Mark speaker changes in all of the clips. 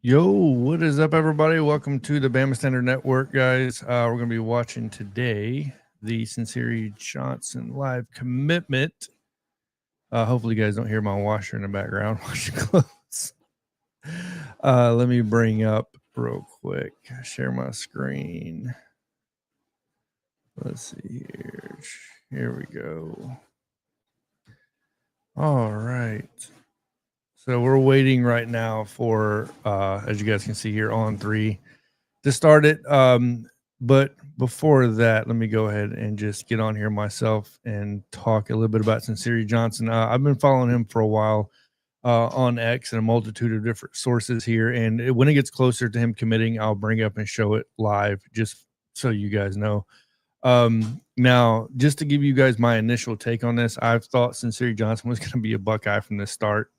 Speaker 1: Yo, what is up, everybody? Welcome to the Bama Standard Network, guys. We're going to be watching today the Cincere Johnson live commitment. Hopefully, you guys don't hear my washer in the background washing clothes. Let me bring up real quick, share my screen. Let's see here. Here we go. All right. So we're waiting right now for, as you guys can see here, on 3 to start it. But before that, let me go ahead and just get on here myself and talk a little bit about Cincere Johnson. I've been following him for a while on X and a multitude of different sources here. And when it gets closer to him committing, I'll bring up and show it live just so you guys know. Now, just to give you guys my initial take on this, I've thought Cincere Johnson was going to be a Buckeye from the start.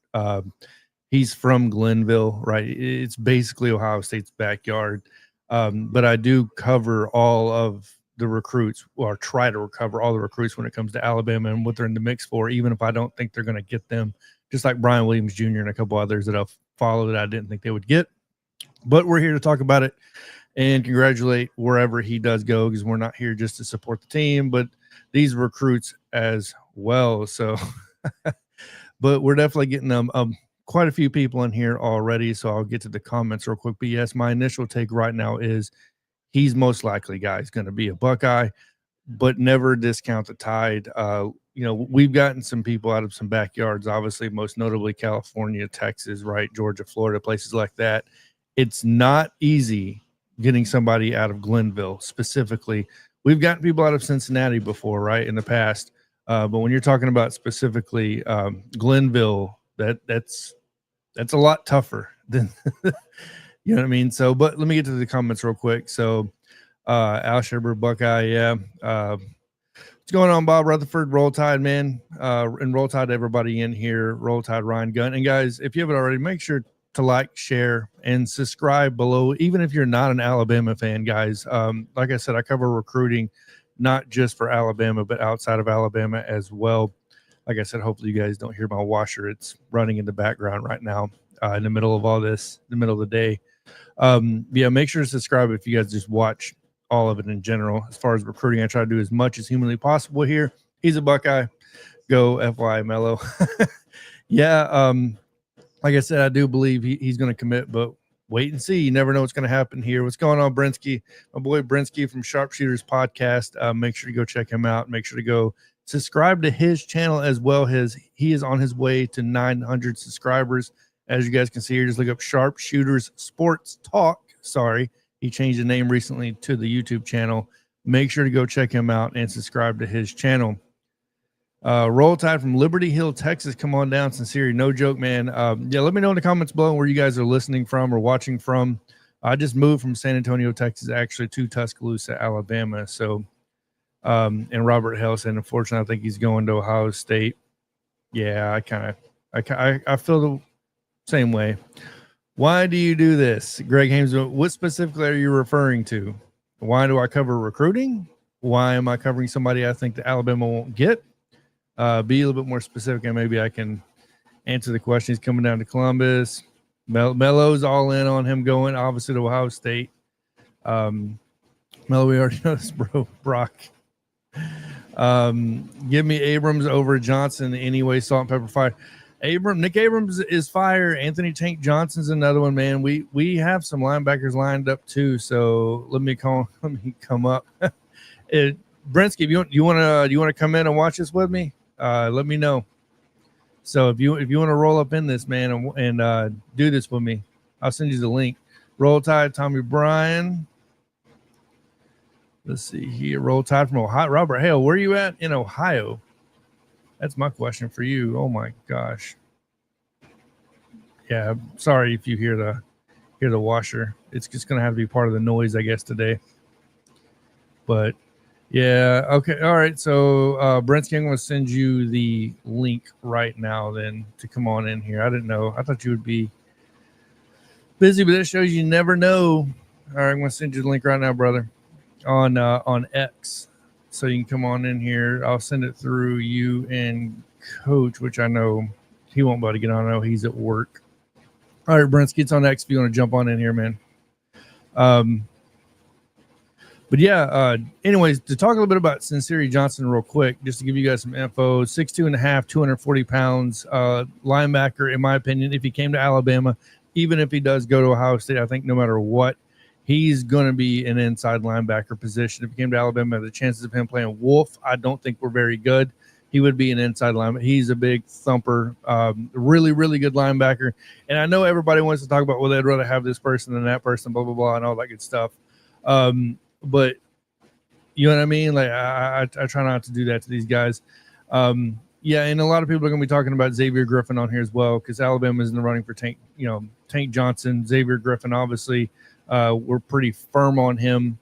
Speaker 1: He's from Glenville, right? It's basically Ohio State's backyard. But I do cover all of the recruits, or try to recover all the recruits when it comes to Alabama and what they're in the mix for, even if I don't think they're going to get them, just like Brian Williams Jr. and a couple others that I've followed that I didn't think they would get. But we're here to talk about it and congratulate wherever he does go, because we're not here just to support the team, but these recruits as well. So, but we're definitely getting quite a few people in here already, so I'll get to the comments real quick. But yes, my initial take right now is he's most likely, guys, going to be a Buckeye, but never discount the Tide. We've gotten some people out of some backyards, obviously, most notably California, Texas, right, Georgia, Florida, places like that. It's not easy getting somebody out of Glenville specifically. We've gotten people out of Cincinnati before, right, in the past. But when you're talking about specifically Glenville, that's a lot tougher than you know what I mean. So, but let me get to the comments real quick. So, Al Sherber, Buckeye, yeah. What's going on, Bob Rutherford? Roll Tide, man, and Roll Tide, everybody in here. Roll Tide, Ryan Gunn, and guys, if you haven't already, make sure to like, share, and subscribe below. Even if you're not an Alabama fan, guys. Like I said, I cover recruiting, not just for Alabama, but outside of Alabama as well. Like I said, hopefully you guys don't hear my washer. It's running in the background right now in the middle of all this, in the middle of the day. Yeah, make sure to subscribe if you guys just watch all of it in general. As far as recruiting, I try to do as much as humanly possible here. He's a Buckeye. Go FY Mello. Yeah, like I said, I do believe he's going to commit, but wait and see. You never know what's going to happen here. What's going on, Brinsky? My boy Brinsky from Sharpshooters Podcast. Make sure to go check him out. Make sure to go subscribe to his channel as well. He is on his way to 900 subscribers. As you guys can see here, just look up Sharpshooters Sports Talk. Sorry, he changed the name recently to the YouTube channel. Make sure to go check him out and subscribe to his channel. Roll Tide from Liberty Hill, Texas. Come on down, Cincere. No joke, man. Yeah, let me know in the comments below where you guys are listening from or watching from. I just moved from San Antonio, Texas, actually to Tuscaloosa, Alabama. So, and Robert Hale said, unfortunately, I think he's going to Ohio State. Yeah, I feel the same way. Why do you do this? Greg Hames, what specifically are you referring to? Why do I cover recruiting? Why am I covering somebody I think that Alabama won't get? Be a little bit more specific, and maybe I can answer the question. He's coming down to Columbus. Melo's all in on him going, obviously, to Ohio State. Melo, we already know this, bro. Brock. Give me Abrams over Johnson anyway. Salt and pepper fire. Nick Abrams is fire. Anthony Tank Johnson's another one, man. We have some linebackers lined up too. So let me come up. Brinsky, you want to come in and watch this with me? Let me know. So if you want to roll up in this, man, and do this with me, I'll send you the link. Roll Tide, Tommy Bryan. Let's see here. Roll Tide from Ohio. Robert Hale, where are you at in Ohio? That's my question for you. Oh my gosh. Yeah, sorry if you hear the washer. It's just gonna have to be part of the noise, I guess, today. But yeah, okay, all right. So Brinsky, I'm gonna send you the link right now then to come on in here. I didn't know. I thought you would be busy, but that shows you never know. All right, I'm gonna send you the link right now, brother, on X. So you can come on in here. I'll send it through you and Coach, which I know he won't be able to get on. I know he's at work. All right, Brent, it's on next if you want to jump on in here, man. But yeah, anyways, to talk a little bit about Cincere Johnson real quick, just to give you guys some info, 6'2.5", 240 pounds, linebacker, in my opinion. If he came to Alabama, even if he does go to Ohio State, I think no matter what, he's going to be an inside linebacker position. If he came to Alabama, the chances of him playing Wolf, I don't think were very good. He would be an inside linebacker. He's a big thumper, really, really good linebacker. And I know everybody wants to talk about, well, they'd rather have this person than that person, blah, blah, blah, and all that good stuff. But you know what I mean? Like I try not to do that to these guys. Yeah, and a lot of people are going to be talking about Xavier Griffin on here as well because Alabama is in the running for Tank Johnson. Xavier Griffin, obviously, we're pretty firm on him.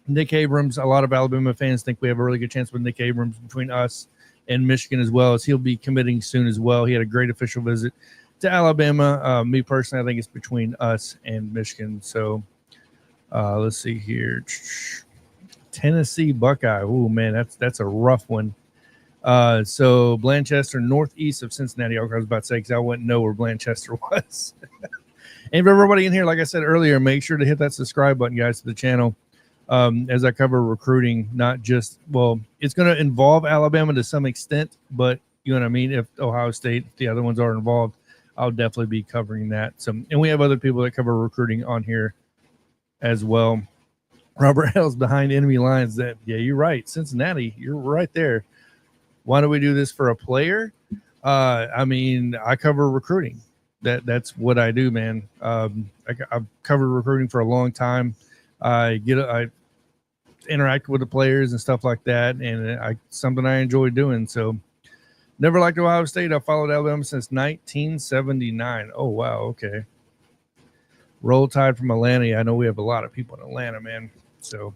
Speaker 1: Nick Abrams, a lot of Alabama fans think we have a really good chance with Nick Abrams between us and Michigan as well, as he'll be committing soon as well. He had a great official visit to Alabama. Me personally, I think it's between us and Michigan. So let's see here. Tennessee Buckeye. Oh man, that's a rough one. So Blanchester, northeast of Cincinnati. I was about to say because I wouldn't know where Blanchester was. And for everybody in here, like I said earlier, make sure to hit that subscribe button, guys, to the channel. As I cover recruiting, not just, well, it's going to involve Alabama to some extent, but you know what I mean? If Ohio State, if the other ones are involved, I'll definitely be covering that. So, and we have other people that cover recruiting on here as well. Robert Hell's behind enemy lines. That, yeah, you're right. Cincinnati, you're right there. Why do we do this for a player? I mean, I cover recruiting. That's what I do, man. I've covered recruiting for a long time. I interact with the players and stuff like that, and something I enjoy doing. So, never liked Ohio State. I followed Alabama since 1979. Oh wow, okay. Roll Tide from Atlanta. I know we have a lot of people in Atlanta, man. So,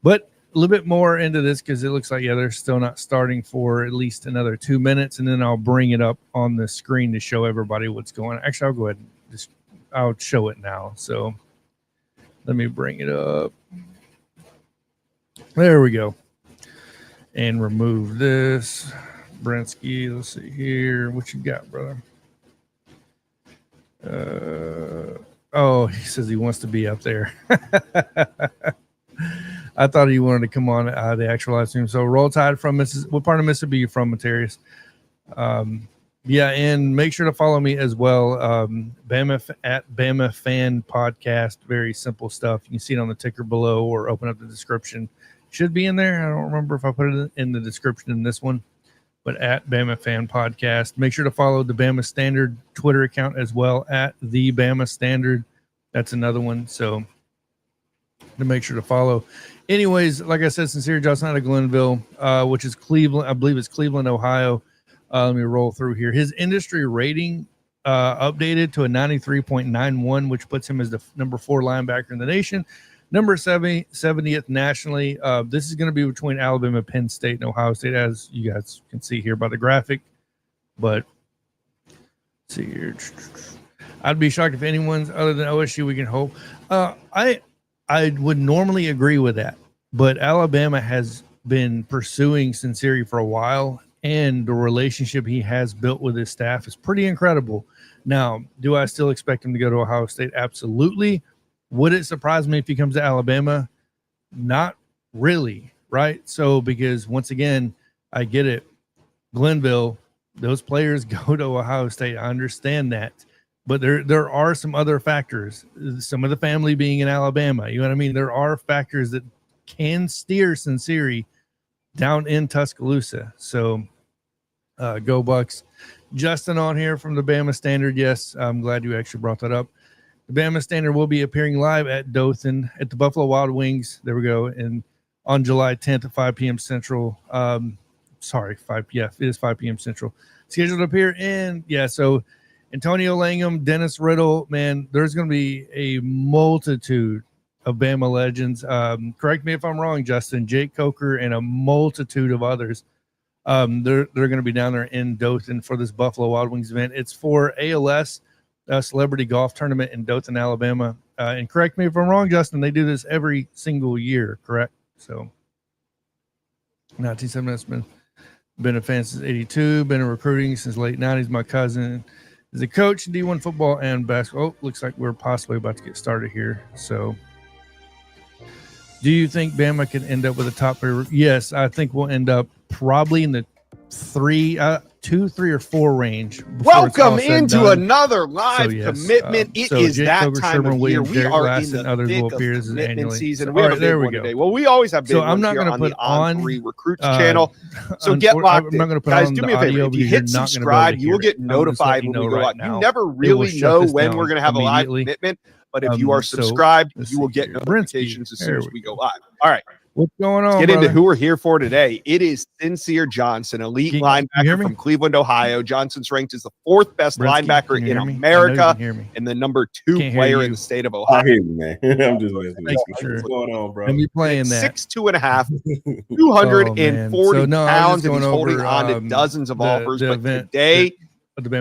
Speaker 1: but a little bit more into this because it looks like, yeah, they're still not starting for at least another 2 minutes, and then I'll bring it up on the screen to show everybody what's going on. Actually, I'll go ahead and I'll show it now. So let me bring it up. There we go. And remove this. Brensky, let's see here. What you got, brother? Oh, he says he wants to be up there. I thought he wanted to come on the actual live stream. So Roll Tide from Mississippi. What part of Mississippi are you from, Materius? Yeah, and make sure to follow me as well. Bama at Bama Fan Podcast. Very simple stuff. You can see it on the ticker below or open up the description. Should be in there. I don't remember if I put it in the description in this one, but at Bama Fan Podcast. Make sure to follow the Bama Standard Twitter account as well, at the Bama Standard. That's another one. So to make sure to follow. Anyways, like I said, Cincere Johnson out of Glenville, which is Cleveland. I believe it's Cleveland, Ohio. Let me roll through here. His industry rating updated to a 93.91, which puts him as the number 4 linebacker in the nation. Number 70th nationally. This is going to be between Alabama, Penn State, and Ohio State, as you guys can see here by the graphic. But let's see here. I'd be shocked if anyone's other than OSU. We can hope. I would normally agree with that, but Alabama has been pursuing Cincere for a while, and the relationship he has built with his staff is pretty incredible. Now, do I still expect him to go to Ohio State? Absolutely. Would it surprise me if he comes to Alabama? Not really, right? So, because once again, I get it. Glenville, those players go to Ohio State. I understand that. But there are some other factors, some of the family being in Alabama. You know what I mean? There are factors that can steer Cincere down in Tuscaloosa. So go Bucks. Justin on here from the Bama Standard. Yes, I'm glad you actually brought that up. The Bama Standard will be appearing live at Dothan at the Buffalo Wild Wings. There we go. And on July 10th at 5 p.m. Central. It is 5 p.m. Central. Scheduled to appear in, so Antonio Langham, Dennis Riddle, man, there's going to be a multitude of Bama legends. Correct me if I'm wrong, Justin. Jake Coker and a multitude of others. They're going to be down there in Dothan for this Buffalo Wild Wings event. It's for ALS, Celebrity Golf Tournament in Dothan, Alabama. And correct me if I'm wrong, Justin. They do this every single year, correct? So 1970, been a fan since 82, been in recruiting since late 90s. My cousin Is a coach in D1 football and basketball. Oh, looks like we're possibly about to get started here. So, do you think Bama can end up with a top 3? Yes, I think we'll end up probably in the 2, 3, or 4 range.
Speaker 2: Welcome into another live commitment. It is
Speaker 1: Jake
Speaker 2: that
Speaker 1: Coger,
Speaker 2: time
Speaker 1: Sherman
Speaker 2: of year.
Speaker 1: Williams,
Speaker 2: We
Speaker 1: Derek
Speaker 2: are
Speaker 1: Glass,
Speaker 2: in
Speaker 1: and
Speaker 2: the
Speaker 1: others
Speaker 2: thick
Speaker 1: will
Speaker 2: of
Speaker 1: appear
Speaker 2: commitment
Speaker 1: annually.
Speaker 2: season.
Speaker 1: So,
Speaker 2: We have a big
Speaker 1: there we
Speaker 2: one
Speaker 1: go.
Speaker 2: today. Well, we always have big
Speaker 1: So I'm
Speaker 2: ones
Speaker 1: not
Speaker 2: here
Speaker 1: going to
Speaker 2: on
Speaker 1: put
Speaker 2: the
Speaker 1: on
Speaker 2: On3 Recruits channel. So get locked in.
Speaker 1: I'm not going to put
Speaker 2: Guys,
Speaker 1: on
Speaker 2: do
Speaker 1: the
Speaker 2: me a favor.
Speaker 1: audio
Speaker 2: If you
Speaker 1: because you're
Speaker 2: hit
Speaker 1: not going to
Speaker 2: subscribe, you will get notified when we go live. You never really know when we're going to have a live commitment, but if you are subscribed, you will get notifications as soon as we go live. All right.
Speaker 1: What's going on?
Speaker 2: Let's get into who we're here for today. It is Cincere Johnson, elite linebacker from Cleveland, Ohio. Johnson's ranked as the 4th best linebacker in America and the number 2 player in the state of Ohio.
Speaker 3: I hear you, man. I'm just listening. What's going on, bro?
Speaker 1: Let me playing that.
Speaker 2: 6'2.5", 240 pounds, and he's holding on to dozens of offers. But today,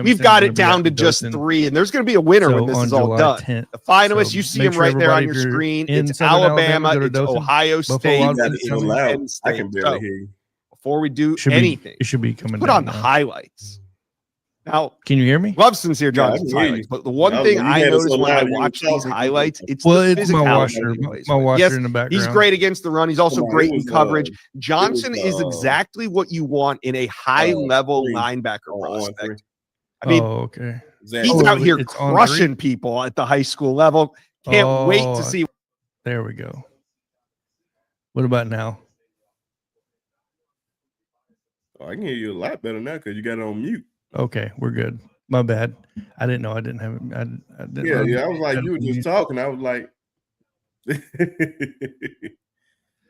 Speaker 2: we've got it down to just 3, and there's going to be a winner when this is all done. 10th. The finalists, you see him right there on your screen. It's Alabama, it's Ohio State, it's Penn State.
Speaker 3: I can barely hear you.
Speaker 2: Before we do anything,
Speaker 1: it should be coming.
Speaker 2: Put on the highlights. Now,
Speaker 1: can you hear me?
Speaker 2: Love Cincere Johnson's highlights, but the one thing I notice when I watch these highlights, it's
Speaker 1: my washer. My washer in the background.
Speaker 2: He's great against the run. He's also great in coverage. Johnson is exactly what you want in a high-level linebacker prospect. I mean,
Speaker 1: okay.
Speaker 2: He's out here crushing people at the high school level. Can't wait to see.
Speaker 1: There we go. What about now?
Speaker 3: Oh, I can hear you a lot better now because you got it on mute.
Speaker 1: Okay, we're good. My bad. I didn't know I didn't have it. I didn't
Speaker 3: I was like, you were just talking. I was like,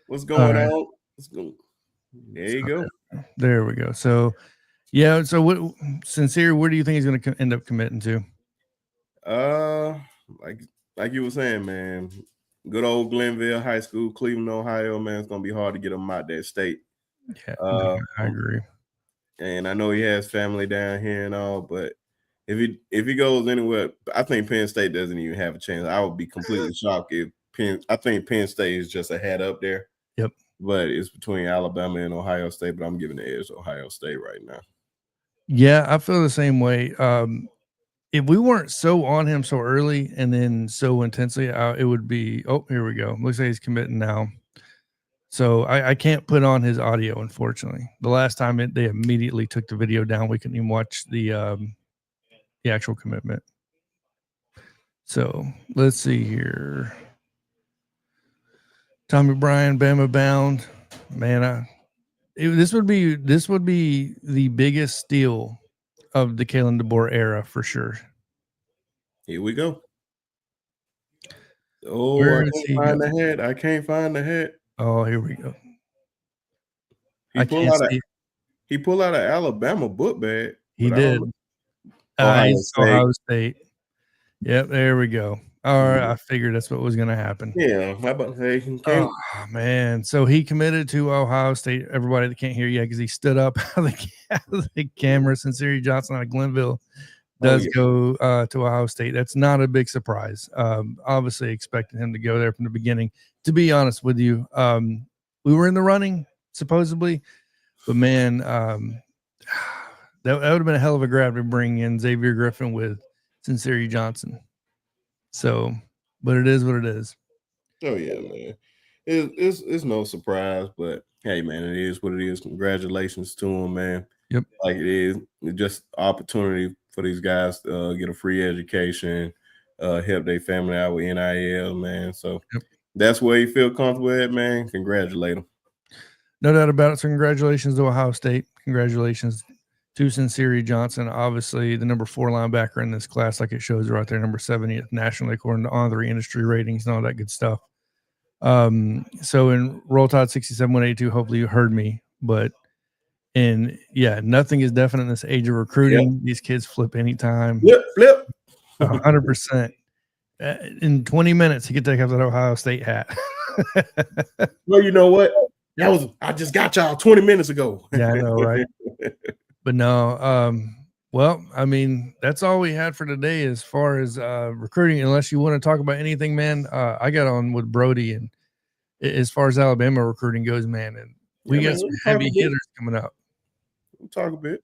Speaker 3: what's going on? There you go.
Speaker 1: There we go. So, yeah. So, what Cincere? Where do you think he's going to end up committing to?
Speaker 3: Like you were saying, man. Good old Glenville High School, Cleveland, Ohio, man. It's gonna be hard to get him out that state.
Speaker 1: Yeah, I agree.
Speaker 3: And I know he has family down here and all, but if he goes anywhere, I think Penn State doesn't even have a chance. I would be completely shocked if I think Penn State is just ahead up there.
Speaker 1: Yep.
Speaker 3: But it's between Alabama and Ohio State, but I'm giving the edge to Ohio State right now.
Speaker 1: Yeah, I feel the same way. If we weren't so on him so early and then so intensely, it would be, oh, here we go. Looks like he's committing now. So I can't put on his audio, unfortunately. The last time they immediately took the video down, we couldn't even watch the actual commitment. So let's see here. Tommy Bryan, Bama bound. Man, this would be the biggest steal of the Kalen DeBoer era for sure.
Speaker 3: Here we go. Oh, I can't find the hat.
Speaker 1: Oh, here we go.
Speaker 3: He pulled out an Alabama book bag.
Speaker 1: He did. Ohio State. Yep, there we go. All right, I figured that's what was going to happen.
Speaker 3: Yeah, how about
Speaker 1: oh man, so he committed to Ohio State. Everybody that can't hear you, because he stood up out of the camera. Cincere Johnson out of Glenville does go to Ohio State. That's not a big surprise. Obviously expecting him to go there from the beginning. To be honest with you, we were in the running supposedly, but man, that would have been a hell of a grab to bring in Xavier Griffin with Cincere Johnson. So, but it is what it is.
Speaker 3: Oh yeah, man. It's no surprise, but hey, man, it is what it is. Congratulations to him, man.
Speaker 1: Yep.
Speaker 3: Like it is just opportunity for these guys to get a free education, help their family out with NIL, man. So that's where you feel comfortable at, man. Congratulate them.
Speaker 1: No doubt about it. So congratulations to Ohio State. Congratulations to Cincere Johnson, obviously the number 4 linebacker in this class, like it shows right there, number 70th nationally according to On3 industry ratings and all that good stuff. So in Roll Tide 67-182, hopefully you heard me, but nothing is definite in this age of recruiting. Yep. These kids flip anytime.
Speaker 3: Flip.
Speaker 1: 100%. In 20 minutes, he could take off that Ohio State hat.
Speaker 3: Well, you know what? I just got y'all 20 minutes ago.
Speaker 1: Yeah, I know, right? But no, well, I mean, that's all we had for today as far as recruiting. Unless you want to talk about anything, man, I got on with Brody, and as far as Alabama recruiting goes, man, and we got some heavy hitters coming up.
Speaker 3: We'll talk a bit.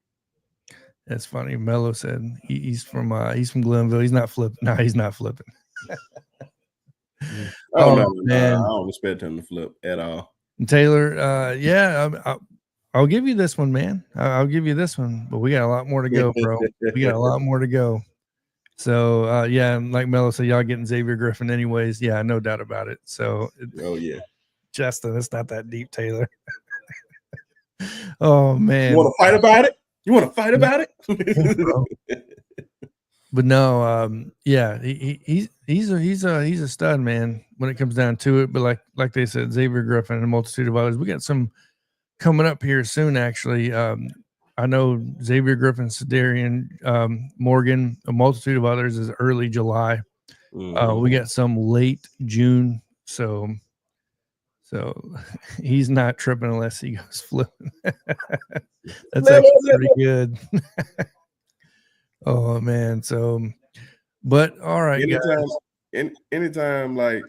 Speaker 1: That's funny. Mello said he's from Glenville. He's not flipping. No, he's not flipping.
Speaker 3: No, man. I don't expect him to flip at all.
Speaker 1: Taylor, I'll give you this one, man. I'll give you this one, but we got a lot more to go, bro. We got a lot more to go. So, like Mello said, y'all getting Xavier Griffin anyways. Yeah, no doubt about it. So, Justin, it's not that deep, Taylor. Oh, man.
Speaker 3: You want to fight about it?
Speaker 1: But no, he's a stud, man, when it comes down to it. But like they said, Xavier Griffin and a multitude of others. We got some coming up here soon, actually. I know Xavier Griffin, Sedarian, Morgan, a multitude of others is early July. We got some late June, so he's not tripping unless he goes flipping. That's actually pretty good. Oh man, so but all right,
Speaker 3: anytime like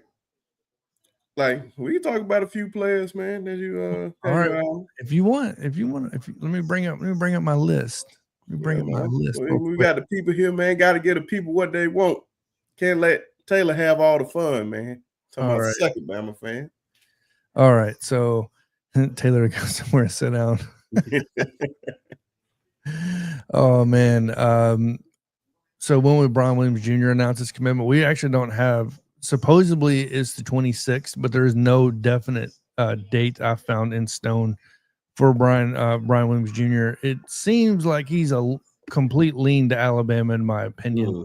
Speaker 3: we can talk about a few players, man, that you
Speaker 1: all right. If you want, let me bring up my list.
Speaker 3: We got the people here, man. Got to get the people what they want. Can't let Taylor have all the fun, man. Talking about second Bama fan.
Speaker 1: All right, so Taylor goes somewhere to sit down. Oh man. So when Brian Williams Jr. announced his commitment, we actually don't have. Supposedly it's the 26th, but there is no definite date I found in stone for Brian Williams Jr. It seems like he's a complete lean to Alabama, in my opinion.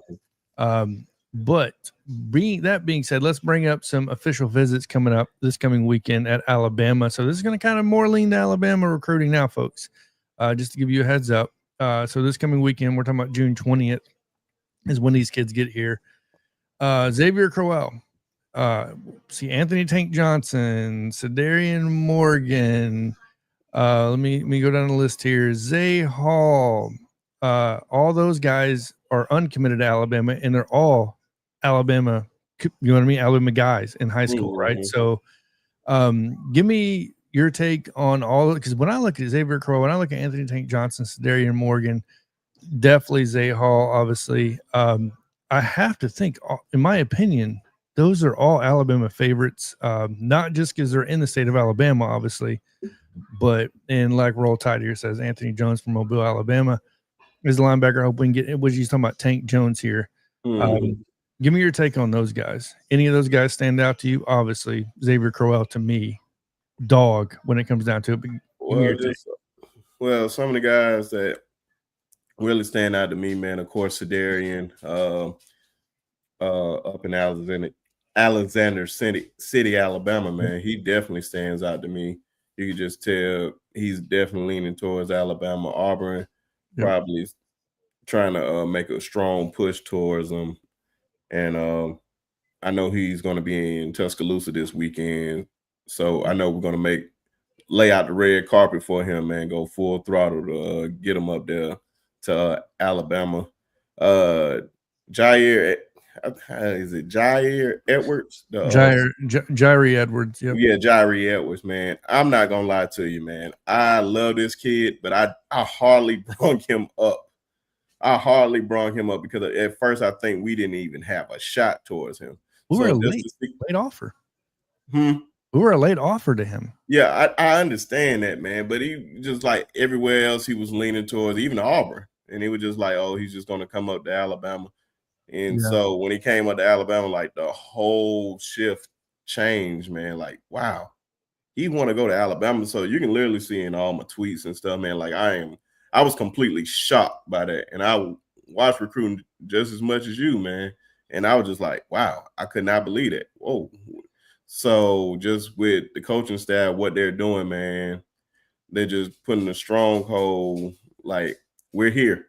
Speaker 1: But that being said, let's bring up some official visits coming up this coming weekend at Alabama. So this is going to kind of more lean to Alabama recruiting now, folks. Just to give you a heads up. So this coming weekend, we're talking about June 20th is when these kids get here. Xavier Crowell, Anthony Tank Johnson, Sedarian Morgan. Let me go down the list here. Zay Hall. All those guys are uncommitted to Alabama, and they're all Alabama. You know what I mean? Alabama guys in high school, right? So, give me your take on all, because when I look at Xavier Crowell, when I look at Anthony Tank Johnson, Sedarian Morgan, definitely Zay Hall, obviously. I have to think, in my opinion, those are all Alabama favorites, not just because they're in the state of Alabama, obviously, but like Roll Tide here says, Anthony Jones from Mobile, Alabama is the linebacker. I hope we can get, what you talking about, Tank Jones here. Give me your take on those guys. Any of those guys stand out to you? Obviously, Xavier Crowell, to me, dog when it comes down to it.
Speaker 3: Well, some of the guys that really stand out to me, man, of course, Sedarian up in Alexander City, Alabama, man. He definitely stands out to me. You can just tell he's definitely leaning towards Alabama. Auburn probably trying to make a strong push towards them. And I know he's going to be in Tuscaloosa this weekend. So I know we're going to lay out the red carpet for him, man, go full throttle to get him up there to Alabama. Jair Edwards?
Speaker 1: Jair Edwards. Yep.
Speaker 3: Yeah, Jair Edwards, man. I'm not going to lie to you, man. I love this kid, but I hardly brought him up. Because at first I think we didn't even have a shot towards him.
Speaker 1: We were a late offer. We were a late offer to him.
Speaker 3: Yeah, I understand that, man. But he just like everywhere else he was leaning towards, even Auburn. And he was just like, oh, he's just going to come up to Alabama. And so when he came up to Alabama, like the whole shift changed, man. Like, wow, he want to go to Alabama. So you can literally see in all my tweets and stuff, man, like I was completely shocked by that. And I watched recruiting just as much as you, man. And I was just like, wow, I could not believe it. Whoa. So just with the coaching staff, what they're doing, man, they're just putting a stronghold. Like, we're here.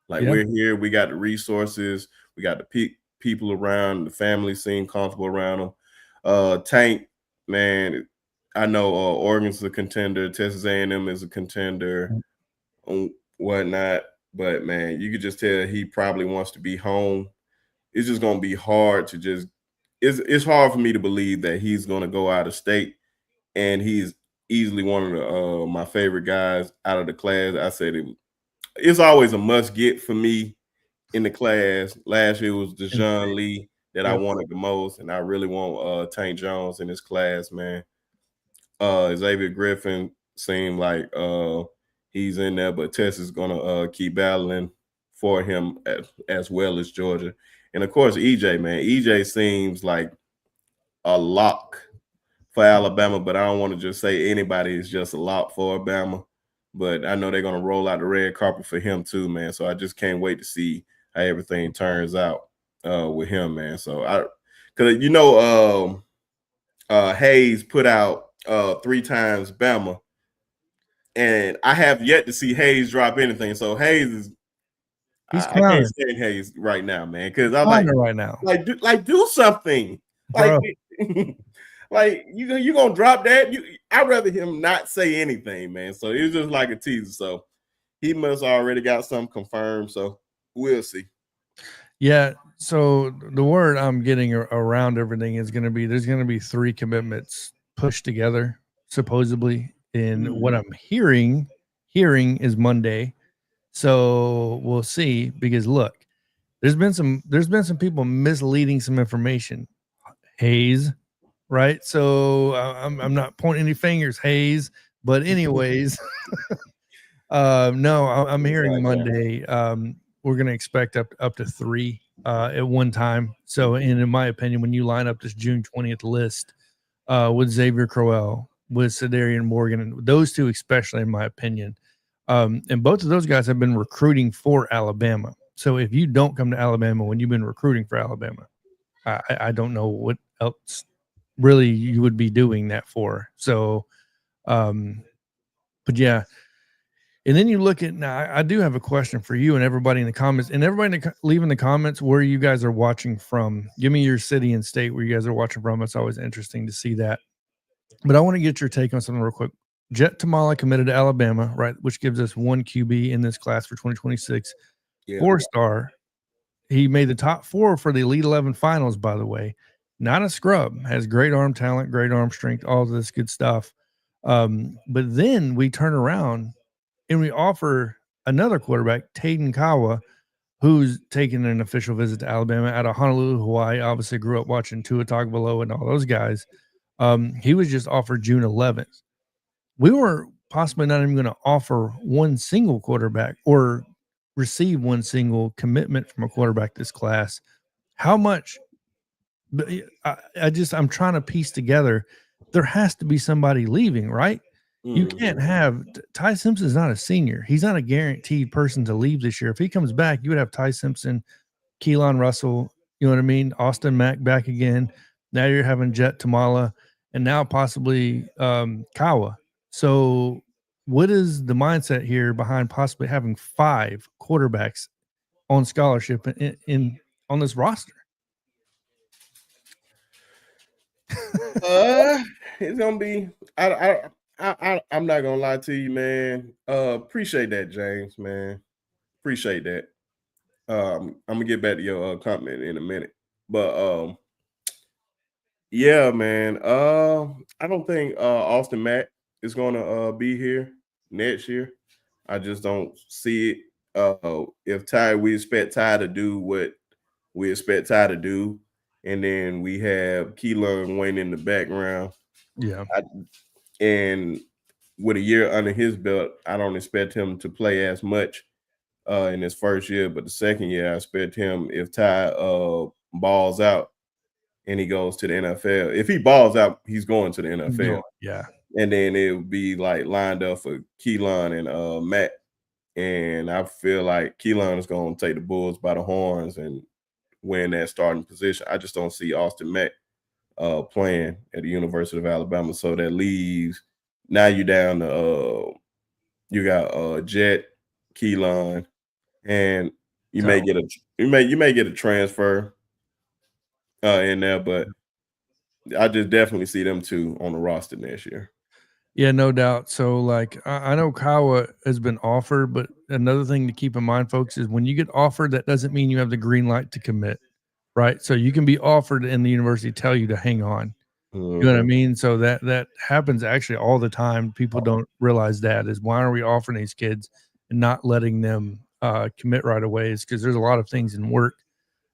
Speaker 3: We're here. We got the resources. We got the people around. The family seem comfortable around them. Tank, man, I know Oregon's a contender. Texas A&M is a contender and whatnot. But, man, you could just tell he probably wants to be home. It's just going to be hard to just – it's hard for me to believe that he's going to go out of state, and he's easily one of my favorite guys out of the class. I said it it's always a must get for me in the class. Last year was Deshaun Lee that I wanted the most, and I really want Tank Jones in this class, man. Xavier Griffin seemed like he's in there, but Texas is gonna keep battling for him as well as Georgia. And of course, EJ, man. EJ seems like a lock for Alabama, but I don't want to just say anybody is just a lock for Alabama. But I know they're gonna roll out the red carpet for him too, man. So I just can't wait to see how everything turns out with him, man. So because Hayes put out 3 times Bama, and I have yet to see Hayes drop anything. So Hayes is I can't stand Hayes right now, man, because I like
Speaker 1: right now.
Speaker 3: Do something. Like like you gonna drop that? I'd rather him not say anything, man. So it was just like a teaser. So he must already got something confirmed. So we'll see.
Speaker 1: Yeah. So the word I'm getting around everything is going to be there's going to be 3 commitments pushed together, supposedly. And what I'm hearing is Monday. So we'll see, because look, there's been some people misleading some information. Hayes, right? So I'm not pointing any fingers, Hayes, but anyways, no, I'm hearing Monday. We're going to expect up to 3 at one time. So, and in my opinion, when you line up this June 20th list with Xavier Crowell, with Cedarian Morgan, and those 2 especially, in my opinion, and both of those guys have been recruiting for Alabama. So if you don't come to Alabama when you've been recruiting for Alabama, I don't know what else really you would be doing that for. So, but yeah. And then you look at, now I do have a question for you and everybody in the comments, and everybody leave in the comments where you guys are watching from. Give me your city and state where you guys are watching from. It's always interesting to see that. But I want to get your take on something real quick. Jet Tamala committed to Alabama, right, which gives us 1 QB in this class for 2026. 4-star. He made the top 4 for the Elite 11 finals, by the way. Not a scrub. Has great arm talent, great arm strength, all of this good stuff. But then we turn around and we offer another quarterback, Taden Kawa, who's taking an official visit to Alabama out of Honolulu, Hawaii. Obviously grew up watching Tua Tagovailoa and all those guys. He was just offered June 11th. We were possibly not even going to offer one single quarterback or receive one single commitment from a quarterback this class. How much? I'm trying to piece together. There has to be somebody leaving, right? You can't have Ty Simpson's not a senior. He's not a guaranteed person to leave this year. If he comes back, you would have Ty Simpson, Keelan Russell, you know what I mean? Austin Mack back again. Now you're having Jet Tamala, and now possibly Kawa. So what is the mindset here behind possibly having 5 quarterbacks on scholarship in on this roster?
Speaker 3: It's gonna be I'm not gonna lie to you, man. Appreciate that, James, man. Appreciate that. I'm gonna get back to your comment in a minute. But yeah, man. I don't think Austin Mack is gonna be here next year. I just don't see it. If we expect Ty to do what we expect Ty to do, and then we have Keelan Wayne in the background.
Speaker 1: Yeah.
Speaker 3: And with a year under his belt, I don't expect him to play as much in his first year, but the second year, I expect him, if Ty balls out and he goes to the NFL. If he balls out, he's going to the NFL.
Speaker 1: Yeah.
Speaker 3: And then it would be like lined up for Keelan and Matt. And I feel like Keelan is going to take the Bulls by the horns and win that starting position. I just don't see Austin Mack playing at the University of Alabama. So that leaves, now you're down to you got Jet, Keelan, and you may get a transfer in there, but I just definitely see them 2 on the roster next year.
Speaker 1: Yeah, no doubt. So, like, I know Kawa has been offered, but another thing to keep in mind, folks, is when you get offered, that doesn't mean you have the green light to commit, right? So you can be offered and the university tell you to hang on. You know what I mean? So that happens actually all the time. People don't realize that is, why are we offering these kids and not letting them commit right away is because there's a lot of things in work.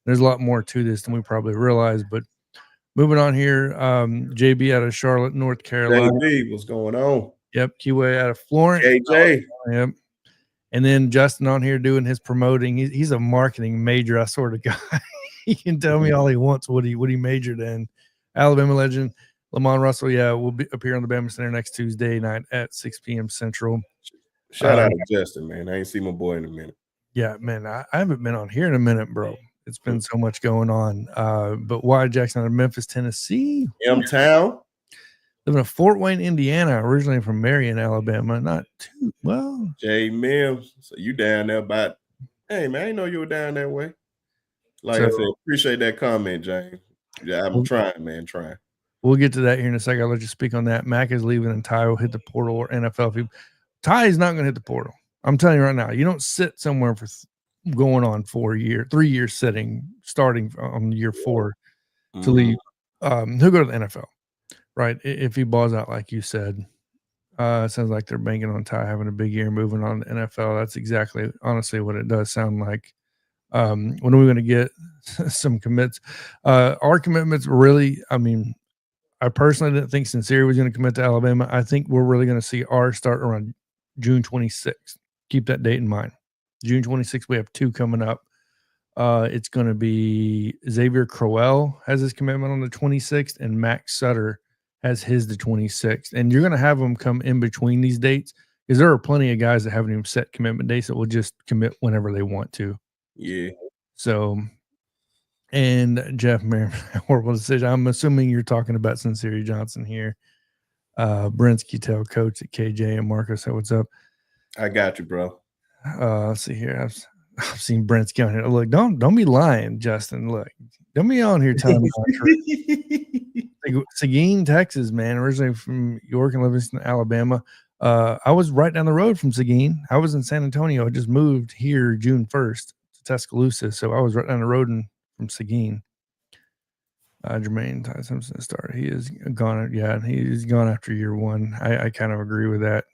Speaker 1: There's a lot more to this than we probably realize. But moving on here, JB out of Charlotte, North Carolina.
Speaker 3: JB, what's going on?
Speaker 1: Yep, QA out of Florence.
Speaker 3: KJ.
Speaker 1: Yep. And then Justin on here doing his promoting. He's a marketing major, I sort of guy. He can tell me all he wants what he majored in. Alabama legend Lamont Russell, will appear on the Bama Center next Tuesday night at 6 p.m. Central.
Speaker 3: Shout out to Justin, man. I ain't seen my boy in a minute.
Speaker 1: Yeah, man, I haven't been on here in a minute, bro. It's been so much going on. But Wyatt Jackson out of Memphis, Tennessee.
Speaker 3: M-Town.
Speaker 1: Living in Fort Wayne, Indiana, originally from Marion, Alabama. Not too well.
Speaker 3: J. Mills. So you down there about, hey, man, I didn't know you were down that way. Like I said, appreciate that comment, James. Yeah, I'm trying, man, trying.
Speaker 1: We'll get to that here in a second. I'll let you speak on that. Mac is leaving and Ty will hit the portal or NFL. Ty is not going to hit the portal. I'm telling you right now, you don't sit somewhere for going on 3 years sitting, starting on year 4 to leave. He'll go to the NFL, right? If he balls out, like you said. It sounds like they're banking on Ty having a big year, moving on to NFL. That's exactly, honestly, what it does sound like. When are we going to get some commits? Our commitments really, I personally didn't think Cincere was going to commit to Alabama. I think we're really going to see ours start around June 26th. Keep that date in mind. June 26th, we have 2 coming up. It's going to be Xavier Crowell has his commitment on the 26th, and Max Sutter has his the 26th. And you're going to have them come in between these dates because there are plenty of guys that haven't even set commitment dates that will just commit whenever they want to.
Speaker 3: Yeah.
Speaker 1: So, and Jeff Merriman, horrible decision. I'm assuming you're talking about Cincere Johnson here. Brinsky tell coach at KJ and Marcus, what's up?
Speaker 3: I got you, bro.
Speaker 1: Let's see here. I've seen Brinsky on here. Look, don't be lying, Justin. Look, don't be on here telling me. Seguin, Texas, man, originally from York and Livingston, Alabama. I was right down the road from Seguin. I was in San Antonio. I just moved here June 1st to Tuscaloosa, so I was right down the road from Seguin. Jermaine Ty Simpson started. He is gone. Yeah, he's gone after year 1. I kind of agree with that.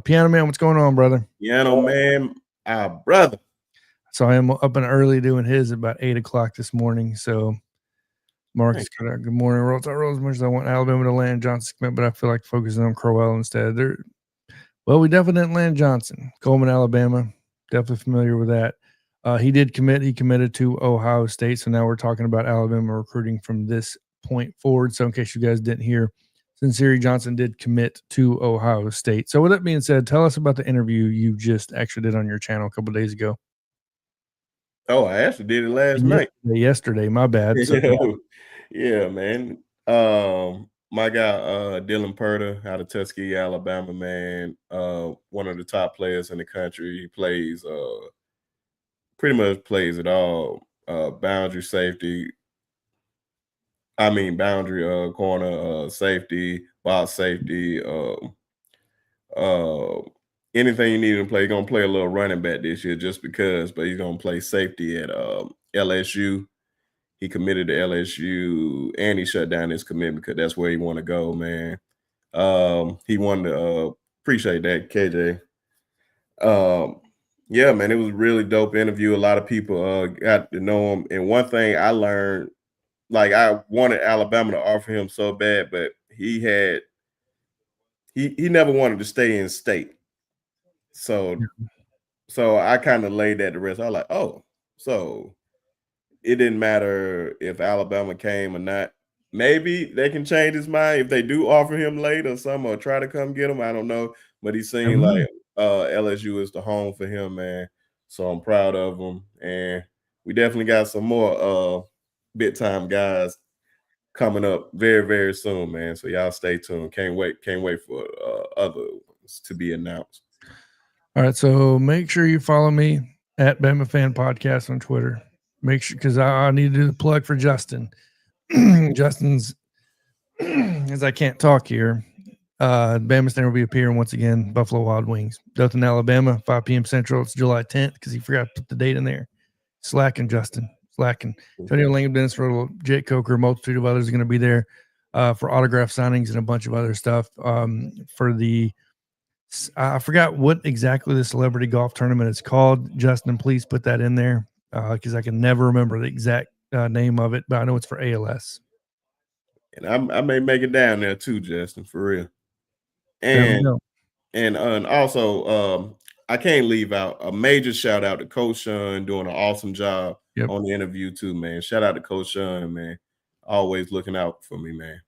Speaker 1: Piano Man, what's going on, brother?
Speaker 3: Piano Man, our brother.
Speaker 1: So I am up and early doing his about 8 o'clock this morning. So Marcus, good morning. Rolls as much as I want Alabama to land Johnson commit, but I feel like focusing on Crowell instead. We definitely didn't land Johnson. Coleman, Alabama, definitely familiar with that. He did commit. He committed to Ohio State. So now we're talking about Alabama recruiting from this point forward. So in case you guys didn't hear, Cincere Johnson did commit to Ohio State. So with that being said, tell us about the interview you just actually did on your channel a couple of days ago.
Speaker 3: Oh, I actually did it last night.
Speaker 1: Yesterday, my bad. So,
Speaker 3: yeah, man. My guy, Dylan Purter out of Tuskegee, Alabama, man. One of the top players in the country. He plays, pretty much plays it all. Boundary safety. Boundary corner, safety, box safety, anything you need him to play. He's gonna play a little running back this year just because, but he's gonna play safety at LSU. He committed to LSU and he shut down his commitment because that's where he want to go, man. He wanted to appreciate that, KJ. Yeah, man, it was a really dope interview. A lot of people got to know him. And one thing I learned, like I wanted Alabama to offer him so bad, but he never wanted to stay in state. So I kind of laid that to rest. I was like, oh, so it didn't matter if Alabama came or not. Maybe they can change his mind if they do offer him late or something, or try to come get him. I don't know. But he seemed like LSU is the home for him, man. So I'm proud of him. And we definitely got some more big time guys coming up very, very soon, man. So y'all stay tuned. Can't wait for other ones to be announced.
Speaker 1: All right, so make sure you follow me at Bama Fan Podcast on Twitter. Make sure, because I need to do the plug for Justin. Justin's, as I can't talk here, Bama Center will be appearing once again, Buffalo Wild Wings, Dothan, Alabama, 5 p.m. Central. It's July 10th because he forgot to put the date in there. Slacking, Justin. Slacking. Antonio Langham, Dennis Rodel, Jake Coker, a multitude of others are going to be there for autograph signings and a bunch of other stuff for the I forgot what exactly the celebrity golf tournament is called. Justin, please put that in there because I can never remember the exact name of it, but I know it's for ALS.
Speaker 3: And I may make it down there too, Justin, for real. And also, I can't leave out a major shout out to Coach Sean doing an awesome job on the interview too, man. Shout out to Coach Sean, man. Always looking out for me, man.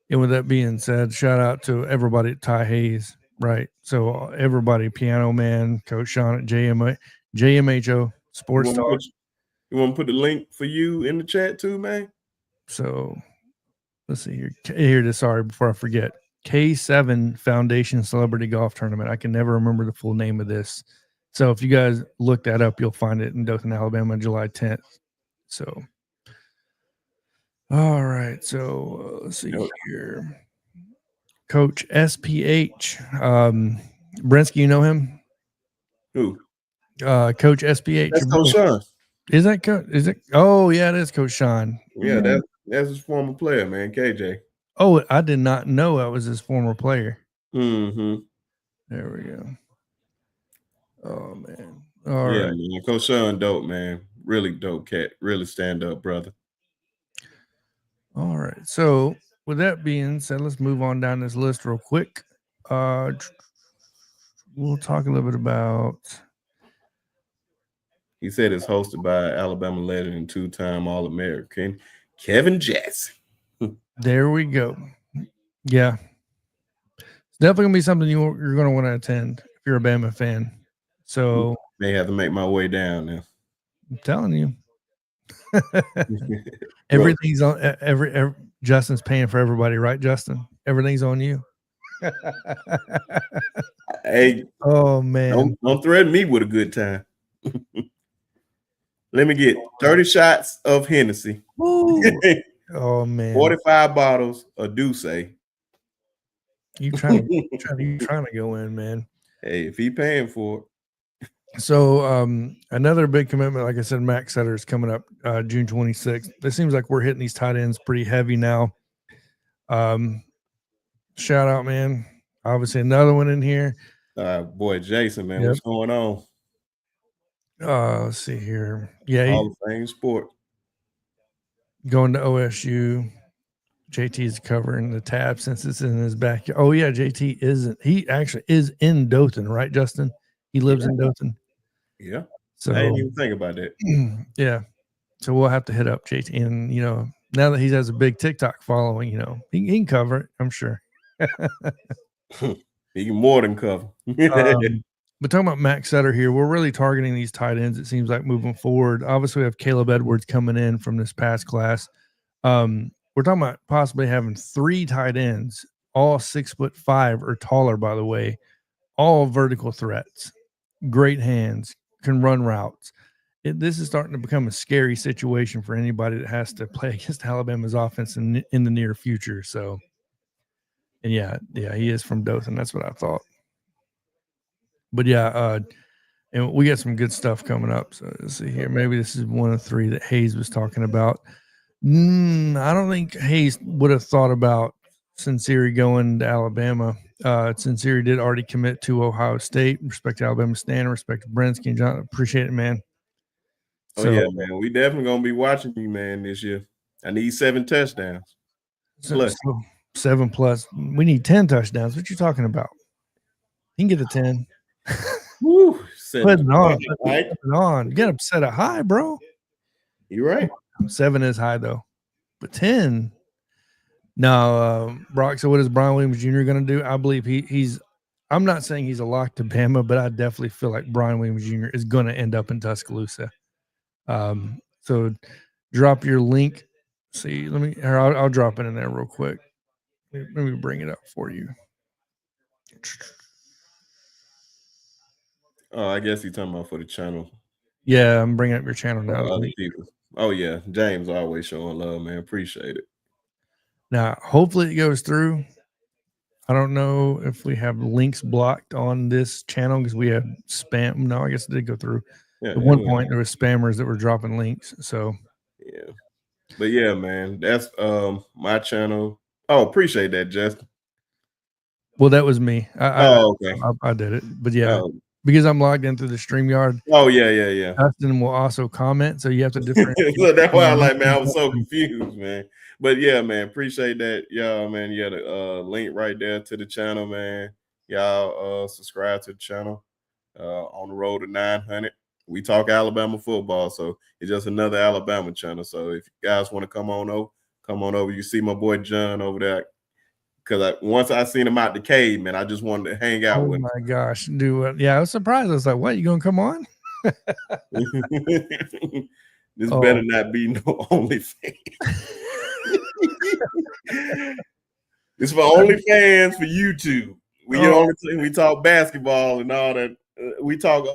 Speaker 1: And with that being said, shout out to everybody at Ty Hayes, right? So everybody, Piano Man, Coach Sean at JMHO Sports Talk.
Speaker 3: You want to put the link for you in the chat too, man?
Speaker 1: So let's see here. Here it is. Sorry, before I forget. K7 Foundation Celebrity Golf Tournament. I can never remember the full name of this. So if you guys look that up, you'll find it in Dothan, Alabama, July 10th. So, all right. So let's see here. Coach SPH. Brensky, you know him?
Speaker 3: Who?
Speaker 1: Coach SPH.
Speaker 3: That's Coach Sean.
Speaker 1: Is that Coach? Is it? Oh, yeah, it is Coach Sean.
Speaker 3: Yeah, that's his former player, man, KJ.
Speaker 1: Oh, I did not know that was his former player.
Speaker 3: Mm-hmm.
Speaker 1: There we go. Oh, man. All right.
Speaker 3: Man. Coach Sean, dope, man. Really dope cat. Really stand up, brother.
Speaker 1: All right. So, with that being said, let's move on down this list real quick. We'll talk a little bit about.
Speaker 3: He said it's hosted by Alabama legend and two-time All-American Kevin Jackson.
Speaker 1: There we go. Yeah. It's definitely going to be something you're going to want to attend if you're a Bama fan. So
Speaker 3: may have to make my way down now.
Speaker 1: I'm telling you. Everything's on every Justin's paying for everybody, right, Justin? Everything's on you.
Speaker 3: Hey.
Speaker 1: Oh man.
Speaker 3: Don't threaten me with a good time. Let me get 30 shots of Hennessy.
Speaker 1: Oh man.
Speaker 3: 45 bottles of Douce.
Speaker 1: You trying to go in, man.
Speaker 3: Hey, if he paying for it.
Speaker 1: So another big commitment, like I said, Max Sutter is coming up June 26th. It seems like we're hitting these tight ends pretty heavy now. Shout out, man. Obviously another one in here.
Speaker 3: Boy, Jason, man, what's going on?
Speaker 1: Let's see here. Yeah,
Speaker 3: all the same sport.
Speaker 1: Going to OSU. JT's covering the tab since it's in his backyard. Oh yeah, JT isn't. He actually is in Dothan, right, Justin? He lives in Dothan.
Speaker 3: Yeah.
Speaker 1: So
Speaker 3: I didn't even think about that.
Speaker 1: Yeah. So we'll have to hit up JT, and now that he has a big TikTok following, he can cover it. I'm sure.
Speaker 3: He can more than cover.
Speaker 1: But talking about Max Sutter here, we're really targeting these tight ends. It seems like moving forward. Obviously, we have Caleb Edwards coming in from this past class. We're talking about possibly having 3 tight ends, all 6'5" or taller, by the way, all vertical threats, great hands, can run routes. This is starting to become a scary situation for anybody that has to play against Alabama's offense in the near future. So, and yeah, he is from Dothan. That's what I thought. But yeah, and we got some good stuff coming up. So let's see here. Maybe this is one of 3 that Hayes was talking about. I don't think Hayes would have thought about Cincere going to Alabama. Cincere did already commit to Ohio State. Respect to Alabama stand. Respect to Brensky and John. Appreciate it, man.
Speaker 3: Oh, yeah, man. We definitely going to be watching you, man, this year. I need 7 touchdowns.
Speaker 1: So 7 plus. We need 10 touchdowns. What you talking about? He can get a 10.
Speaker 3: Woo,
Speaker 1: put it on. Put it on. Get him set it high, bro.
Speaker 3: You're right.
Speaker 1: 7 is high, though. But 10. No, Brock, so what is Brian Williams Jr. going to do? I believe he's – I'm not saying he's a lock to Bama, but I definitely feel like Brian Williams Jr. is going to end up in Tuscaloosa. So drop your link. See, I'll drop it in there real quick. Let me bring it up for you.
Speaker 3: Oh, I guess you're talking about for the channel.
Speaker 1: Yeah, I'm bringing up your channel now.
Speaker 3: Other people. Oh, yeah. James always showing love, man. Appreciate it.
Speaker 1: Now, hopefully it goes through. I don't know if we have links blocked on this channel because we have spam. No, I guess it did go through. Yeah, at one point, there was spammers that were dropping links. So,
Speaker 3: yeah. But, yeah, man, that's my channel. Oh, appreciate that, Justin.
Speaker 1: Well, that was me.
Speaker 3: Okay.
Speaker 1: I did it, but yeah, because I'm logged into the StreamYard.
Speaker 3: Oh yeah.
Speaker 1: Dustin will also comment, so you have to differentiate.
Speaker 3: So that's why I was so confused, man. But yeah, man, appreciate that, y'all, man. You had a link right there to the channel, man. Y'all subscribe to the channel. On the road to 900. We talk Alabama football, so it's just another Alabama channel. So if you guys want to come on over. You see my boy John over there. Because once I seen him out the cave, man, I just wanted to hang out with him.
Speaker 1: Oh my gosh, dude! Yeah, I was surprised. I was like, "What? You gonna come on?"
Speaker 3: This better not be no OnlyFans. It's for OnlyFans for YouTube. We talk basketball and all that. We talk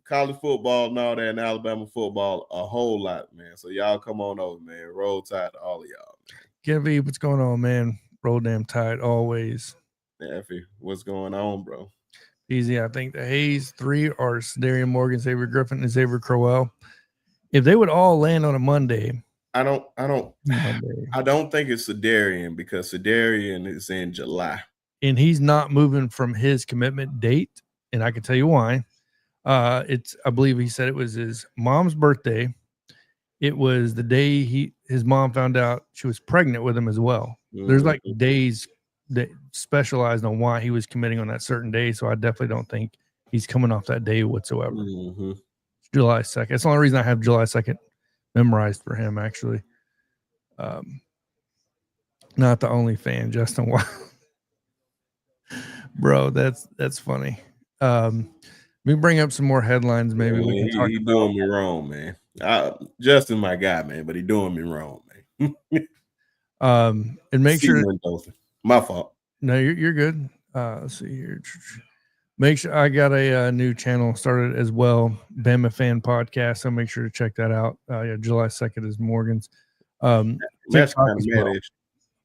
Speaker 3: college football and all that, and Alabama football a whole lot, man. So y'all come on over, man. Roll Tide to all of y'all.
Speaker 1: Kevy, what's going on, man? Roll damn Tide always.
Speaker 3: Effie, what's going on, bro?
Speaker 1: Easy. I think the Hayes 3 are Darian Morgan, Xavier Griffin, and Xavier Crowell. If they would all land on a Monday,
Speaker 3: I don't think it's Sedarian because Sedarian is in July.
Speaker 1: And he's not moving from his commitment date. And I can tell you why. I believe he said it was his mom's birthday. It was the day his mom found out she was pregnant with him as well. Mm-hmm. There's like days that specialized on why he was committing on that certain day. So I definitely don't think he's coming off that day whatsoever.
Speaker 3: Mm-hmm.
Speaker 1: July 2nd. That's the only reason I have July 2nd memorized for him, actually. Not the only fan, Justin Wild. Bro, that's funny. Let me bring up some more headlines. Maybe we can talk.
Speaker 3: He doing me wrong, man. Justin, my guy, man, but he doing me wrong, man.
Speaker 1: And make sure.
Speaker 3: My fault.
Speaker 1: No, you're good. Let's see here. Make sure I got a new channel started as well, Bama Fan Podcast. So make sure to check that out. Yeah, July 2nd is Morgan's.
Speaker 3: That's kind of mad at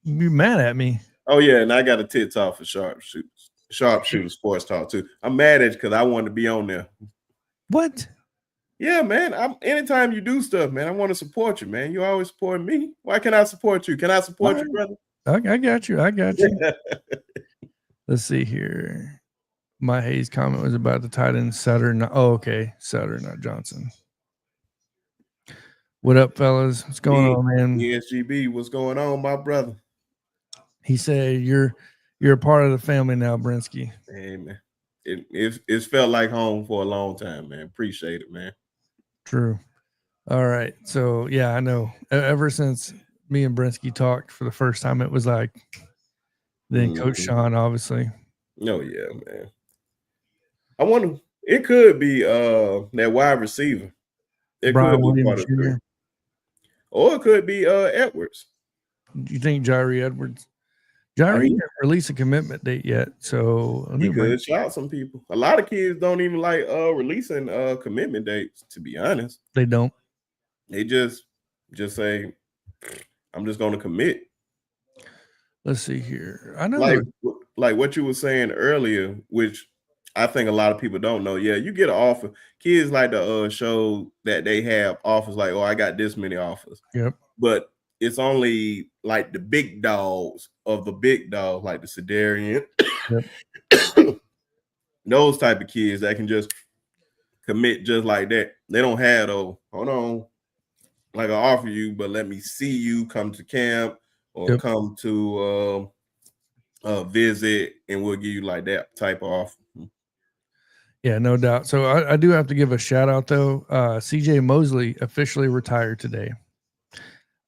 Speaker 3: you.
Speaker 1: You mad at me?
Speaker 3: Oh yeah, and I got a TikTok for Sharpshooter Sports Talk too. I'm mad at you because I wanted to be on there.
Speaker 1: What?
Speaker 3: Yeah, man. Anytime you do stuff, man, I want to support you, man. You always support me. Why can't I support you? Can I support you, brother?
Speaker 1: I got you. Let's see here. My Hayes comment was about the tight end Sutter. Okay. Sutter, not Johnson. What up, fellas? What's going on, man?
Speaker 3: ESGB, what's going on, my brother?
Speaker 1: He said you're a part of the family now, Brinsky.
Speaker 3: Hey, man. It's felt like home for a long time, man. Appreciate it, man.
Speaker 1: True. All right. So yeah, I know. Ever since me and Brinsky talked for the first time, it was like then Coach Sean, obviously.
Speaker 3: Oh yeah, man. I wonder. It could be that wide receiver. It
Speaker 1: Brian
Speaker 3: could be
Speaker 1: Williams Jr.
Speaker 3: Or it could be Edwards.
Speaker 1: Do you think Jairi Edwards? Jairi didn't release a commitment date yet, so
Speaker 3: he could shout some people. A lot of kids don't even like releasing commitment dates. To be honest,
Speaker 1: they don't.
Speaker 3: They just say, "I'm just going to commit."
Speaker 1: Let's see here. I know,
Speaker 3: like what you were saying earlier, which I think a lot of people don't know. Yeah, you get an offer. Kids like to show that they have offers. Like, oh, I got this many offers.
Speaker 1: Yep.
Speaker 3: But it's only like the big dogs of the big dogs, like the Sedarian, those type of kids that can just commit just like that. They don't have hold on, like I offer you, but let me see you come to camp or come to visit, and we'll give you like that type of offer.
Speaker 1: Yeah, no doubt. So I do have to give a shout out though. CJ Mosley officially retired today.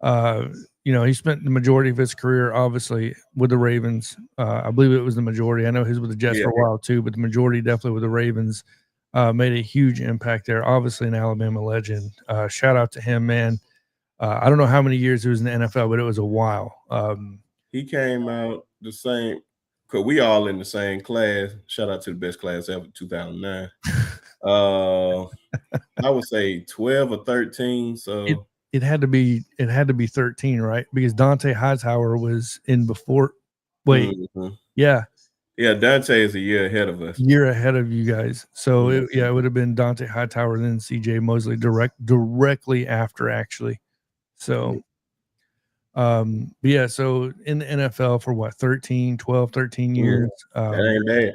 Speaker 1: He spent the majority of his career, obviously, with the Ravens. I believe it was the majority. I know he was with the Jets for a while too, but the majority definitely with the Ravens. Made a huge impact there. Obviously, an Alabama legend. Shout out to him, man. I don't know how many years he was in the NFL, but it was a while.
Speaker 3: He came out the same, because we all in the same class. Shout out to the best class ever, 2009. I would say 12 or 13. So
Speaker 1: it had to be 13, right? Because Dante Hightower was in before. Wait, yeah.
Speaker 3: Yeah, Dante is a year ahead of us.
Speaker 1: Year ahead of you guys. So it would have been Dante Hightower, and then CJ Mosley directly after, actually. So Yeah, so in the NFL for what, 13 years.
Speaker 3: That ain't bad.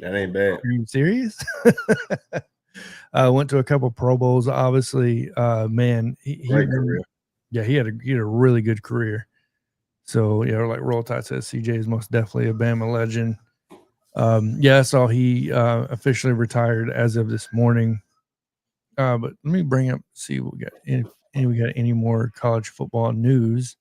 Speaker 3: That ain't bad.
Speaker 1: Are you serious? Went to a couple Pro Bowls, obviously. Man, he had a really good career. So, yeah, like Roll Tide says, CJ is most definitely a Bama legend. Yeah, I saw he officially retired as of this morning. But let me bring up, see what we got. We got any more college football news?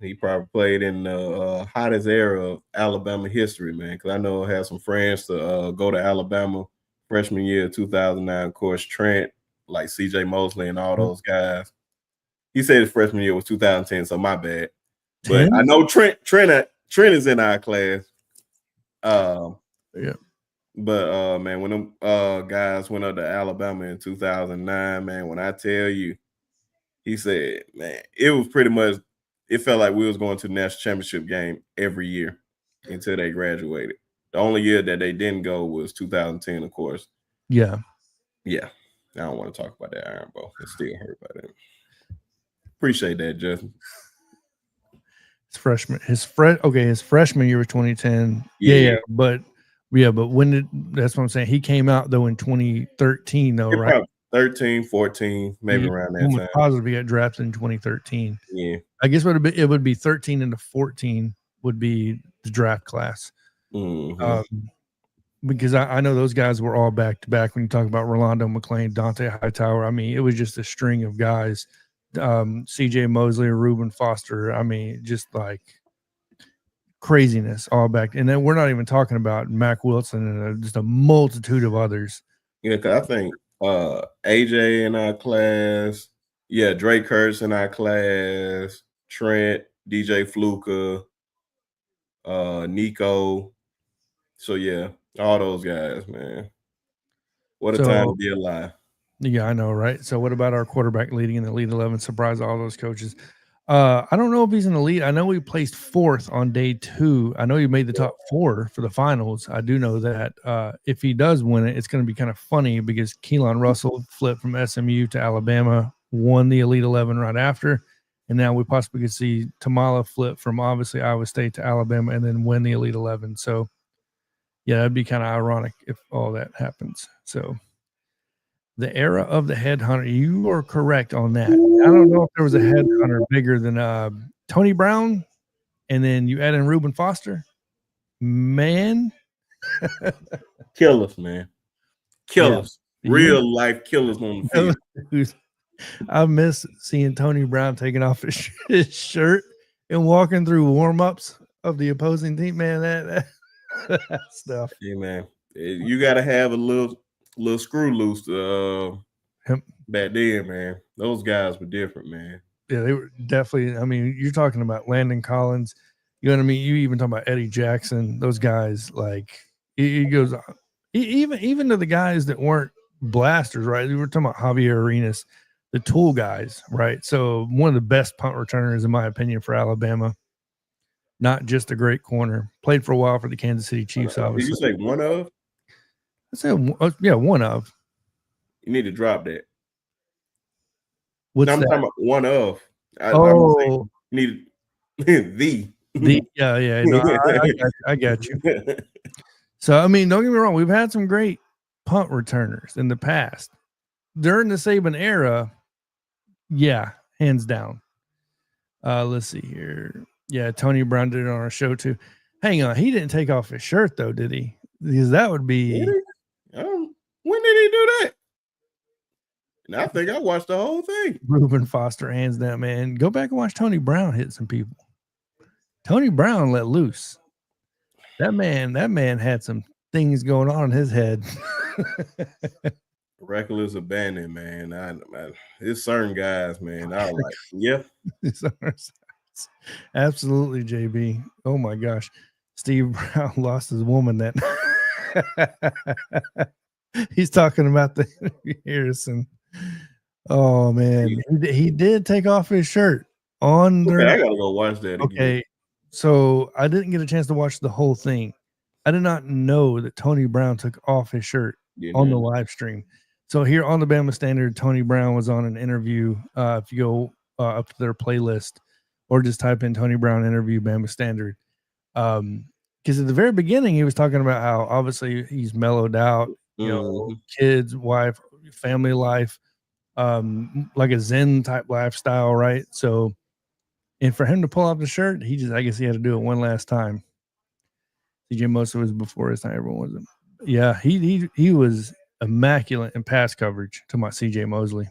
Speaker 3: He probably played in the hottest era of Alabama history, man. Because I know I had some friends to go to Alabama freshman year, 2009. Of course, Trent, like CJ Mosley and all those guys. He said his freshman year was 2010, so my bad. 10? But I know Trent is in our class.
Speaker 1: Yeah.
Speaker 3: But man, when them guys went up to Alabama in 2009, man, when I tell you, he said, man, it was pretty much, it felt like we was going to the national championship game every year until they graduated. The only year that they didn't go was 2010, of course.
Speaker 1: Yeah.
Speaker 3: Yeah. I don't want to talk about that Iron Bowl. It still hurt by that. Appreciate that, Justin.
Speaker 1: His freshman year was 2010. Yeah. But when that's what I'm saying. He came out though in 2013 though, right?
Speaker 3: 13, 14, maybe around that time.
Speaker 1: Positive he got drafted in 2013.
Speaker 3: Yeah.
Speaker 1: I guess it would be 13 into 14 would be the draft class.
Speaker 3: Mm-hmm.
Speaker 1: Because I know those guys were all back to back when you talk about Rolando McClain, Dante Hightower. I mean, it was just a string of guys. CJ Mosley, Reuben Foster. I mean, just like craziness all back. And then we're not even talking about Mac Wilson and just a multitude of others.
Speaker 3: Yeah, because I think AJ in our class, Drake Hurst in our class, Trent, DJ Fluka, Nico. So yeah, all those guys, man. What a time to be alive.
Speaker 1: Yeah, I know, right? So what about our quarterback leading in the Elite 11? Surprise all those coaches. I don't know if he's an elite. I know he placed 4th on day 2. I know he made the top 4 for the finals. I do know that. If he does win it, it's going to be kind of funny because Keelan Russell flipped from SMU to Alabama, won the Elite 11 right after, and now we possibly could see Tamala flip from obviously Iowa State to Alabama and then win the Elite 11. So, yeah, that'd be kind of ironic if all that happens. So, the era of the headhunter, you are correct on that. I don't know if there was a headhunter bigger than Tony Brown, and then you add in Reuben Foster. Man.
Speaker 3: Killers, man. Killers. Yeah. Real life killers on the field.
Speaker 1: I miss seeing Tony Brown taking off his shirt and walking through warm-ups of the opposing team. Man, that stuff.
Speaker 3: Yeah, man. You got to have a little screw loose back then, man. Those guys were different, man.
Speaker 1: Yeah, they were definitely. I mean, you're talking about Landon Collins. You know what I mean? You even talking about Eddie Jackson. Those guys, like, he goes even to the guys that weren't blasters, right? We were talking about Javier Arenas, the tool guys, right? So one of the best punt returners, in my opinion, for Alabama. Not just a great corner. Played for a while for the Kansas City Chiefs, obviously.
Speaker 3: Did you say one of?
Speaker 1: I said, one of.
Speaker 3: You need to drop that.
Speaker 1: What's
Speaker 3: I'm
Speaker 1: that?
Speaker 3: talking about one of.
Speaker 1: You
Speaker 3: need the.
Speaker 1: Yeah. No, I got you. So, I mean, don't get me wrong. We've had some great punt returners in the past. During the Saban era, yeah, hands down. Let's see here. Yeah, Tony Brown did it on our show, too. Hang on. He didn't take off his shirt, though, did he? Because that would be...
Speaker 3: When did he do that? And I think I watched the whole thing.
Speaker 1: Reuben Foster, hands down, man. Go back and watch Tony Brown hit some people. Tony Brown let loose. That man had some things going on in his head.
Speaker 3: Reckless abandon, man. It's certain guys, man. I was like, yeah.
Speaker 1: Absolutely, JB. Oh my gosh. Steve Brown lost his woman that he's talking about the Harrison. Oh man, he did take off his shirt on
Speaker 3: there. I gotta go watch that again.
Speaker 1: Okay, so I didn't get a chance to watch the whole thing. I did not know that Tony Brown took off his shirt on the live stream. So here on the Bama Standard, Tony Brown was on an interview. If you go up to their playlist, or just type in Tony Brown interview Bama Standard. Because at the very beginning, he was talking about how obviously he's mellowed out, kids, wife, family life, like a Zen type lifestyle, right? So, and for him to pull off the shirt, I guess he had to do it one last time. CJ Mosley was before his time. Everyone wasn't. Yeah, he was immaculate in pass coverage to my CJ Mosley.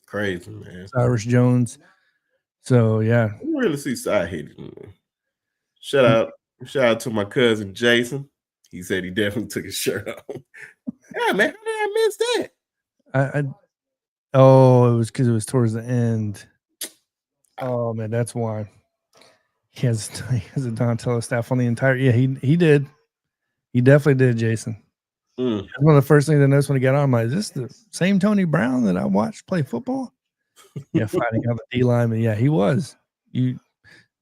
Speaker 3: Crazy, man.
Speaker 1: Cyrus Jones. So yeah.
Speaker 3: I didn't really see side hitting. Shout out to my cousin Jason. He said he definitely took his shirt off. Yeah, man, how did I miss that?
Speaker 1: It was because it was towards the end. Oh man, that's why. He has a Donatello staff on the entire. Yeah, he did. He definitely did, Jason. That's one of the first things I noticed when he got on. I'm like, is this the same Tony Brown that I watched play football? Yeah, fighting out the D lineman. Yeah, he was.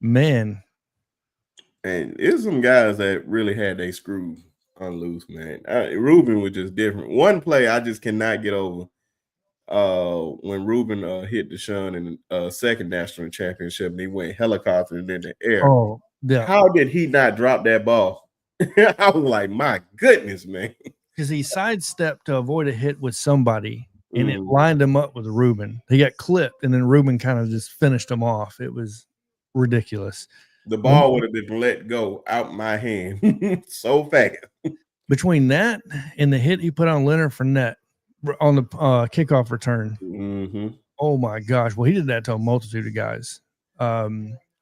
Speaker 1: Man.
Speaker 3: And there's some guys that really had their screw unloose, man. Ruben was just different. One play I just cannot get over. When Ruben hit Deshaun in the second national championship, and he went helicoptering in the air.
Speaker 1: Oh, yeah.
Speaker 3: How did he not drop that ball? I was like, my goodness, man.
Speaker 1: Because he sidestepped to avoid a hit with somebody, and it lined him up with Ruben. He got clipped, and then Ruben kind of just finished him off. It was ridiculous.
Speaker 3: The ball would have been let go out my hand so fast.
Speaker 1: Between that and the hit he put on Leonard Fournette on the kickoff return. Oh my gosh! Well, he did that to a multitude of guys. I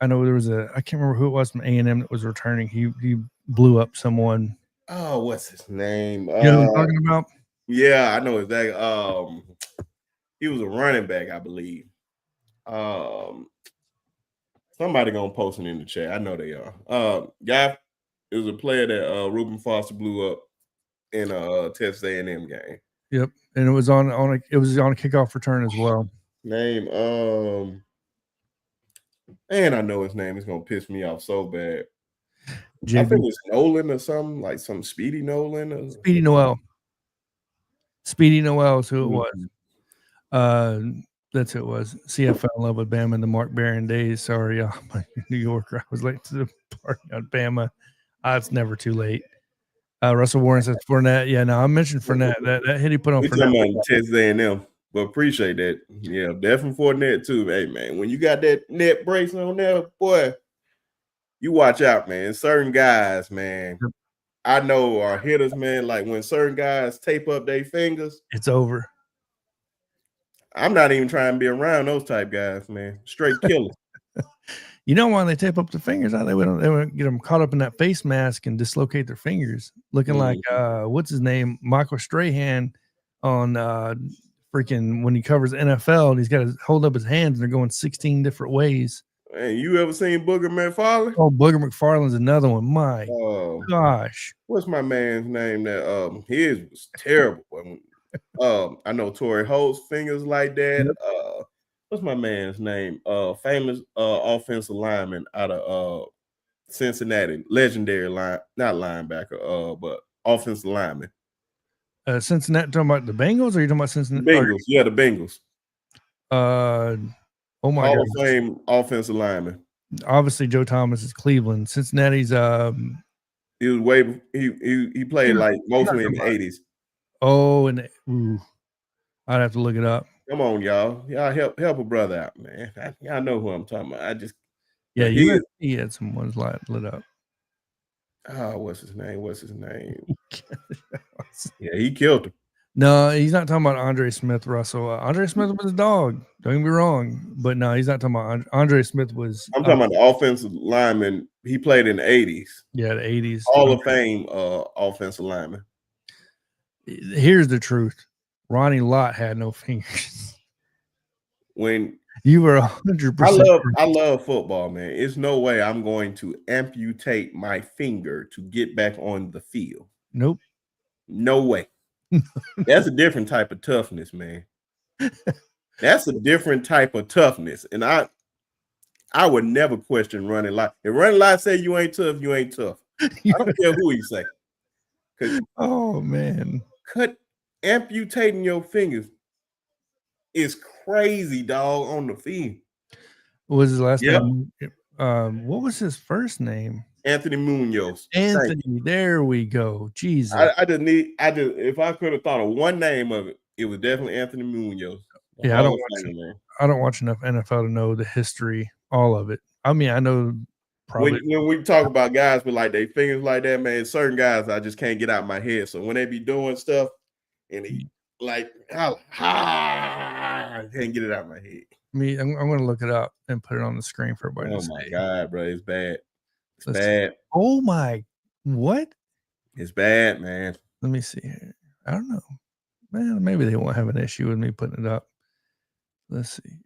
Speaker 1: know there was I can't remember who it was from A&M that was returning. He blew up someone.
Speaker 3: Oh, what's his name?
Speaker 1: You know who I'm talking about?
Speaker 3: Yeah, I know exactly. He was a running back, I believe. Somebody gonna post it in the chat. I know they are. Guy, it was a player that Reuben Foster blew up in a Texas A&M game.
Speaker 1: Yep, and it was on a kickoff return as well.
Speaker 3: Name, and I know his name is gonna piss me off so bad. I think it's Nolan or something, like some Speedy Nolan. Or
Speaker 1: Speedy Noel. Speedy Noel is who it was. That's who it was. See, I fell in love with Bama in the Mark Barron days. Sorry, my New Yorker. I was late to the party on Bama. It's never too late. Russell Warren says Fournette. Yeah, no, I mentioned Fournette. That hit he put on Fournette.
Speaker 3: Texas A&M, but appreciate that. Yeah, definitely Fournette too. Hey, man, when you got that net bracelet on there, boy, you watch out, man. Certain guys, man, I know are hitters, man. Like when certain guys tape up their fingers,
Speaker 1: it's over.
Speaker 3: I'm not even trying to be around those type guys, man. Straight killers.
Speaker 1: You know why they tape up their fingers? They would get them caught up in that face mask and dislocate their fingers, looking like what's his name, Michael Strahan on freaking when he covers NFL. And he's got to hold up his hands and they're going 16 different ways.
Speaker 3: Hey, you ever seen Booger McFarland?
Speaker 1: Oh, Booger McFarland's another one. My gosh,
Speaker 3: what's my man's name? That his was terrible. I know Torrey Holt's fingers like that. Yep. What's my man's name? Famous offensive lineman out of Cincinnati, legendary not linebacker, but offensive lineman.
Speaker 1: Cincinnati, talking about the Bengals, or are you talking about Cincinnati?
Speaker 3: Bengals, yeah, the Bengals.
Speaker 1: Oh my God!
Speaker 3: Hall of Fame offensive lineman.
Speaker 1: Obviously, Joe Thomas is Cleveland. Cincinnati's
Speaker 3: he was way he played like mostly in the 80s.
Speaker 1: Oh, and I'd have to look it up.
Speaker 3: Come on, y'all. Y'all help a brother out, man. Y'all know who I'm talking about.
Speaker 1: He had some ones lit up.
Speaker 3: Oh, what's his name? Yeah, he killed him.
Speaker 1: No, he's not talking about Andre Smith, Russell. Andre Smith was a dog. Don't get me wrong. But no, he's not talking about Andre Smith was.
Speaker 3: I'm talking about the offensive lineman. He played in the 80s.
Speaker 1: Yeah, the 80s.
Speaker 3: Hall of Fame offensive lineman.
Speaker 1: Here's the truth. Ronnie Lott had no fingers.
Speaker 3: When
Speaker 1: you were 100%.
Speaker 3: I love football, man. It's no way I'm going to amputate my finger to get back on the field.
Speaker 1: Nope.
Speaker 3: No way. That's a different type of toughness, man. That's a different type of toughness. And I would never question Ronnie Lott. If Ronnie Lott say you ain't tough, you ain't tough. I don't care who he say.
Speaker 1: Oh man.
Speaker 3: Amputating your fingers is crazy, dog, on the field.
Speaker 1: What was his last name? What was his first name?
Speaker 3: Anthony Munoz.
Speaker 1: Anthony, there we go. Jesus.
Speaker 3: If I could have thought of one name of it, it was definitely Anthony Munoz.
Speaker 1: Yeah, I don't watch enough NFL to know the history, all of it. I mean, I know probably
Speaker 3: when we talk about guys with like their fingers like that, man, certain guys I just can't get out of my head. So when they be doing stuff and he like I can't get it out of my head.
Speaker 1: I'm going to look it up and put it on the screen for everybody to see.
Speaker 3: Oh my God, bro, it's bad. It's bad.
Speaker 1: Oh my, what?
Speaker 3: It's bad, man.
Speaker 1: Let me see here. I don't know. Man, maybe they won't have an issue with me putting it up. Let's see.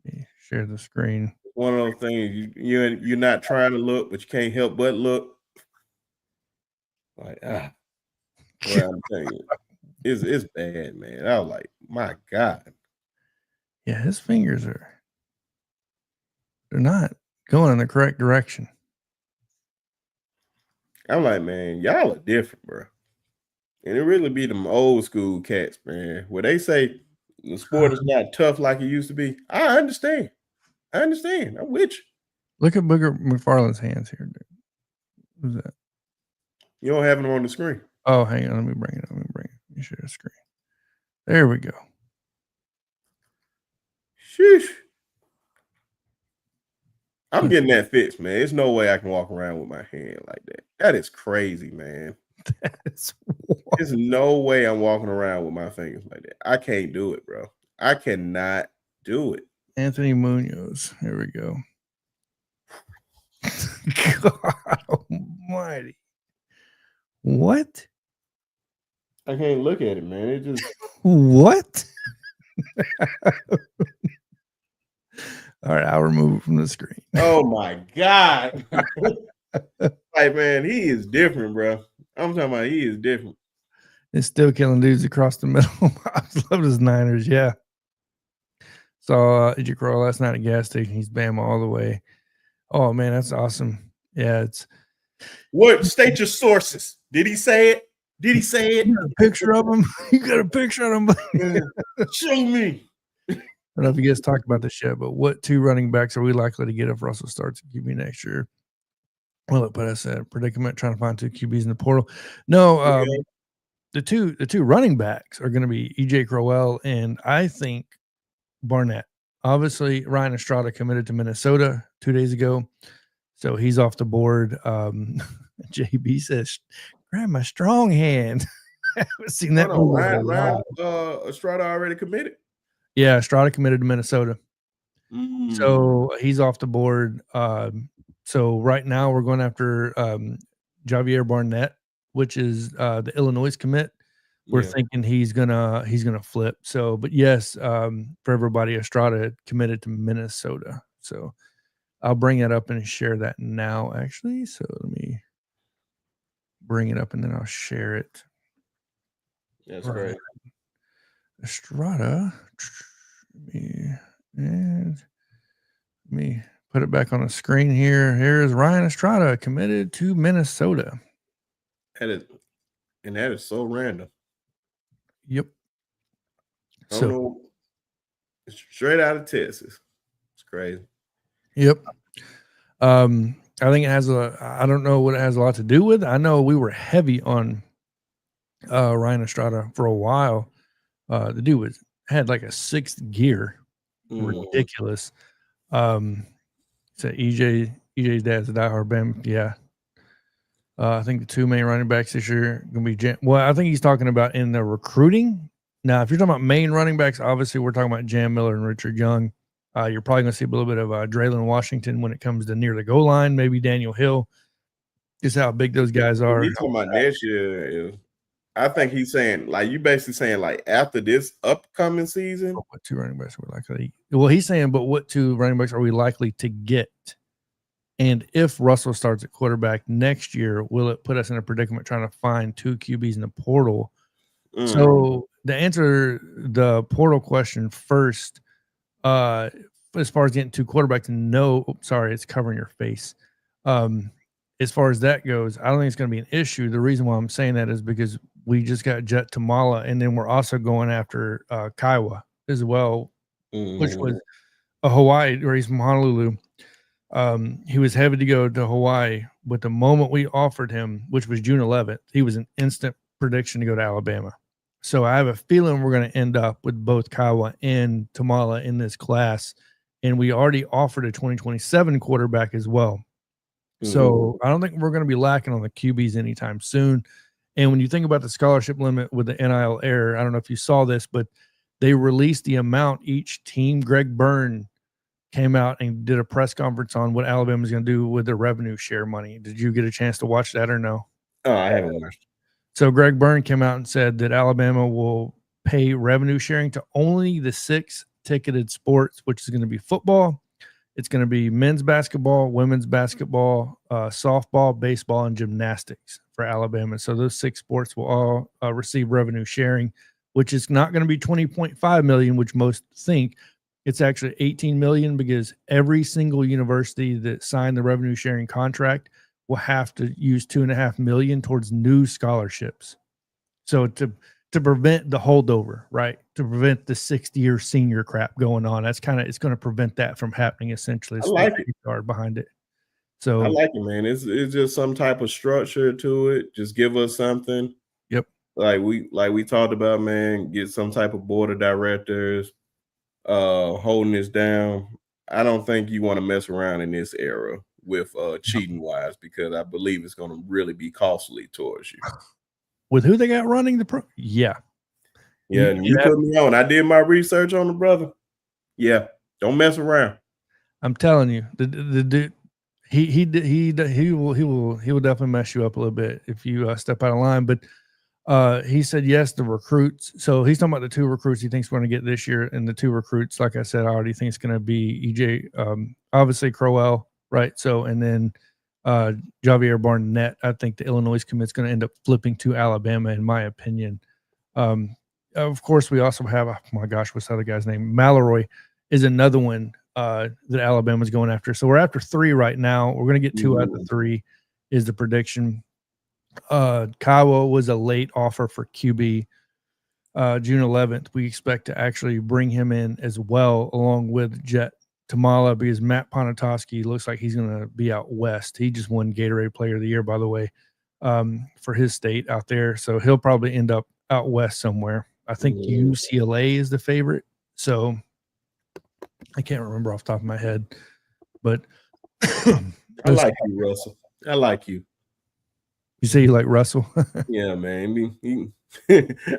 Speaker 1: Let me share the screen.
Speaker 3: One of those things you're not trying to look, but you can't help but look. Like well, I'm telling you, it's bad, man. I was like, my God.
Speaker 1: Yeah, his fingers they're not going in the correct direction.
Speaker 3: I'm like, man, y'all are different, bro. And it really be them old school cats, man. Where they say the sport is not tough like it used to be. I understand. I'm with you.
Speaker 1: Look at Booger McFarland's hands here, dude. Who's that?
Speaker 3: You don't have them on the screen.
Speaker 1: Oh, hang on. Let me bring it up. Let me share the screen. There we go.
Speaker 3: Sheesh. I'm getting that fixed, man. There's no way I can walk around with my hand like that. That is crazy, man. There's no way I'm walking around with my fingers like that. I can't do it, bro. I cannot do it.
Speaker 1: Anthony Munoz. Here we go. God almighty. What?
Speaker 3: I can't look at it, man. It just
Speaker 1: what? All right, I'll remove it from the screen.
Speaker 3: Oh my God. Like, man, he is different, bro. I'm talking about he is different.
Speaker 1: It's still killing dudes across the middle. I love his Niners, yeah. Saw AJ Crow last night at gas station. He's Bama all the way. Oh man, that's awesome. Yeah, it's
Speaker 3: what state your sources? Did he say it? You got
Speaker 1: a picture of him? You got a picture of him?
Speaker 3: Show me.
Speaker 1: I don't know if you guys talked about this yet, but what two running backs are we likely to get if Russell starts at QB next year? Well, it put us at a predicament trying to find two QBs in the portal. No, the two running backs are going to be EJ Crowell and I think Barnett. Obviously, Ryan Estrada committed to Minnesota 2 days ago, so he's off the board. JB says, "Grab my strong hand." I haven't seen that.
Speaker 3: Ryan Estrada already committed.
Speaker 1: Yeah, Estrada committed to Minnesota, so he's off the board. So right now we're going after Javier Barnett, which is the Illinois commit. We're thinking he's gonna flip. So, but yes, for everybody, Estrada committed to Minnesota. So I'll bring it up and share that now, actually. So let me bring it up and then I'll share it.
Speaker 3: That's great.
Speaker 1: Estrada. Let me put it back on the screen here. Here's Ryan Estrada committed to Minnesota.
Speaker 3: That is so random.
Speaker 1: Yep.
Speaker 3: So it's straight out of Texas. It's crazy.
Speaker 1: Yep. I think it has I don't know what it has a lot to do with. I know we were heavy on Ryan Estrada for a while. The dude had like a sixth gear. Ridiculous. So EJ's dad's a diehard Bama. Yeah. I think the two main running backs this year are going to be I think he's talking about in the recruiting. Now, if you're talking about main running backs, obviously we're talking about Jam Miller and Richard Young. You're probably going to see a little bit of Draylon Washington when it comes to near the goal line, maybe Daniel Hill. Just how big those guys are.
Speaker 3: He's talking about next year. I think he's saying, like, you basically saying, like, after this upcoming season.
Speaker 1: What two running backs are we likely? Well, he's saying, but what two running backs are we likely to get? And if Russell starts at quarterback next year, will it put us in a predicament trying to find two QBs in the portal? So to answer the portal question first, as far as getting two quarterbacks, no, sorry, it's covering your face. As far as that goes, I don't think it's going to be an issue. The reason why I'm saying that is because we just got Jet Tamala, and then we're also going after Kiowa as well, which was Hawaii, or he's from Honolulu. He was heavy to go to Hawaii, but the moment we offered him, which was June 11th, he was an instant prediction to go to Alabama. So I have a feeling we're going to end up with both Kiowa and Tamala in this class. And we already offered a 2027 quarterback as well. Mm-hmm. So I don't think we're going to be lacking on the QBs anytime soon. And when you think about the scholarship limit with the NIL error, I don't know if you saw this, but they released the amount each team. Greg Byrne came out and did a press conference on what Alabama's going to do with their revenue share money. Did you get a chance to watch that or no?
Speaker 3: Oh, I haven't watched.
Speaker 1: So Greg Byrne came out and said that Alabama will pay revenue sharing to only the 6 ticketed sports, which is going to be football. It's going to be men's basketball, women's basketball, softball, baseball, and gymnastics for Alabama. So those 6 sports will all receive revenue sharing, which is not going to be $20.5 million, which most think. It's actually $18 million, because every single university that signed the revenue sharing contract will have to use $2.5 million towards new scholarships. So to prevent the holdover, right? To prevent the 6th-year senior crap going on. That's it's going to prevent that from happening, essentially.
Speaker 3: I like it.
Speaker 1: Behind it. So
Speaker 3: I like it, man. It's just some type of structure to it. Just give us something.
Speaker 1: Yep.
Speaker 3: Like we talked about, man, get some type of board of directors holding this down. I don't think you want to mess around in this era with cheating wise, because I believe it's going to really be costly towards you.
Speaker 1: With who they got running the pro? Yeah.
Speaker 3: And you put me on. I did my research on the brother. Yeah. Don't mess around.
Speaker 1: I'm telling you, the dude, he will definitely mess you up a little bit if you step out of line. But he said yes, the recruits. So he's talking about the 2 recruits he thinks we're going to get this year, and the 2 recruits, like I said, I already think it's going to be EJ, obviously Crowell, right? So, and then Javier Barnett. I think the Illinois commit's going to end up flipping to Alabama, in my opinion. Of course, we also have, oh my gosh, what's the other guy's name? Mallory is another one that Alabama's going after. So we're after 3 right now. We're going to get 2 out of the 3 is the prediction. Kiowa was a late offer for QB. June 11th, we expect to actually bring him in as well, along with Jet Tamala, because Matt Ponatoski looks like he's going to be out west. He just won Gatorade Player of the Year, by the way, for his state out there. So he'll probably end up out west somewhere. I think UCLA is the favorite. So I can't remember off the top of my head, but
Speaker 3: I like you, Russell. I like you.
Speaker 1: You say you like Russell?
Speaker 3: Yeah, man.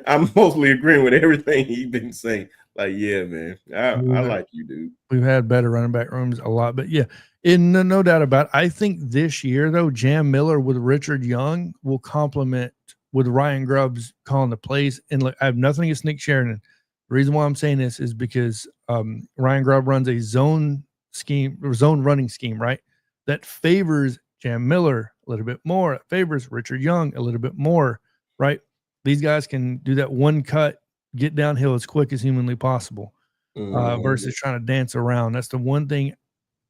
Speaker 3: I'm mostly agreeing with everything he's been saying. Like, yeah, man. I like you, dude.
Speaker 1: We've had better running back rooms a lot, but yeah, no doubt about it. I think this year, though, Jam Miller with Richard Young will complement with Ryan Grubbs calling the plays. And look, I have nothing against Nick Sheridan. The reason why I'm saying this is because Ryan Grubb runs a zone running scheme, right? That favors Jam Miller a little bit more. It favors Richard Young a little bit more, right? These guys can do that one cut, get downhill as quick as humanly possible, versus trying to dance around. That's the one thing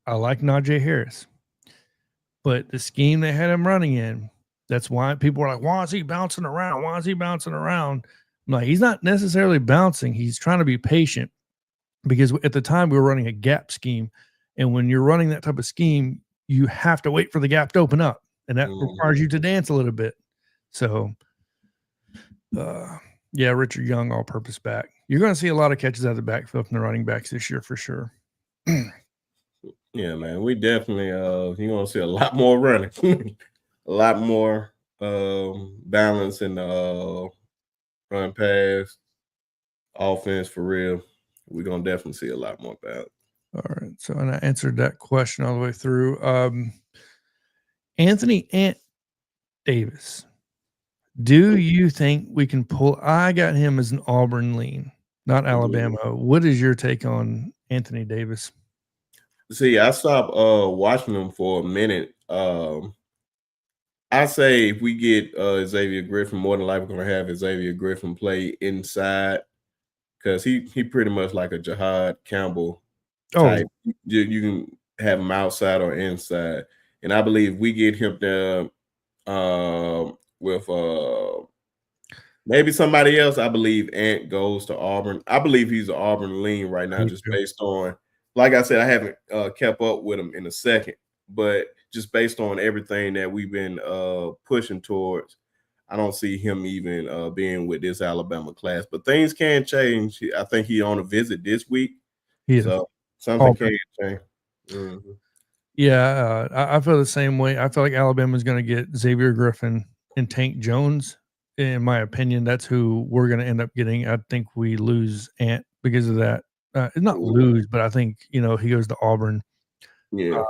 Speaker 1: I like Najee Harris. But the scheme they had him running in, that's why people are like, why is he bouncing around? Why is he bouncing around? I'm like, he's not necessarily bouncing. He's trying to be patient, because at the time we were running a gap scheme. And when you're running that type of scheme, you have to wait for the gap to open up, and that requires you to dance a little bit. So, yeah, Richard Young, all-purpose back. You're going to see a lot of catches out of the backfield from the running backs this year for sure.
Speaker 3: Yeah, man, we definitely you're going to see a lot more running, a lot more balance in the run pass offense for real. We're going to definitely see a lot more balance.
Speaker 1: All right, so and I answered that question all the way through. Anthony Ant Davis, do you think we can pull? I got him as an Auburn lean, not Alabama. What is your take on Anthony Davis?
Speaker 3: See, I stopped watching him for a minute. I say if we get Xavier Griffin, more than likely we're going to have Xavier Griffin play inside, because he pretty much like a Jahad Campbell type. You can have him outside or inside. And I believe we get him there with maybe somebody else. I believe Ant goes to Auburn. I believe he's an Auburn lean right now, just based on like I said, I haven't kept up with him in a second, but just based on everything that we've been pushing towards, I don't see him even being with this Alabama class. But things can change. I think he's on a visit this week, so something can change. Mm-hmm.
Speaker 1: Yeah, I feel the same way. I feel like Alabama's going to get Xavier Griffin and Tank Jones. In my opinion, that's who we're going to end up getting. I think we lose Ant because of that. Not lose, but I think, he goes to Auburn.
Speaker 3: Yeah.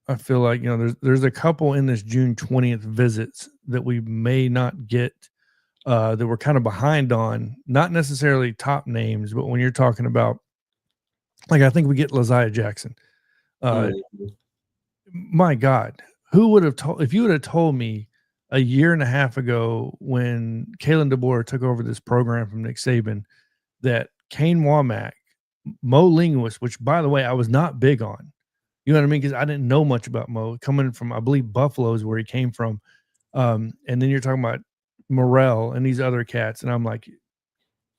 Speaker 1: I feel like, there's a couple in this June 20th visits that we may not get, that we're kind of behind on. Not necessarily top names, but when you're talking about, like, I think we get Laziah Jackson. My God, who would have told, if you would have told me a year and a half ago when Kalen DeBoer took over this program from Nick Saban, that Kane Womack, Mo Linguist, which by the way, I was not big on, you know what I mean? Because I didn't know much about Mo coming from, I believe, Buffalo is where he came from. And then you're talking about Morrell and these other cats. And I'm like,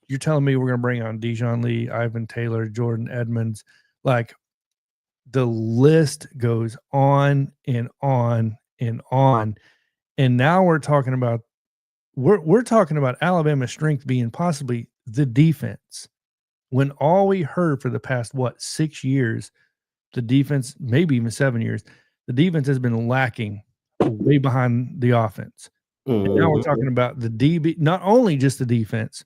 Speaker 1: you're telling me we're going to bring on Dijon Lee, Ivan Taylor, Jordan Edmonds, like, the list goes on and on and on. And now we're talking about Alabama's strength being possibly the defense. When all we heard for the past 6 years, the defense, maybe even 7 years, the defense has been lacking way behind the offense. And now we're talking about the DB, not only just the defense,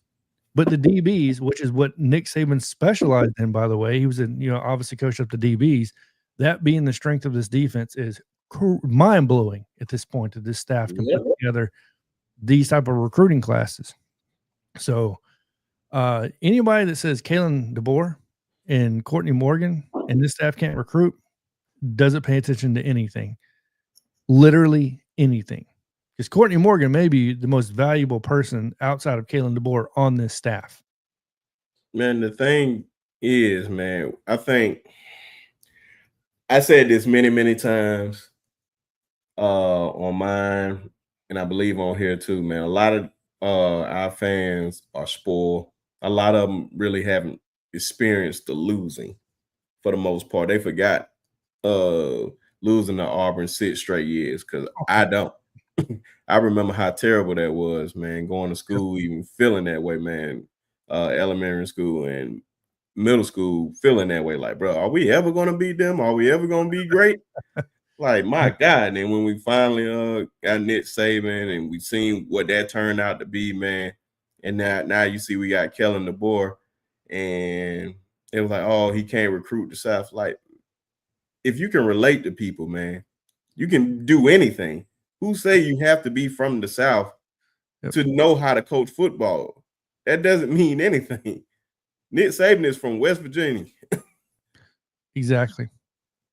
Speaker 1: but the DBs, which is what Nick Saban specialized in, by the way. He was obviously coached up the DBs. That being the strength of this defense is mind-blowing at this point that this staff can put together these type of recruiting classes. So anybody that says Kalen DeBoer and Courtney Morgan and this staff can't recruit doesn't pay attention to anything. Literally anything. Because Courtney Morgan may be the most valuable person outside of Kalen DeBoer on this staff.
Speaker 3: Man, the thing is, man, I think I said this many, many times on mine, and I believe on here too, man. A lot of our fans are spoiled. A lot of them really haven't experienced the losing for the most part. They forgot losing to Auburn 6 straight years, because I don't. I remember how terrible that was, man, going to school, even feeling that way, man. Elementary school and middle school feeling that way, like, bro, are we ever going to beat them? Are we ever going to be great? Like, my God. And then when we finally got Nick Saban and we seen what that turned out to be, man, and now you see we got Kellen DeBoer, and it was like, oh, he can't recruit the South. Like, if you can relate to people, man, you can do anything. Who say you have to be from the South to know how to coach football? That doesn't mean anything. Nick Saban is from West Virginia.
Speaker 1: Exactly.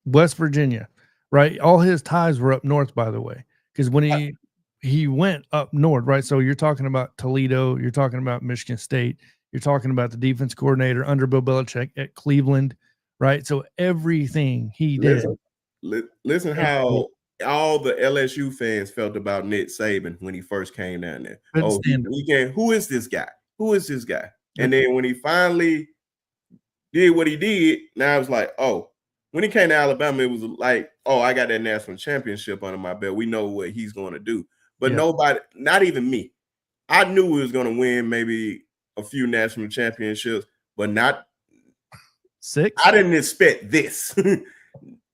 Speaker 1: West Virginia, right? All his ties were up north, by the way, because when he went up north, right? So you're talking about Toledo, you're talking about Michigan State, you're talking about the defense coordinator under Bill Belichick at Cleveland, right? So everything he did.
Speaker 3: Listen how all the LSU fans felt about Nick Saban when he first came down there. Who is this guy? Who is this guy? And then when he finally did what he did, now it was like, oh, when he came to Alabama, it was like, oh, I got that national championship under my belt. We know what he's going to do. But nobody, not even me, I knew he was going to win maybe a few national championships, but not
Speaker 1: 6.
Speaker 3: I didn't expect this.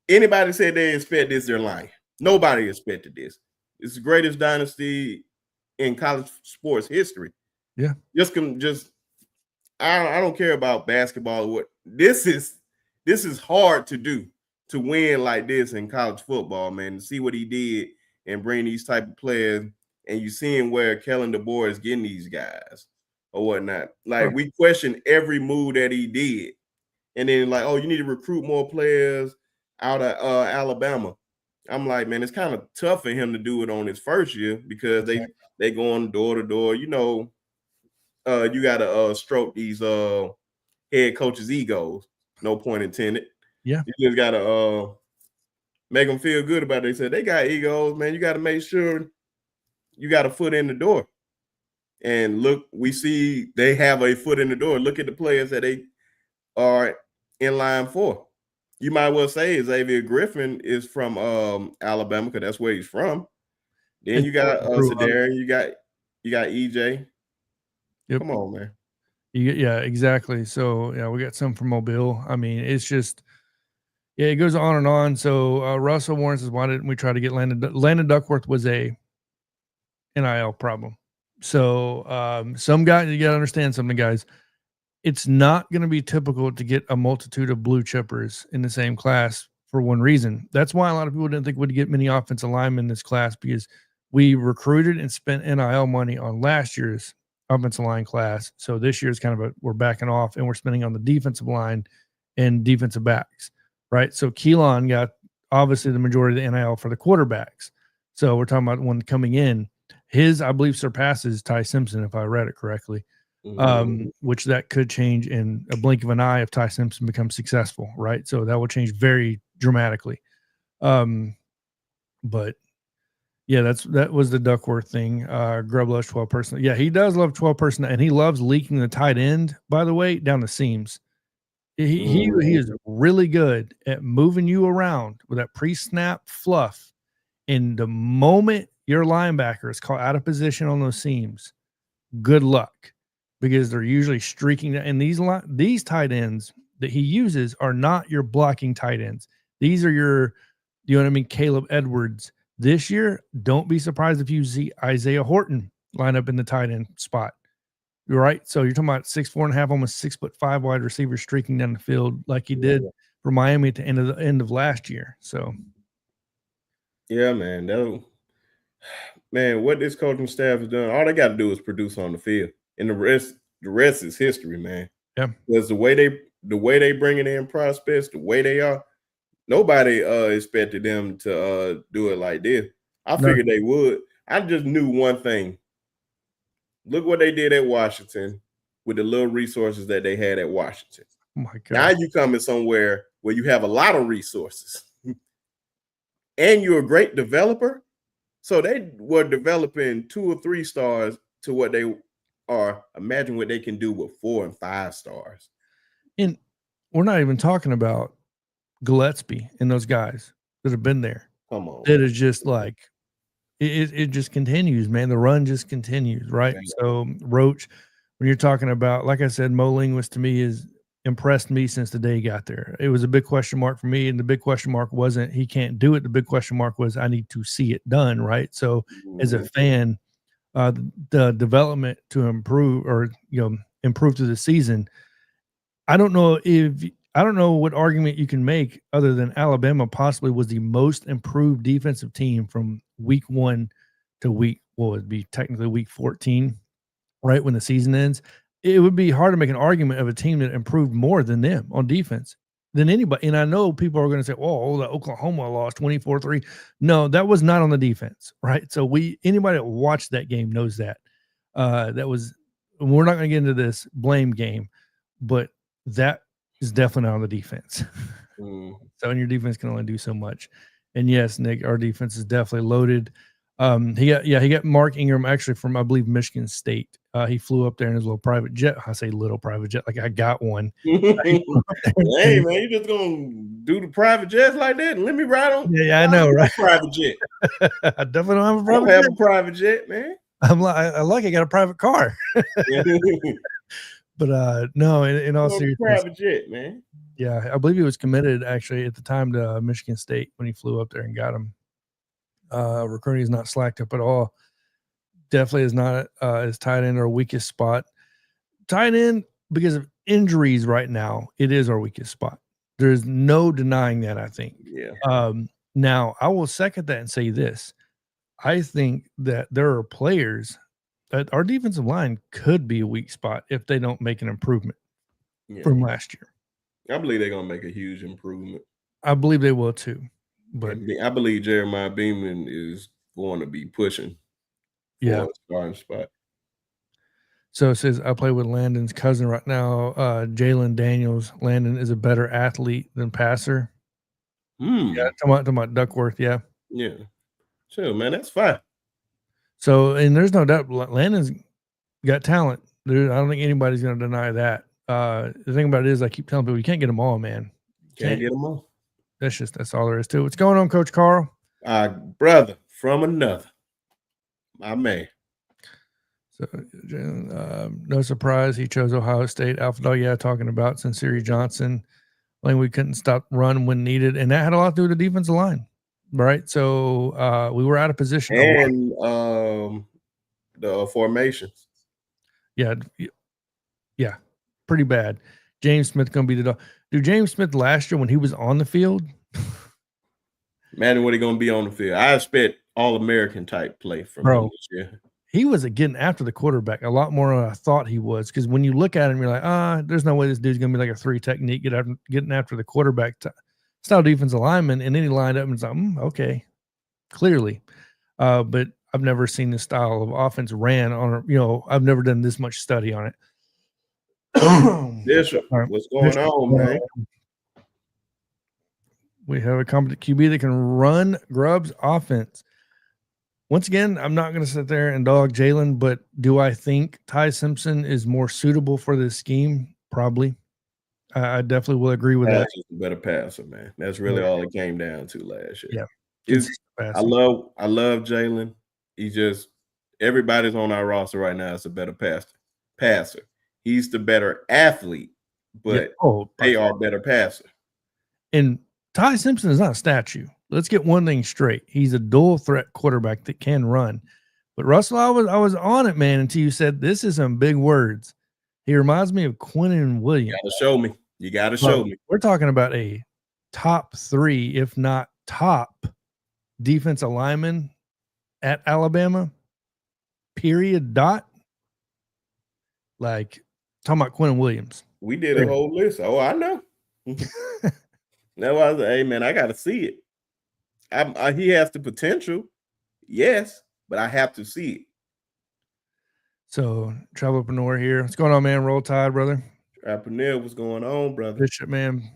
Speaker 3: Anybody said they expect this, they're lying. Nobody expected this. It's the greatest dynasty in college sports history.
Speaker 1: Yeah.
Speaker 3: I don't care about basketball or what. This is hard to do, to win like this in college football, man. To see what he did and bring these type of players, and you seeing where Kellen DeBoer is getting these guys or whatnot. Like, we question every move that he did, and then like, oh, you need to recruit more players out of Alabama. I'm like, man, it's kind of tough for him to do it on his first year, because they going door to door. You know, you got to stroke these head coaches' egos. No point intended.
Speaker 1: Yeah,
Speaker 3: you just got to make them feel good about it. They said they got egos, man. You got to make sure you got a foot in the door. And look, we see they have a foot in the door. Look at the players that they are in line 4. You might well say Xavier Griffin is from Alabama because that's where he's from. Then you got Sedarian, you got EJ.
Speaker 1: Yep.
Speaker 3: Come on, man.
Speaker 1: Yeah, exactly. So yeah, we got some from Mobile. I mean, it's just it goes on and on. So Russell Warren says, why didn't we try to get Landon Duckworth was a NIL problem. So some guys, you gotta understand something, guys. It's not going to be typical to get a multitude of blue chippers in the same class for one reason. That's why a lot of people didn't think we'd get many offensive linemen in this class, because we recruited and spent NIL money on last year's offensive line class. So this year's kind of we're backing off and we're spending on the defensive line and defensive backs, right? So Keelan got obviously the majority of the NIL for the quarterbacks. So we're talking about one coming in. His, I believe, surpasses Ty Simpson, if I read it correctly. Which that could change in a blink of an eye if Ty Simpson becomes successful, right? So that will change very dramatically. But yeah, that was the Duckworth thing. Grub loves 12 personnel. Yeah, he does love 12 personnel, and he loves leaking the tight end, by the way, down the seams. He is really good at moving you around with that pre-snap fluff. And the moment your linebacker is caught out of position on those seams, good luck. Because they're usually streaking, and these tight ends that he uses are not your blocking tight ends. These are your, you know what I mean, Caleb Edwards. This year, don't be surprised if you see Isaiah Horton line up in the tight end spot. You're right. So you're talking about 6'4.5", almost 6'5" wide receiver streaking down the field like he did for Miami at the end of last year. So,
Speaker 3: yeah, man, what this coaching staff has done, all they got to do is produce on the field. And the rest is history, man.
Speaker 1: Yeah.
Speaker 3: Because the way they bringing in prospects, the way they are, nobody expected them to do it like this. I figured they would. I just knew one thing. Look what they did at Washington with the little resources that they had at Washington.
Speaker 1: Oh my God.
Speaker 3: Now you coming somewhere where you have a lot of resources and you're a great developer. So they were developing 2 or 3 stars to what they are. Imagine what they can do with 4 and 5 stars.
Speaker 1: And we're not even talking about Gillespie and those guys that have been there.
Speaker 3: Come on.
Speaker 1: That is just like, it just continues, man. The run just continues, right?
Speaker 3: Right.
Speaker 1: So Roach, when you're talking about, like I said, Mo Linguist to me has impressed me since the day he got there. It was a big question mark for me, and the big question mark wasn't he can't do it. The big question mark was I need to see it done, right? So as a fan, the development to improve or improve through the season. I don't know what argument you can make other than Alabama possibly was the most improved defensive team from week 1 to week 14, right when the season ends. It would be hard to make an argument of a team that improved more than them on defense than anybody. And I know people are going to say, "Oh, the Oklahoma lost 24-3." No, that was not on the defense, right? So anybody that watched that game knows that. We're not going to get into this blame game, but that is definitely not on the defense. So, and your defense can only do so much. And yes, Nick, our defense is definitely loaded. He got Mark Ingram actually from, I believe, Michigan State. He flew up there in his little private jet. I say little private jet, like I got one.
Speaker 3: Hey man, you just gonna do the private jets like that and let me ride on?
Speaker 1: Yeah, I know, right?
Speaker 3: Private jet.
Speaker 1: I definitely don't have a private
Speaker 3: jet. A private jet, man.
Speaker 1: I got a private car. But no, in all seriousness,
Speaker 3: private jet, man.
Speaker 1: Yeah, I believe he was committed actually at the time to Michigan State when he flew up there and got him. Recruiting is not slacked up at all. Definitely is not his tight end our weakest spot. Tight end, because of injuries right now, it is our weakest spot. There's no denying that, I think.
Speaker 3: Yeah.
Speaker 1: Now, I will second that and say this. I think that there are players that our defensive line could be a weak spot if they don't make an improvement from last year.
Speaker 3: I believe they're going to make a huge improvement.
Speaker 1: I believe they will too. But
Speaker 3: I believe Jeremiah Beeman is going to be pushing for a starting spot.
Speaker 1: So it says, I play with Landon's cousin right now, Jalen Daniels. Landon is a better athlete than passer. Yeah, talking about Duckworth, yeah.
Speaker 3: Yeah. Sure, man, that's fine.
Speaker 1: So, and there's no doubt Landon's got talent. I don't think anybody's going to deny that. the thing about it is I keep telling people you can't get them all, man.
Speaker 3: Can't get them all.
Speaker 1: That's all there is to it. What's going on, Coach Carl?
Speaker 3: Brother from another. My man.
Speaker 1: So, no surprise, he chose Ohio State. Alpha Dog, talking about Cincere Johnson. I think we couldn't stop run when needed, and that had a lot to do with the defensive line, right? So we were out of position.
Speaker 3: And the formations.
Speaker 1: Yeah, pretty bad. James Smith going to be the dog. Dude, James Smith last year when he was on the field.
Speaker 3: Man, what he going to be on the field? I expect All-American type play from him this year.
Speaker 1: He was getting after the quarterback a lot more than I thought he was. Because when you look at him, you're like, there's no way this dude's going to be like a 3 technique, getting after the quarterback style defensive lineman. And then he lined up and was like, okay, clearly. But I've never seen this style of offense ran on, I've never done this much study on it.
Speaker 3: Bishop, what's going on, man?
Speaker 1: We have a competent QB that can run Grubb's offense. Once again, I'm not going to sit there and dog Jalen, but do I think Ty Simpson is more suitable for this scheme? Probably. I definitely will agree with that.
Speaker 3: He's a better passer, man. That's really all it came down to last year.
Speaker 1: Yeah.
Speaker 3: I love Jalen. Everybody's on our roster right now is a better passer. He's the better athlete, but they are better passer.
Speaker 1: And Ty Simpson is not a statue. Let's get one thing straight. He's a dual threat quarterback that can run. But Russell, I was on it, man, until you said this is some big words. He reminds me of Quinnen Williams.
Speaker 3: You gotta show me. You gotta show me.
Speaker 1: We're talking about a top 3, if not top, defensive lineman at Alabama. Period. Dot. Like talking about Quinnen Williams.
Speaker 3: We did a whole list. Oh, I know. No, I was like, hey man, I gotta see it. He has the potential, yes, but I have to see it.
Speaker 1: So, Travelpreneur here. What's going on, man? Roll Tide, brother.
Speaker 3: Travelpreneur, what's going on, brother?
Speaker 1: Bishop, man.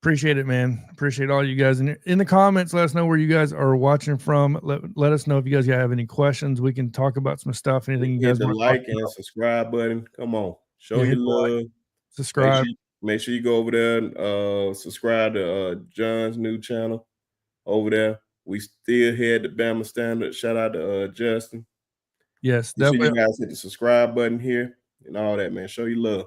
Speaker 1: Appreciate it, man. Appreciate all you guys. In the comments, let us know where you guys are watching from. Let us know if you guys have any questions. We can talk about some stuff. Anything you guys want to
Speaker 3: like and subscribe button. Come on. Show your love.
Speaker 1: Subscribe.
Speaker 3: Make sure you go over there and subscribe to John's new channel over there. We still had the Bama Standard. Shout out to Justin.
Speaker 1: Yes,
Speaker 3: definitely. Sure you guys hit the subscribe button here and all that, man. Show your
Speaker 1: love.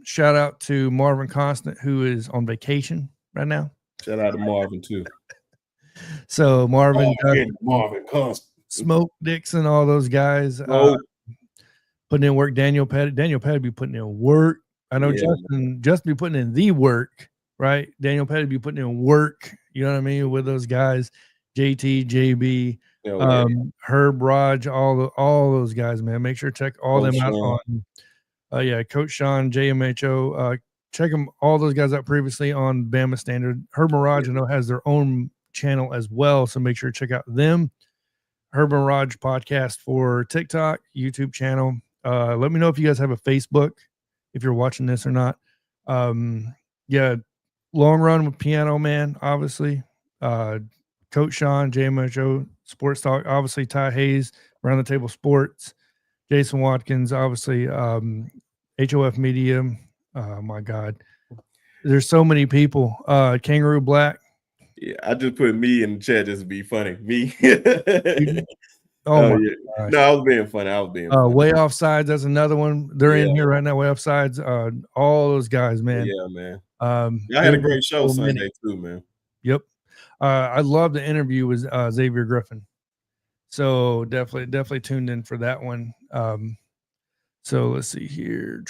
Speaker 1: Shout out to Marvin Constant, who is on vacation right now.
Speaker 3: Shout out to Marvin too.
Speaker 1: So Marvin
Speaker 3: Constant,
Speaker 1: Smoke Dixon, all those guys putting in work. Daniel Petty be putting in work. I know Justin be putting in the work, right? Daniel Petty be putting in work. You know what I mean? With those guys, JT, JB, Herb, Raj, all those guys, man. Make sure to check all them out on. Coach Sean, JMHO. Check them, all those guys out previously on Bama Standard. Herb Mirage, I know, has their own channel as well, so make sure to check out them. Herb Mirage podcast for TikTok, YouTube channel. Let me know if you guys have a Facebook, if you're watching this or not. Long Run with Piano Man, obviously. Coach Sean, JMHO, Sports Talk, obviously Ty Hayes, Around the Table Sports. Jason Watkins, obviously, HOF Media. Oh, my God. There's so many people. Kangaroo Black.
Speaker 3: Yeah, I just put me in the chat just to be funny. Me.
Speaker 1: My gosh.
Speaker 3: No, I was being funny. Funny.
Speaker 1: Way Offsides, that's another one. They're in here right now, Way Offsides. All those guys, man.
Speaker 3: Yeah, man. I had a great show Sunday too, man.
Speaker 1: Yep. I love the interview with Xavier Griffin. So definitely tuned in for that one. So let's see here.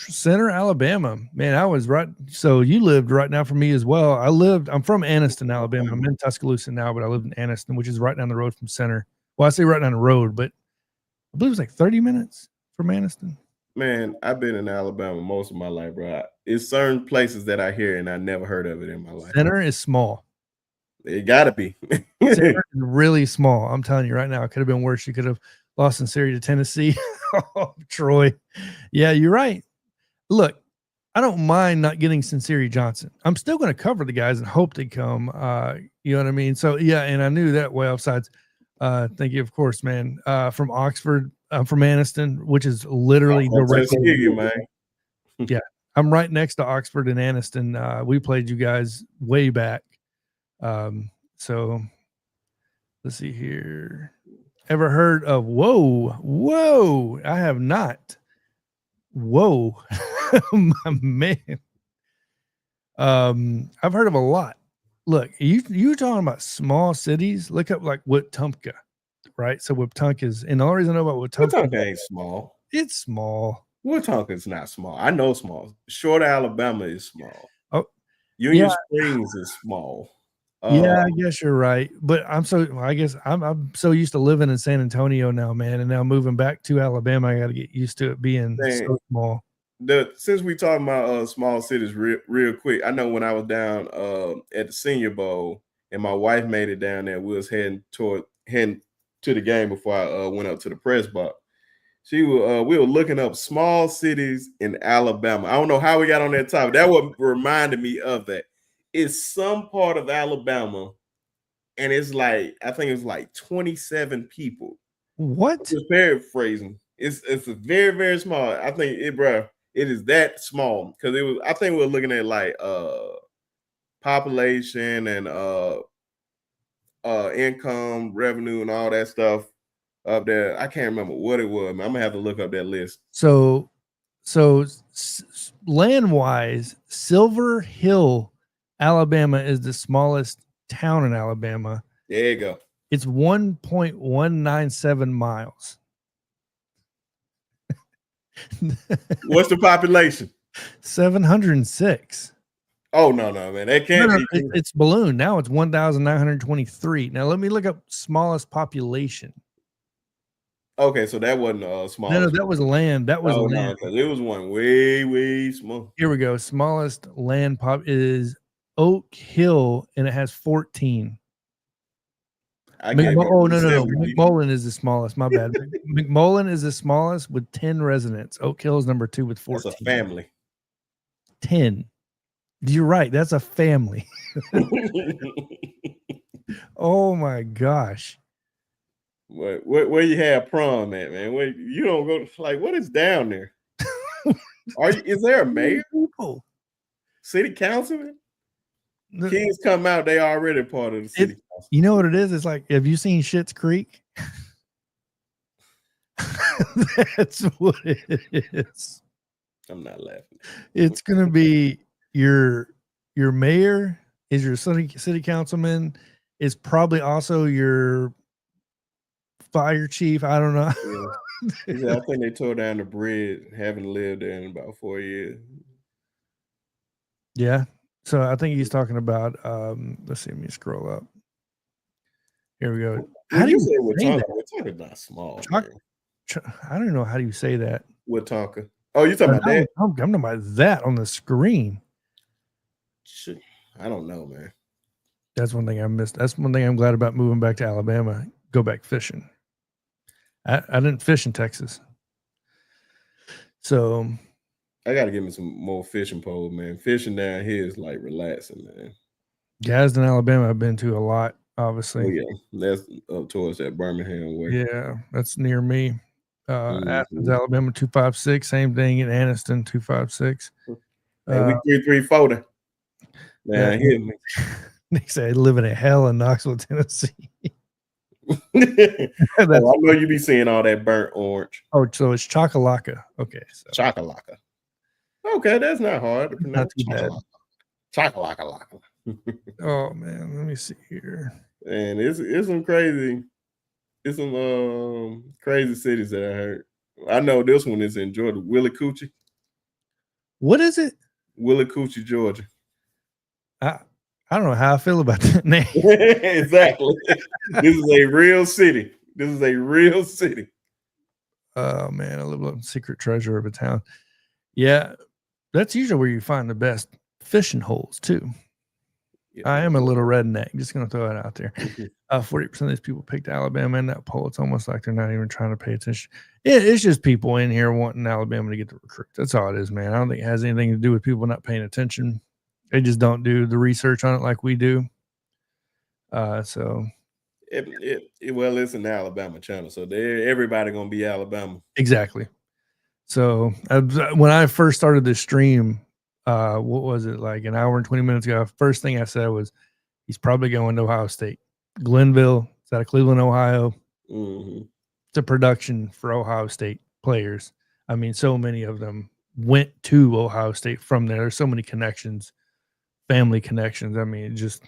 Speaker 1: Center, Alabama. Man, I was right. So you lived right now for me as well. I'm from Anniston, Alabama. I'm in Tuscaloosa now, but I lived in Anniston, which is right down the road from Center. Well, I say right down the road, but I believe it was like 30 minutes from Anniston.
Speaker 3: Man, I've been in Alabama most of my life, bro. It's certain places that I hear and I never heard of it in my life.
Speaker 1: Center is small.
Speaker 3: It gotta be.
Speaker 1: Center is really small. I'm telling you right now, it could have been worse. You could have lost in Syria to Tennessee. Oh, Troy. Yeah, you're right. Look, I don't mind not getting Cincere Johnson. I'm still going to cover the guys and hope they come. You know what I mean? So, yeah, and I knew that Way Offsides. Thank you, of course, man. From Oxford, I'm from Anniston, which is literally directly.
Speaker 3: Man.
Speaker 1: Yeah, I'm right next to Oxford and Anniston. We played you guys way back. So let's see here. Ever heard of Whoa? I have not. Whoa, my man. I've heard of a lot. Look, you talking about small cities? Look up like Wetumpka, right? So Wetumpka is, and the only reason I know about
Speaker 3: Wetumpka ain't small.
Speaker 1: It's small.
Speaker 3: Wetumpka is not small. I know small. Short Alabama is small.
Speaker 1: Oh,
Speaker 3: Union Springs is small.
Speaker 1: Yeah, I guess you're right. But I'm so used to living in San Antonio now, man, and now moving back to Alabama, I got to get used to it being so small.
Speaker 3: Since we talking about small cities real quick, I know when I was down at the Senior Bowl and my wife made it down there, we was heading to the game before I went up to the press box. We were looking up small cities in Alabama. I don't know how we got on that topic. That what reminded me of that. It's some part of Alabama, and it's like, I think it's like 27 people.
Speaker 1: What?
Speaker 3: I'm just paraphrasing. It's a very, very small. I think it is that small because it was. I think we're looking at like population and income, revenue, and all that stuff up there. I can't remember what it was. I'm gonna have to look up that list.
Speaker 1: So land wise, Silver Hill, Alabama is the smallest town in Alabama.
Speaker 3: There you go.
Speaker 1: It's 1.197 miles.
Speaker 3: What's the population?
Speaker 1: 706.
Speaker 3: Oh no, man, that can't be.
Speaker 1: It's ballooned now. It's 1,923. Now let me look up smallest population.
Speaker 3: Okay, so that wasn't small.
Speaker 1: No, that was land. That was land.
Speaker 3: No, because it was one way small.
Speaker 1: Here we go. Smallest land pop is Oak Hill, and it has 14. No. McMullen is the smallest. My bad. McMullen is the smallest with 10 residents. Oak Hill is number 2 with 14.
Speaker 3: That's a family.
Speaker 1: 10. You're right. That's a family. Oh my gosh.
Speaker 3: Where you have prom at, man? Where you don't go? Like, what is down there? Is there a mayor? City councilman? Kids come out, they already part of the city council.
Speaker 1: You know what it is? It's like, have you seen Schitt's Creek? That's what it is.
Speaker 3: I'm not laughing.
Speaker 1: It's gonna be your mayor is your city councilman, is probably also your fire chief. I don't know.
Speaker 3: Yeah. I think they tore down the bridge, haven't lived there in about 4 years.
Speaker 1: Yeah. So I think he's talking about let's see, let me scroll up. Here we go.
Speaker 3: How do you say Wetumpka? Wetumpka's not small.
Speaker 1: I don't know. How do you say that?
Speaker 3: Wetumpka. Oh, you're talking about that?
Speaker 1: I'm talking about that on the screen.
Speaker 3: I don't know, man.
Speaker 1: That's one thing I missed. That's one thing I'm glad about moving back to Alabama. Go back fishing. I didn't fish in Texas. So
Speaker 3: I got to get me some more fishing poles, man. Fishing down here is like relaxing, man.
Speaker 1: Gadsden, Alabama, I've been to a lot, obviously.
Speaker 3: Oh, yeah. That's up towards that Birmingham way.
Speaker 1: Yeah, that's near me. Athens, Alabama, 256. Same thing in Anniston, 256.
Speaker 3: Hey, we 340. Man, hit me.
Speaker 1: They say living in hell in Knoxville, Tennessee.
Speaker 3: I know you be seeing all that burnt orange.
Speaker 1: Oh, so it's Chakalaka. Okay. So.
Speaker 3: Chakalaka. Okay, that's not hard to pronounce. Chakalaka.
Speaker 1: Oh man, let me see here.
Speaker 3: And it's some crazy. It's some crazy cities that I heard. I know this one is in Georgia, Willicoochee.
Speaker 1: What is it?
Speaker 3: Willicoochee, Georgia.
Speaker 1: I don't know how I feel about that name.
Speaker 3: Exactly. This is a real city.
Speaker 1: Oh man, a little secret treasure of a town. Yeah, that's usually where you find the best fishing holes too. Yeah. I am a little redneck. Just gonna throw it out there. 40% of these people picked Alabama in that poll. It's almost like they're not even trying to pay attention. It's just people in here wanting Alabama to get the recruits. That's all it is, man. I don't think it has anything to do with people not paying attention. They just don't do the research on it like we do. So
Speaker 3: Well, it's an Alabama channel, so everybody gonna be Alabama.
Speaker 1: Exactly. So when I first started this stream, what was it, like an hour and 20 minutes ago? First thing I said was, he's probably going to Ohio State. Glenville, it's out of Cleveland, Ohio.
Speaker 3: Mm-hmm.
Speaker 1: It's a production for Ohio State players. I mean, so many of them went to Ohio State from there. There's so many connections, family connections. I mean, just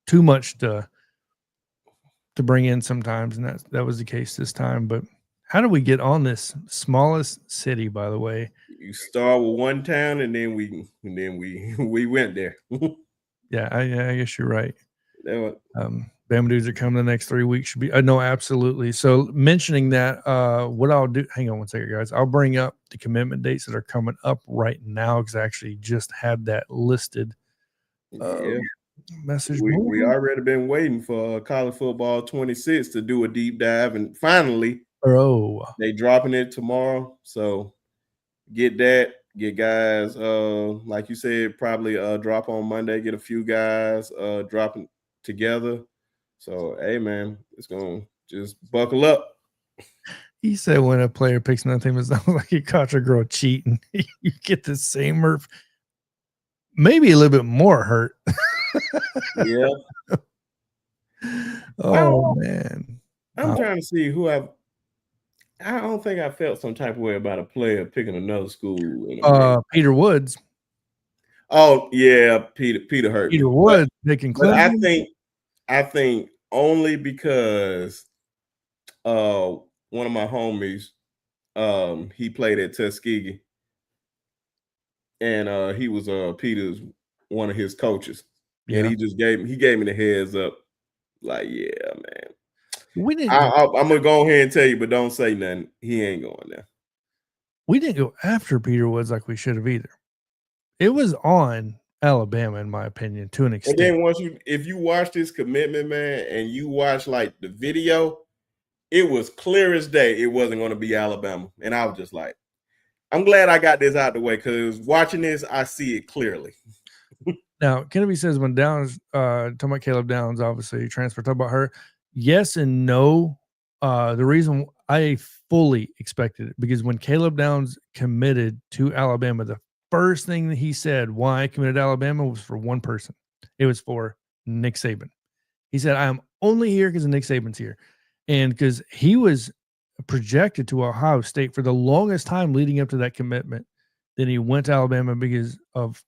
Speaker 1: too much to bring in sometimes, and that was the case this time. But how do we get on this smallest city, by the way?
Speaker 3: You start with one town, and then we went there.
Speaker 1: Yeah, I guess you're right. Bama dudes are coming the next 3 weeks. Should be no, absolutely. So mentioning that, what I'll do, hang on one second, guys. I'll bring up the commitment dates that are coming up right now, because I actually just had that listed. Message.
Speaker 3: We already been waiting for college football 26 to do a deep dive, and finally, they dropping it tomorrow. So get guys, like you said, probably drop on Monday. Get a few guys dropping together. So hey, man, it's gonna just buckle up.
Speaker 1: He said when a player picks nothing, it's not like you caught your girl cheating. You get the same Murph, maybe a little bit more hurt.
Speaker 3: Yeah.
Speaker 1: Oh man,
Speaker 3: I'm trying to see who I don't think I felt some type of way about a player picking another school.
Speaker 1: Peter Woods.
Speaker 3: Oh yeah, Peter hurt
Speaker 1: Peter Woods picking Clemson.
Speaker 3: But I think only because one of my homies, he played at Tuskegee, and he was Peter's one of his coaches. Yeah. And he gave me the heads up, like, yeah, man.
Speaker 1: We didn't.
Speaker 3: I'm gonna go ahead and tell you, but don't say nothing. He ain't going there.
Speaker 1: We didn't go after Peter Woods like we should have either. It was on Alabama, in my opinion, to an extent.
Speaker 3: And then if you watch this commitment, man, and you watch like the video, it was clear as day it wasn't going to be Alabama. And I was just like, I'm glad I got this out the way, because watching this, I see it clearly.
Speaker 1: Now, Kennedy says when Downs, talking about Caleb Downs, obviously transfer, talk about her. Yes and no. The reason I fully expected it, because when Caleb Downs committed to Alabama, the first thing that he said why I committed to Alabama was for one person. It was for Nick Saban. He said, I'm only here because Nick Saban's here. And because he was projected to Ohio State for the longest time leading up to that commitment. Then he went to Alabama because of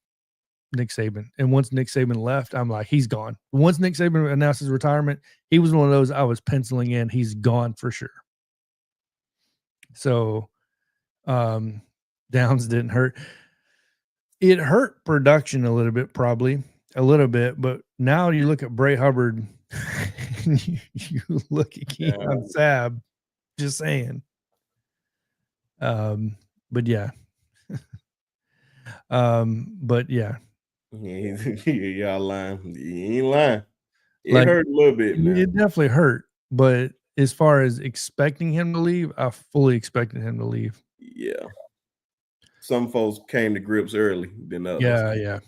Speaker 1: Nick Saban. And once Nick Saban left, I'm like, he's gone. Once Nick Saban announced his retirement, he was one of those I was penciling in. He's gone for sure. So Downs didn't hurt. It hurt production a little bit, probably a little bit. But now you look at Bray Hubbard, you look at Keon Sabb, just saying. But yeah. But yeah.
Speaker 3: Y'all lying. You ain't lying. It hurt a little bit, man.
Speaker 1: It definitely hurt. But as far as expecting him to leave, I fully expected him to leave.
Speaker 3: Yeah. Some folks came to grips early than others.
Speaker 1: Yeah.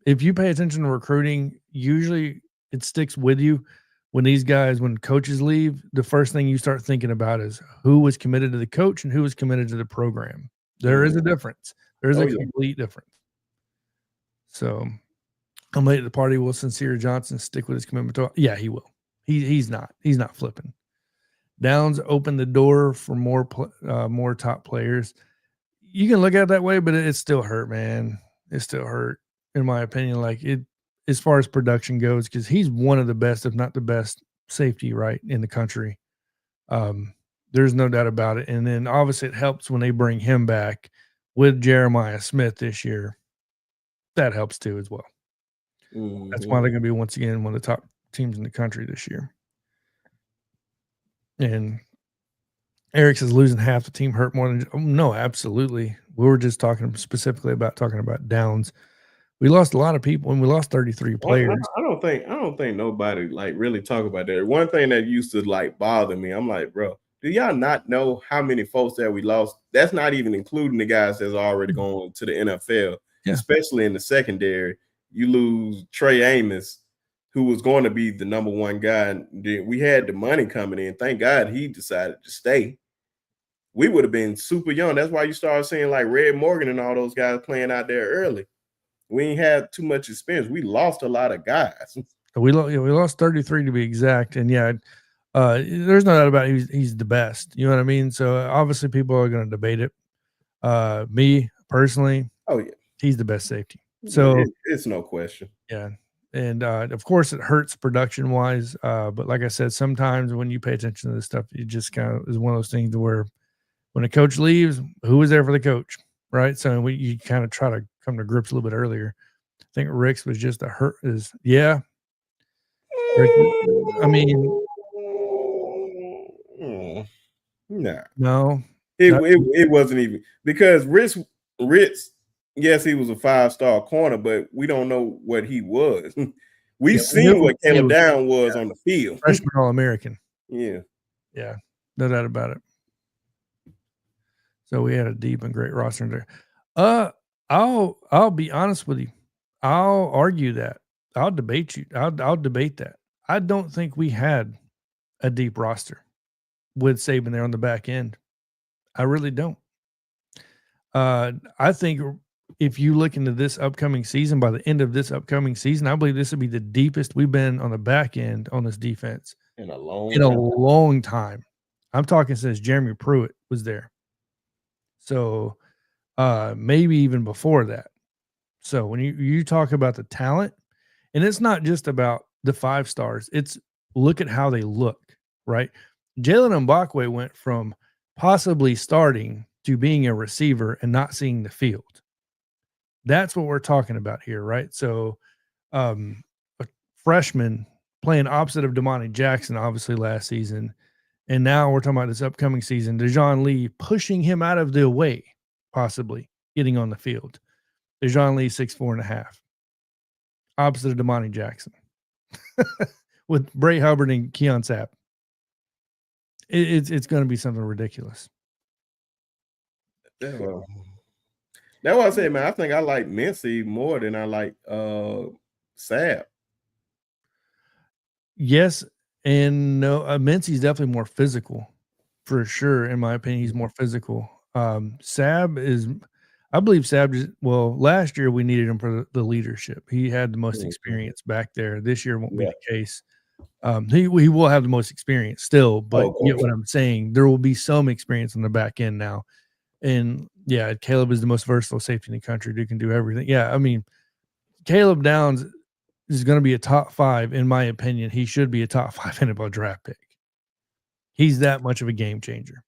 Speaker 1: If you pay attention to recruiting, usually it sticks with you. When coaches leave, the first thing you start thinking about is who was committed to the coach and who was committed to the program. There is a difference. There's a complete difference. So I'm late at the party. Will Cincere Johnson stick with his commitment to? Yeah, he will. He's not flipping. Downs opened the door for more top players. You can look at it that way, but it still hurt, man. It still hurt, in my opinion. Like it, as far as production goes, because he's one of the best, if not the best, safety right in the country. There's no doubt about it. And then obviously it helps when they bring him back with Jeremiah Smith this year. That helps too as well. Mm-hmm. That's why they're going to be once again one of the top teams in the country this year. And Eric says losing half the team hurt more than no, absolutely. We were just talking specifically about Downs. We lost a lot of people, and we lost 33 players.
Speaker 3: I don't think nobody like really talk about that. One thing that used to like bother me, I'm like, bro, do y'all not know how many folks that we lost? That's not even including the guys that's already going to the NFL, especially in the secondary. You lose Trey Amos who was going to be the number one guy, and we had the money coming in. Thank God he decided to stay. We would have been super young. That's why you started seeing like Red Morgan and all those guys playing out there early. We ain't had too much experience. We lost a lot of guys.
Speaker 1: We lost 33 to be exact, and there's no doubt about it. He's the best. You know what I mean? So obviously people are going to debate it. Me personally, he's the best safety. So
Speaker 3: it's no question.
Speaker 1: Yeah. And of course it hurts production wise. But like I said, sometimes when you pay attention to this stuff, it just kind of is one of those things where when a coach leaves, who was there for the coach? Right. So you kind of try to come to grips a little bit earlier. I think Rick's was just I mean,
Speaker 3: no, it wasn't even, because Ritz, yes, he was a 5-star corner, but we don't know what he was. We've seen what Caleb Down was on the field.
Speaker 1: Freshman All-American.
Speaker 3: Yeah,
Speaker 1: no doubt about it. So we had a deep and great roster there. I'll be honest with you. I'll argue that. I'll debate you. I'll debate that. I don't think we had a deep roster with Saban there on the back end. I really don't. I think if you look into this upcoming season, by the end of this upcoming season, I believe this will be the deepest we've been on the back end on this defense
Speaker 3: in a
Speaker 1: long time. I'm talking since Jeremy Pruitt was there. So maybe even before that. So when you talk about the talent, and it's not just about the 5 stars, it's look at how they look, right? Jalen Mbakwe went from possibly starting to being a receiver and not seeing the field. That's what we're talking about here, right? So a freshman playing opposite of Damani Jackson, obviously last season, and now we're talking about this upcoming season, Dejoun Lee pushing him out of the way, possibly getting on the field. Dejoun Lee 6'4.5", opposite of Damani Jackson, with Bray Hubbard and Keon Sapp. It's going to be something ridiculous.
Speaker 3: Yeah, well, that's what I said, man. I think I like Mincy more than I like Sapp.
Speaker 1: Yes and no. Mincy's definitely more physical, for sure. In my opinion, he's more physical. Sapp is, I believe Sapp. Last year we needed him for the leadership. He had the most experience back there. This year won't be the case. He will have the most experience still, but you get what I'm saying. There will be some experience on the back end now. And yeah, Caleb is the most versatile safety in the country. Dude can do everything. Yeah, I mean, Caleb Downs is going to be a top 5, in my opinion. He should be a top 5 NFL draft pick. He's that much of a game changer.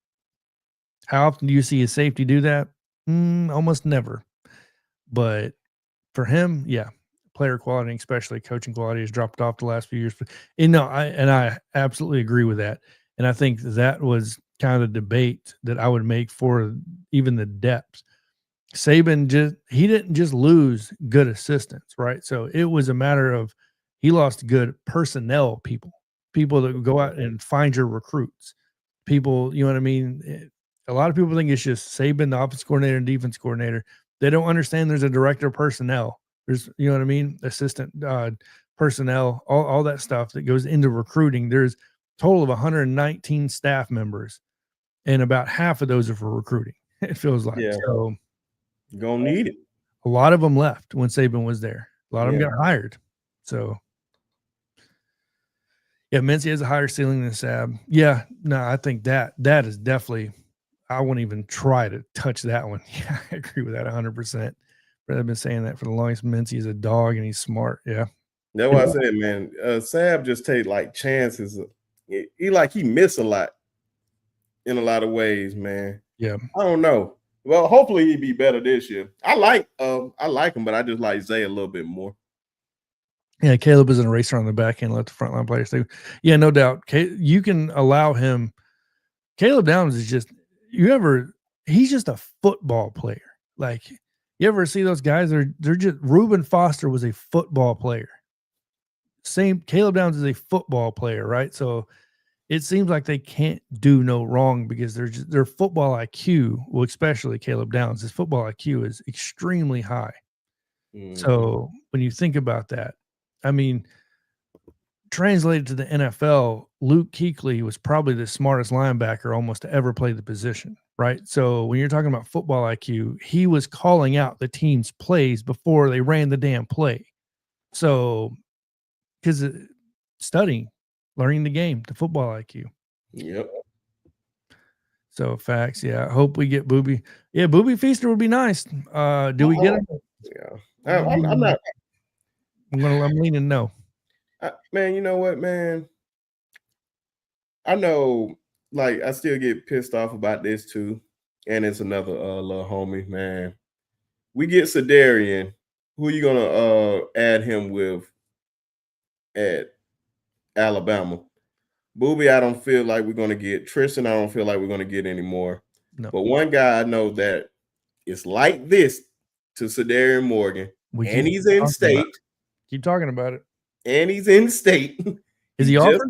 Speaker 1: How often do you see a safety do that? Almost never. But for him, yeah, player quality, especially coaching quality, has dropped off the last few years. But I absolutely agree with that. And I think that was kind of the debate that I would make for even the depth. Saban he didn't just lose good assistants, right? So it was a matter of he lost good personnel people that would go out and find your recruits. People, you know what I mean? A lot of people think it's just Saban, the offense coordinator and defense coordinator. They don't understand there's a director of personnel. There's, you know what I mean? Assistant personnel, all that stuff that goes into recruiting. There's a total of 119 staff members, and about half of those are for recruiting. It feels like.
Speaker 3: Yeah.
Speaker 1: So
Speaker 3: gonna need it.
Speaker 1: A lot of them left when Saban was there. A lot of them got hired. So yeah, Mincy has a higher ceiling than Sapp. Yeah, no, I think that is definitely, I won't even try to touch that one. Yeah, I agree with that 100%. But I've been saying that for the longest. Mincy is a dog and he's smart. Yeah.
Speaker 3: That's what I said, man. Sapp just take like chances. He missed a lot in a lot of ways, man.
Speaker 1: Yeah.
Speaker 3: I don't know. Well, hopefully he'd be better this year. I like him, but I just like Zay a little bit more.
Speaker 1: Yeah, Caleb is an eraser on the back end, let the frontline players do. Yeah, no doubt. You can allow him. Caleb Downs is just, he's just a football player. Like, you ever see those guys? They're just, Reuben Foster was a football player. Caleb Downs is a football player, right? So it seems like they can't do no wrong because their football IQ, well, especially Caleb Downs, his football IQ is extremely high. Mm-hmm. So when you think about that, I mean, translated to the NFL, Luke Kuechly was probably the smartest linebacker almost to ever play the position, right? So when you're talking about football IQ, he was calling out the team's plays before they ran the damn play. So, because studying, learning the game, the football IQ.
Speaker 3: Yep.
Speaker 1: So facts, yeah. I hope we get Booby. Yeah, Booby Feaster would be nice. Do we get him?
Speaker 3: Yeah, I'm not.
Speaker 1: I'm leaning no.
Speaker 3: Man, you know what, man? I know, like, I still get pissed off about this too. And it's another little homie, man. We get Sedarian. Who you gonna add him with at Alabama? Booby, I don't feel like we're gonna get. Tristan, I don't feel like we're gonna get anymore. No. But one guy I know that it's like this to Sedarian Morgan, and he's in state.
Speaker 1: Keep talking about it.
Speaker 3: And he's in state.
Speaker 1: Is he offered?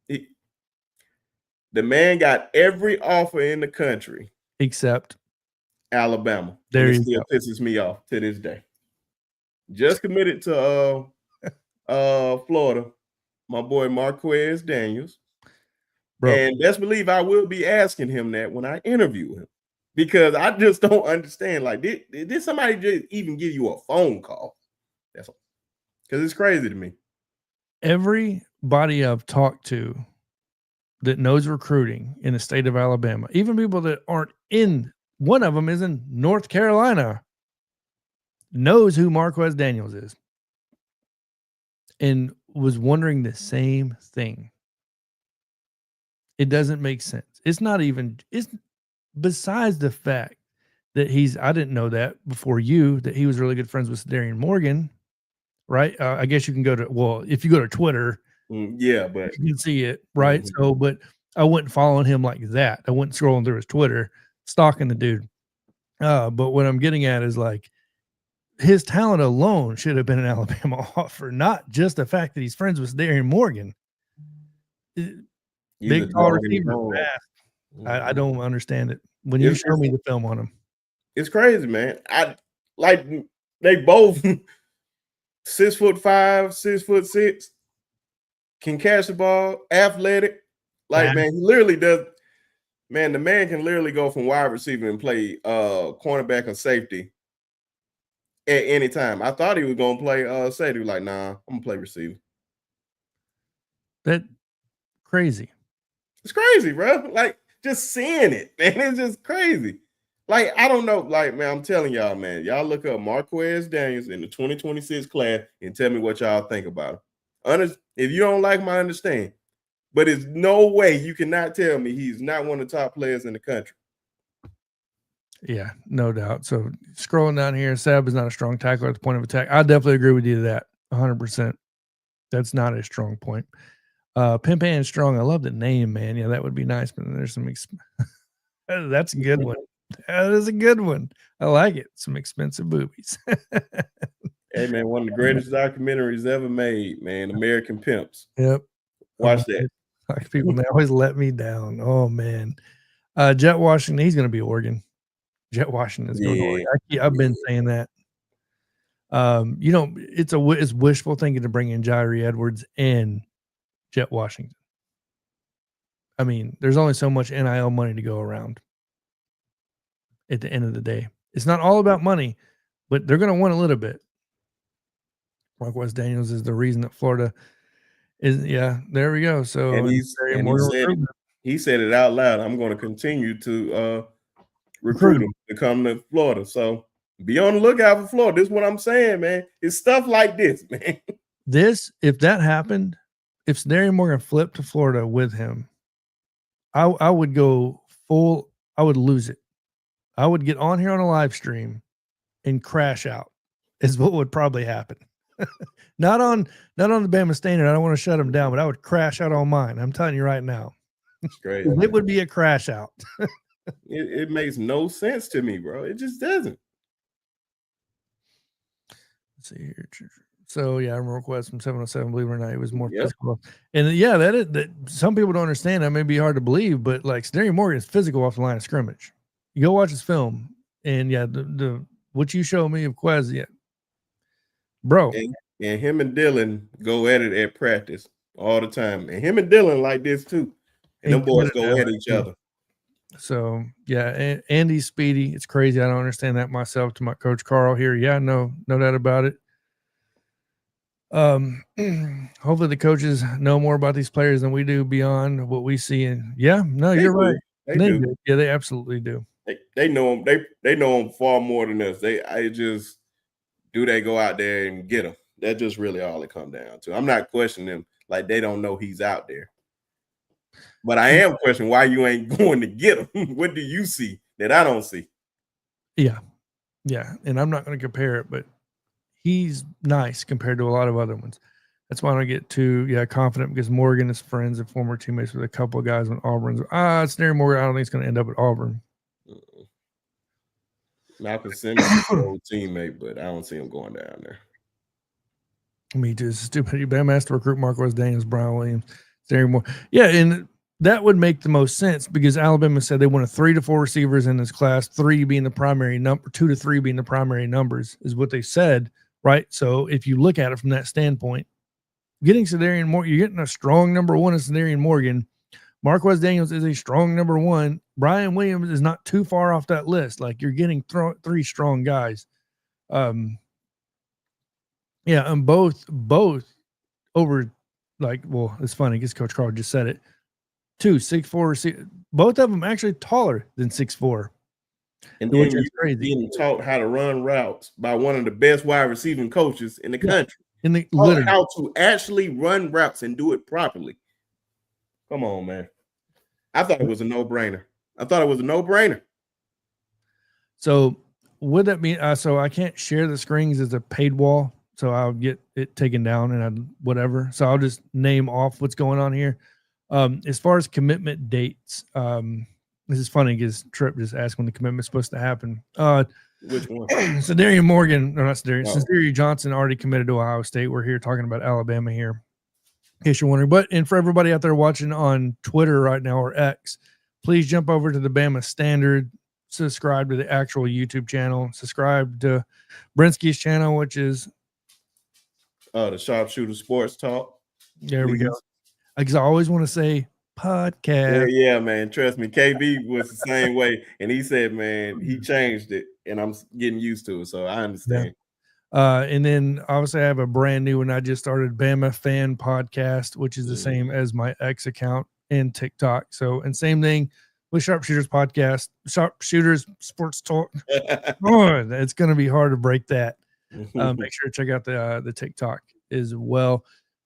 Speaker 3: The man got every offer in the country
Speaker 1: except
Speaker 3: Alabama.
Speaker 1: There
Speaker 3: it still pisses me off to this day. Just committed to Florida, my boy Marquez Daniels. Bro. And best believe I will be asking him that when I interview him, because I just don't understand. Like, did somebody just even give you a phone call? That's all. Because it's crazy to me.
Speaker 1: Everybody I've talked to that knows recruiting in the state of Alabama, even people that aren't in, one of them is in North Carolina, knows who Marquez Daniels is and was wondering the same thing. It doesn't make sense. It's besides the fact that I didn't know that before you, that he was really good friends with Sedarian Morgan. Right. I guess you can if you go to Twitter,
Speaker 3: yeah, but
Speaker 1: you can see it. Right. Mm-hmm. So, but I wasn't following him like that. I wasn't scrolling through his Twitter, stalking the dude. But what I'm getting at is like his talent alone should have been an Alabama offer, not just the fact that he's friends with Sedarian Morgan. Big tall receiver. I don't understand it. When you show me the film on him,
Speaker 3: it's crazy, man. They both 6'5", 6'6", can catch the ball, athletic. Like, man, he literally does. Man, the man can literally go from wide receiver and play cornerback or safety at any time. I thought he was gonna play safety. Like, nah, I'm gonna play receiver.
Speaker 1: That crazy.
Speaker 3: It's crazy, bro. Like, just seeing it, man. It's just crazy. Like, I don't know. Like, man, I'm telling y'all, man. Y'all look up Marquez Daniels in the 2026 class and tell me what y'all think about him. If you don't like him, I understand. But there's no way you cannot tell me he's not one of the top players in the country.
Speaker 1: Yeah, no doubt. So scrolling down here, Sab is not a strong tackler at the point of attack. I definitely agree with you to that 100%. That's not a strong point. Pimpan Strong, I love the name, man. Yeah, that would be nice, but there's some that's a good one. That is a good one. I like it. Some expensive boobies.
Speaker 3: Hey, man, one of the greatest documentaries ever made, man. American Pimps.
Speaker 1: Yep.
Speaker 3: Watch that.
Speaker 1: Like people, they always let me down. Oh, man. Jet Washington, he's going to be Oregon. Jet Washington is going to Oregon. I've been saying that. It's wishful thinking to bring in Jairi Edwards and Jet Washington. I mean, there's only so much NIL money to go around. At the end of the day, it's not all about money, but they're going to want a little bit. Marquez Daniels is the reason that Florida is. Yeah, there we go. So
Speaker 3: and he said it out loud. I'm going to continue to recruit him to come to Florida. So be on the lookout for Florida. This is what I'm saying, man. It's stuff like this, man.
Speaker 1: If that happened, if Sedarian Morgan flipped to Florida with him, I would go full. I would lose it. I would get on here on a live stream and crash out is what would probably happen. not on the Bama Standard. I don't want to shut them down, but I would crash out on mine. I'm telling you right now.
Speaker 3: It's great.
Speaker 1: It would be a crash out.
Speaker 3: it makes no sense to me, bro. It just doesn't.
Speaker 1: Let's see here. So yeah, I'm request from 707. Believe it or not, it was more physical. And yeah, that some people don't understand. That may be hard to believe, but like Sedarian Morgan is physical off the line of scrimmage. You go watch his film, and yeah, the what you show me of Quez, yeah, bro.
Speaker 3: And him and Dylan go at it at practice all the time. And him and Dylan like this too. And them boys go at each other.
Speaker 1: So yeah, Andy's speedy. It's crazy. I don't understand that myself. To my coach Carl here, yeah, no doubt about it. Hopefully the coaches know more about these players than we do beyond what we see. And yeah, no, you're right. They do. Yeah, they absolutely do.
Speaker 3: They know them. They know them far more than us. I just do they go out there and get them. That's just really all it comes down to. I'm not questioning them like they don't know he's out there. But I am questioning why you ain't going to get him. What do you see that I don't see?
Speaker 1: Yeah. And I'm not going to compare it, but he's nice compared to a lot of other ones. That's why I don't get too confident, because Morgan is friends and former teammates with a couple of guys when Auburn's. It's Darren Morgan. I don't think he's going to end up at Auburn.
Speaker 3: Malcolm Simmons is an old teammate, but I don't see him going down there.
Speaker 1: Me too. It's stupid. Bama has to recruit Marquez Daniels, Brian Williams, Darren Moore. Yeah, and that would make the most sense, because Alabama said they wanted 3 to 4 receivers in this class, 3 being the primary number, 2 to 3 being the primary numbers is what they said, right? So if you look at it from that standpoint, getting Sedarian Morgan, you're getting a strong number 1 in Sedarian Morgan. Marquez Daniels is a strong number 1. Brian Williams is not too far off that list. Like, you're getting 3 strong guys. And both over, like, well, it's funny because Coach Carl just said it. 2 6'4" receivers. Both of them actually taller than 6'4".
Speaker 3: And then you're being taught how to run routes by one of the best wide receiving coaches in the country. How to actually run routes and do it properly. Come on, man. I thought it was a no-brainer.
Speaker 1: So would that mean so I can't share the screens as a paid wall, so I'll get it taken down and whatever. So I'll just name off what's going on here. As far as commitment dates, this is funny because Tripp just asked when the commitment's supposed to happen.
Speaker 3: Which one?
Speaker 1: Sedarian Morgan, no, not Sedarian. Cincere Johnson already committed to Ohio State. We're here talking about Alabama here, in case you're wondering. And for everybody out there watching on Twitter right now, or X, please jump over to the Bama Standard, subscribe to the actual YouTube channel, subscribe to Brinsky's channel, which is
Speaker 3: the Sharpshooter Sports Talk.
Speaker 1: There we go. Because I always want to say podcast.
Speaker 3: Yeah, man. Trust me. KB was the same way. And he said, man, he changed it. And I'm getting used to it. So I understand.
Speaker 1: Yeah. And then obviously I have a brand new one. I just started Bama Fan Podcast, which is the same as my X account and TikTok. So, and same thing with Sharpshooters Podcast, Sharpshooters Sports Talk. It's going to be hard to break that. Make sure to check out the TikTok as well.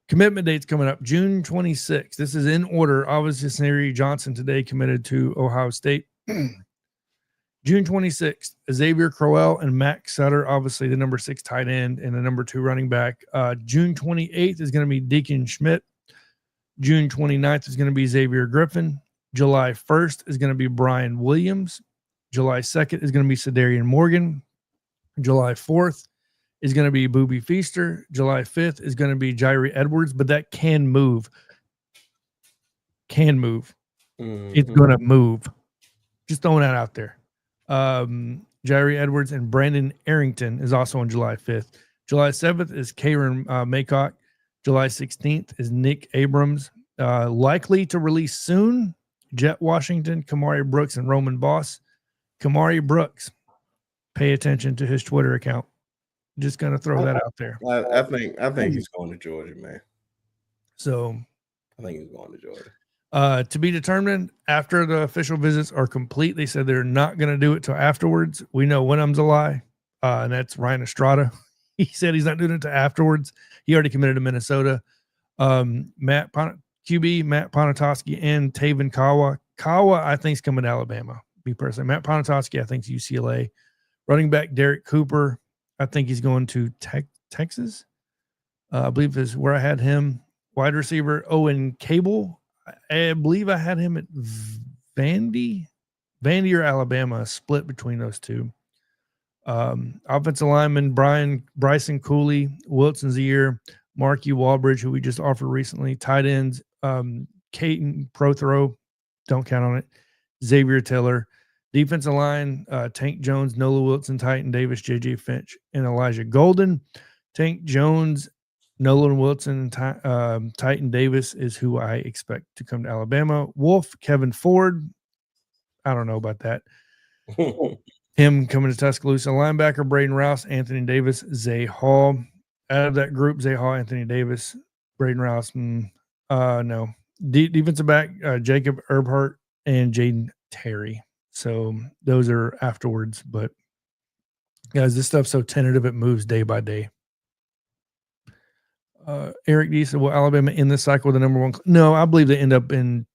Speaker 1: Commitment dates coming up June 26th. This is in order. Obviously, Cincere Johnson today committed to Ohio State. June 26th, Xavier Crowell and Max Sutter, obviously the number 6 tight end and the number 2 running back. June 28th is going to be Deacon Schmidt. June 29th is going to be Xavier Griffin. July 1st is going to be Brian Williams. July 2nd is going to be Sedarian Morgan. July 4th is going to be Booby Feaster. July 5th is going to be Jairi Edwards, but that can move. It's going to move. Just throwing that out there. Jairi Edwards and Brandon Arrington is also on July 5th. July 7th is Karen Maycock. July 16th is Nick Abrams. Likely to release soon, Jet Washington, Kamari Brooks, and Roman Boss. Kamari Brooks, pay attention to his Twitter account. Just gonna throw that out there.
Speaker 3: I think he's going to Georgia, man.
Speaker 1: So
Speaker 3: I think he's going to Georgia.
Speaker 1: To be determined after the official visits are complete. They said they're not going to do it till afterwards. We know Wenham's a lie, and that's Ryan Estrada. He said he's not doing it till afterwards. He already committed to Minnesota. Matt Ponatoski and Taven Kawa. Kawa, I think, is coming to Alabama. Me personally, Matt Ponatoski, I think, is UCLA. Running back Derek Cooper, I think he's going to Texas. I believe is where I had him. Wide receiver Owen Cable. I believe I had him at Vandy or Alabama, split between those two. Offensive lineman Bryson Cooley, Wilson Zier, Mark U. Walbridge, who we just offered recently. Tight ends, Caton Prothrow, don't count on it. Xavier Tiller. Defensive line, Tank Jones, Nola Wilson, Titan Davis, J.J. Finch, and Elijah Golden. Tank Jones Nolan Wilson and Titan Davis is who I expect to come to Alabama. Wolf, Kevin Ford. I don't know about that. Him coming to Tuscaloosa. Linebacker, Braden Rouse, Anthony Davis, Zay Hall. Out of that group, Zay Hall, Anthony Davis, Braden Rouse. No. Defensive back, Jacob Erbhart and Jaden Terry. So those are afterwards. But, guys, this stuff's so tentative, it moves day by day. Eric D said, will Alabama end this cycle with the number one? No, I believe they end up in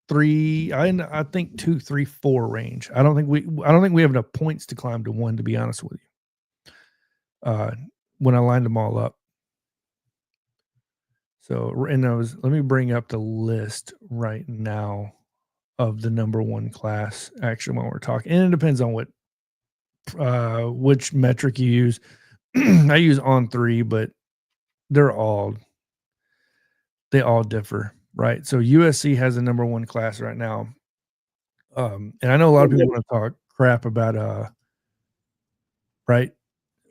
Speaker 1: 3. I think 2, 3, 4 range. I don't think we have enough points to climb to 1, to be honest with you. When I lined them all up. So, and let me bring up the list right now of the number 1 class. Actually, when we're talking, and it depends on which metric you use. I use On3, but they all differ, right? So USC has a number 1 class right now. And I know a lot of people want to talk crap about right?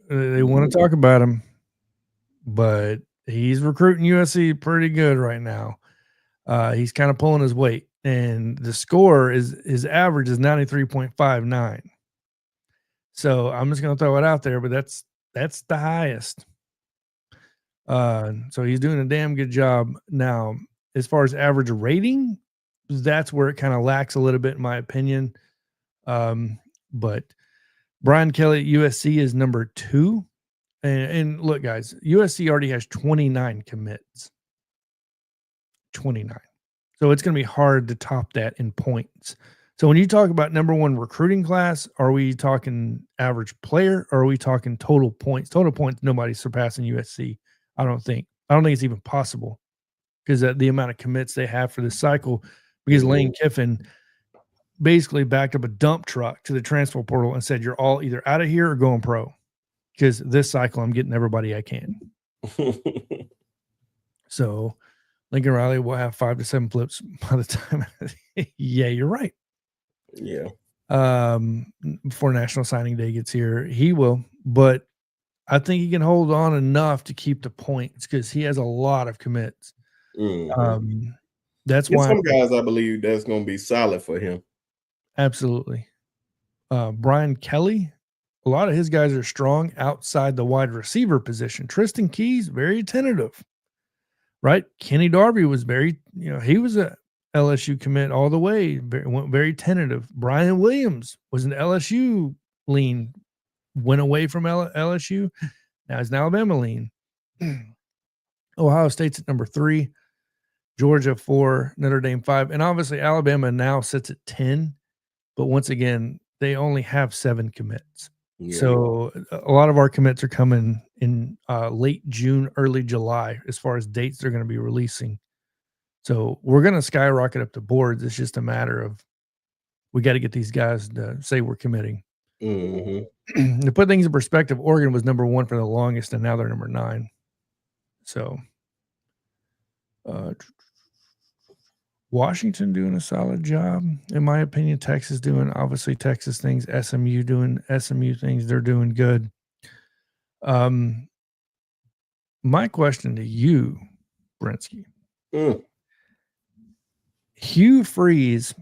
Speaker 1: They want to talk about him, but he's recruiting USC pretty good right now. He's kind of pulling his weight, and the score is his average is 93.59. So I'm just going to throw it out there, but that's the highest. So he's doing a damn good job. Now, as far as average rating, that's where it kind of lacks a little bit, in my opinion. But Brian Kelly at USC is number 2. And look, guys, USC already has 29 commits. 29. So it's going to be hard to top that in points. So when you talk about number 1 recruiting class, are we talking average player, or are we talking total points? Total points, nobody's surpassing USC. I don't think it's even possible, because the amount of commits they have for this cycle, because Lane Kiffin basically backed up a dump truck to the transfer portal and said, you're all either out of here or going pro, because this cycle I'm getting everybody I can. So Lincoln Riley will have 5 to 7 flips by the time. Yeah, you're right.
Speaker 3: Yeah.
Speaker 1: Before National Signing Day gets here, he will, but I think he can hold on enough to keep the points, because he has a lot of commits. That's why
Speaker 3: some guys, I believe, that's going to be solid for him.
Speaker 1: Absolutely. Brian Kelly, a lot of his guys are strong outside the wide receiver position. Tristan Keys, very tentative, right? Kenny Darby was he was a LSU commit all the way, went very tentative. Brian Williams was an LSU lean, went away from LSU. Now he's an Alabama lean. Ohio State's at number 3, Georgia 4, Notre Dame 5, and obviously Alabama now sits at 10. But once again, they only have 7 commits. Yeah. So a lot of our commits are coming in late June, early July, as far as dates they're going to be releasing. So we're going to skyrocket up the boards. It's just a matter of, we got to get these guys to say we're committing. To put things in perspective, Oregon was number 1 for the longest, and now they're number 9. So Washington doing a solid job, in my opinion. Texas doing, obviously, Texas things. SMU doing SMU things. They're doing good. My question to you, Brinsky. Hugh Freeze,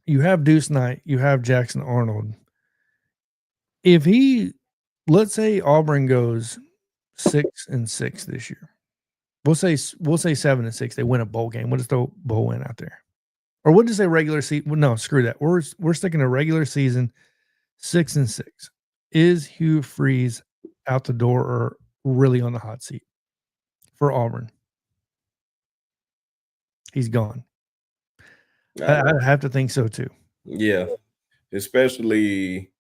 Speaker 1: you have Deuce Knight, you have Jackson Arnold. If let's say Auburn goes 6-6 this year. We'll say 7-6. They win a bowl game. What does the bowl win out there? Or we'll just say regular season. Well, no, screw that. We're sticking to regular season 6-6. Is Hugh Freeze out the door or really on the hot seat for Auburn? He's gone. I have to think so too.
Speaker 3: Yeah, especially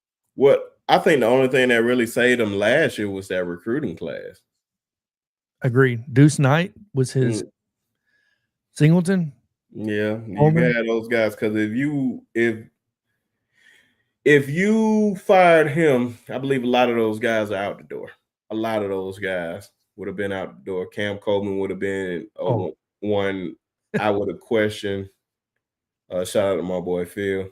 Speaker 3: I think the only thing that really saved him last year was that recruiting class.
Speaker 1: Agreed. Deuce Knight was his Singleton.
Speaker 3: Yeah, you got those guys, because if you fired him, I believe a lot of those guys are out the door. A lot of those guys would have been out the door. Cam Coleman would have been one I would have questioned. Shout out to my boy Phil.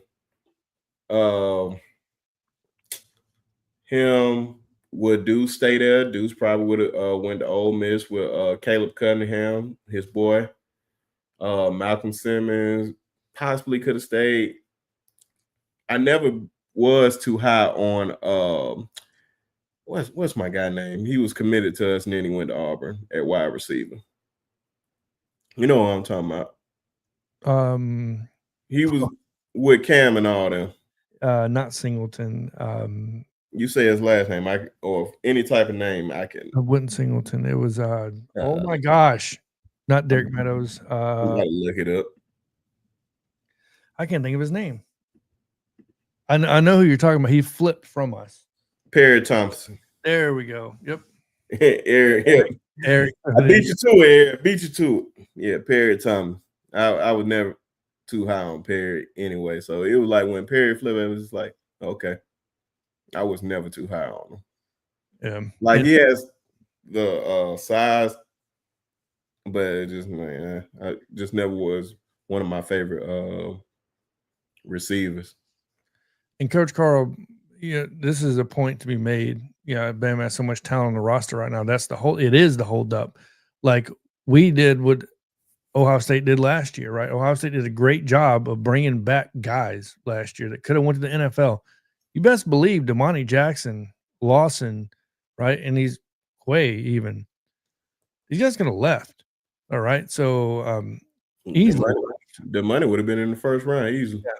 Speaker 3: Him, would Deuce stay there? Deuce probably would have went to Ole Miss with Caleb Cunningham, his boy. Malcolm Simmons possibly could have stayed. I never was too high on what's my guy name? He was committed to us and then he went to Auburn at wide receiver. You know what I'm talking about? He was with Cam and all them.
Speaker 1: Not Singleton.
Speaker 3: You say his last name, or any type of name I can.
Speaker 1: It wasn't Singleton. It was oh my gosh, not Derek Meadows.
Speaker 3: Look it up.
Speaker 1: I can't think of his name. I know who you're talking about. He flipped from us.
Speaker 3: Perry Thompson.
Speaker 1: There we go. Yep.
Speaker 3: Eric. I beat you to it, Eric. Beat you to it. Yeah, Perry Thompson. I was never too high on Perry anyway. So it was like when Perry flipped, it was just like, okay. I was never too high on him.
Speaker 1: Yeah.
Speaker 3: Like he has the size, but it just, man, I just never was one of my favorite receivers.
Speaker 1: And Coach Carl, this is a point to be made. Bama has so much talent on the roster right now. It is the holdup. Like we did what Ohio State did last year, right? Ohio State did a great job of bringing back guys last year that could have went to the NFL. You best believe Damani Jackson, Lawson, right? And he's Quay even. These guys could have left. All right. So easily.
Speaker 3: The money would have been in the first round easily.
Speaker 1: Yeah.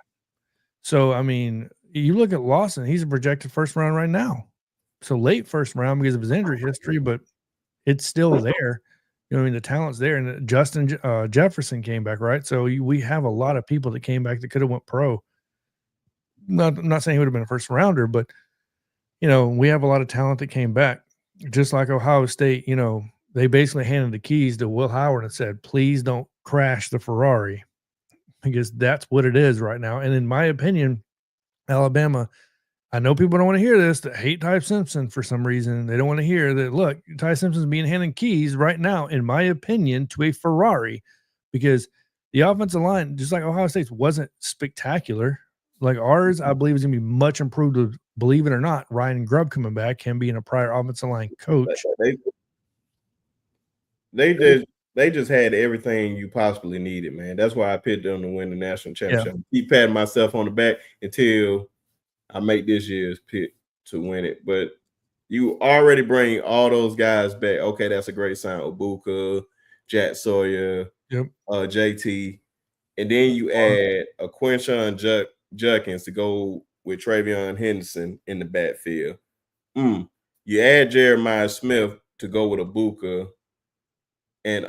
Speaker 1: So, I mean, you look at Lawson, he's a projected first round right now. So late first round because of his injury history, but it's still there. I mean, the talent's there. And Justin Jefferson came back, right? So we have a lot of people that came back that could have went pro. I'm not saying he would have been a first rounder, but, we have a lot of talent that came back. Just like Ohio State, they basically handed the keys to Will Howard and said, please don't crash the Ferrari, because that's what it is right now. And in my opinion, Alabama, I know people don't want to hear this, that hate Ty Simpson for some reason. They don't want to hear that, look, Ty Simpson's being handed keys right now, in my opinion, to a Ferrari, because the offensive line, just like Ohio State's, wasn't spectacular. Like ours, I believe is going to be much improved. Believe it or not, Ryan Grubb coming back, him being a prior offensive line coach.
Speaker 3: They just had everything you possibly needed, man. That's why I picked them to win the national championship. Yeah. Keep patting myself on the back until I make this year's pick to win it. But you already bring all those guys back. Okay, that's a great sign. Ibuka, Jack Sawyer, JT. And then you add a Quinshon Judkins to go with Travion Henderson in the backfield. You add Jeremiah Smith to go with Ibuka and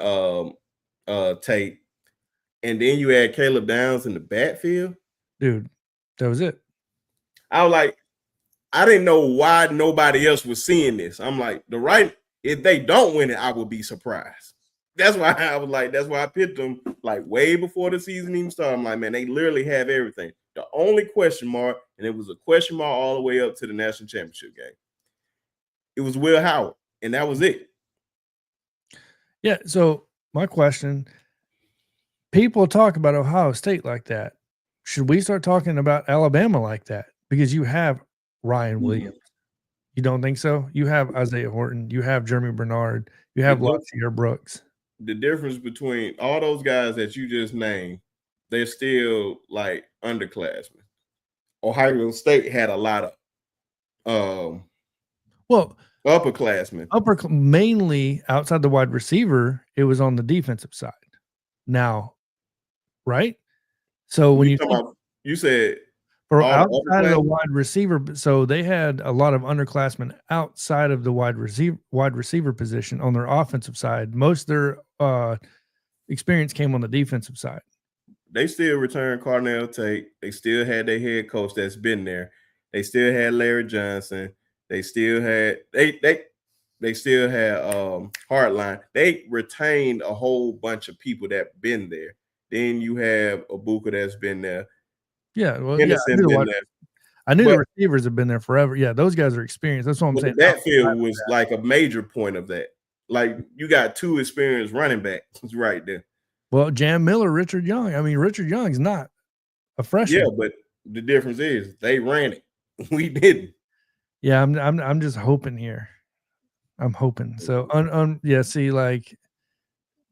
Speaker 3: Tate, and then you add Caleb Downs in the backfield.
Speaker 1: Dude, that was it.
Speaker 3: I was like, I didn't know why nobody else was seeing this. I'm like, if they don't win it, I will be surprised. That's why I was like, that's why I picked them like way before the season even started. I'm like, man, they literally have everything. The only question mark, and it was a question mark all the way up to the national championship game, it was Will Howard, and that was it.
Speaker 1: Yeah, so my question, people talk about Ohio State like that. Should we start talking about Alabama like that? Because you have Ryan Williams. You don't think so? You have Isaiah Horton. You have Jeremy Bernard. You have Lacier Brooks.
Speaker 3: The difference between all those guys that you just named, they're still like underclassmen. Ohio State had a lot of upperclassmen.
Speaker 1: Mainly outside the wide receiver, it was on the defensive side. Now, right? So when
Speaker 3: you said
Speaker 1: for outside of the wide receiver, so they had a lot of underclassmen outside of the wide receiver position on their offensive side. Most of their experience came on the defensive side.
Speaker 3: They still returned Carnell Tate. They still had their head coach that's been there. They still had Larry Johnson. They still had they still had Hardline. They retained a whole bunch of people that been there. Then you have Ibuka that's been there.
Speaker 1: Yeah, well, I knew the receivers have been there forever. Yeah, those guys are experienced. That's what I'm saying.
Speaker 3: That field was like a major point of that. Like you got two experienced running backs right there.
Speaker 1: Well, Jam Miller, Richard Young. I mean, Richard Young's not a freshman.
Speaker 3: Yeah, but the difference is they ran it. We didn't.
Speaker 1: Yeah, I'm just hoping here. I'm hoping. So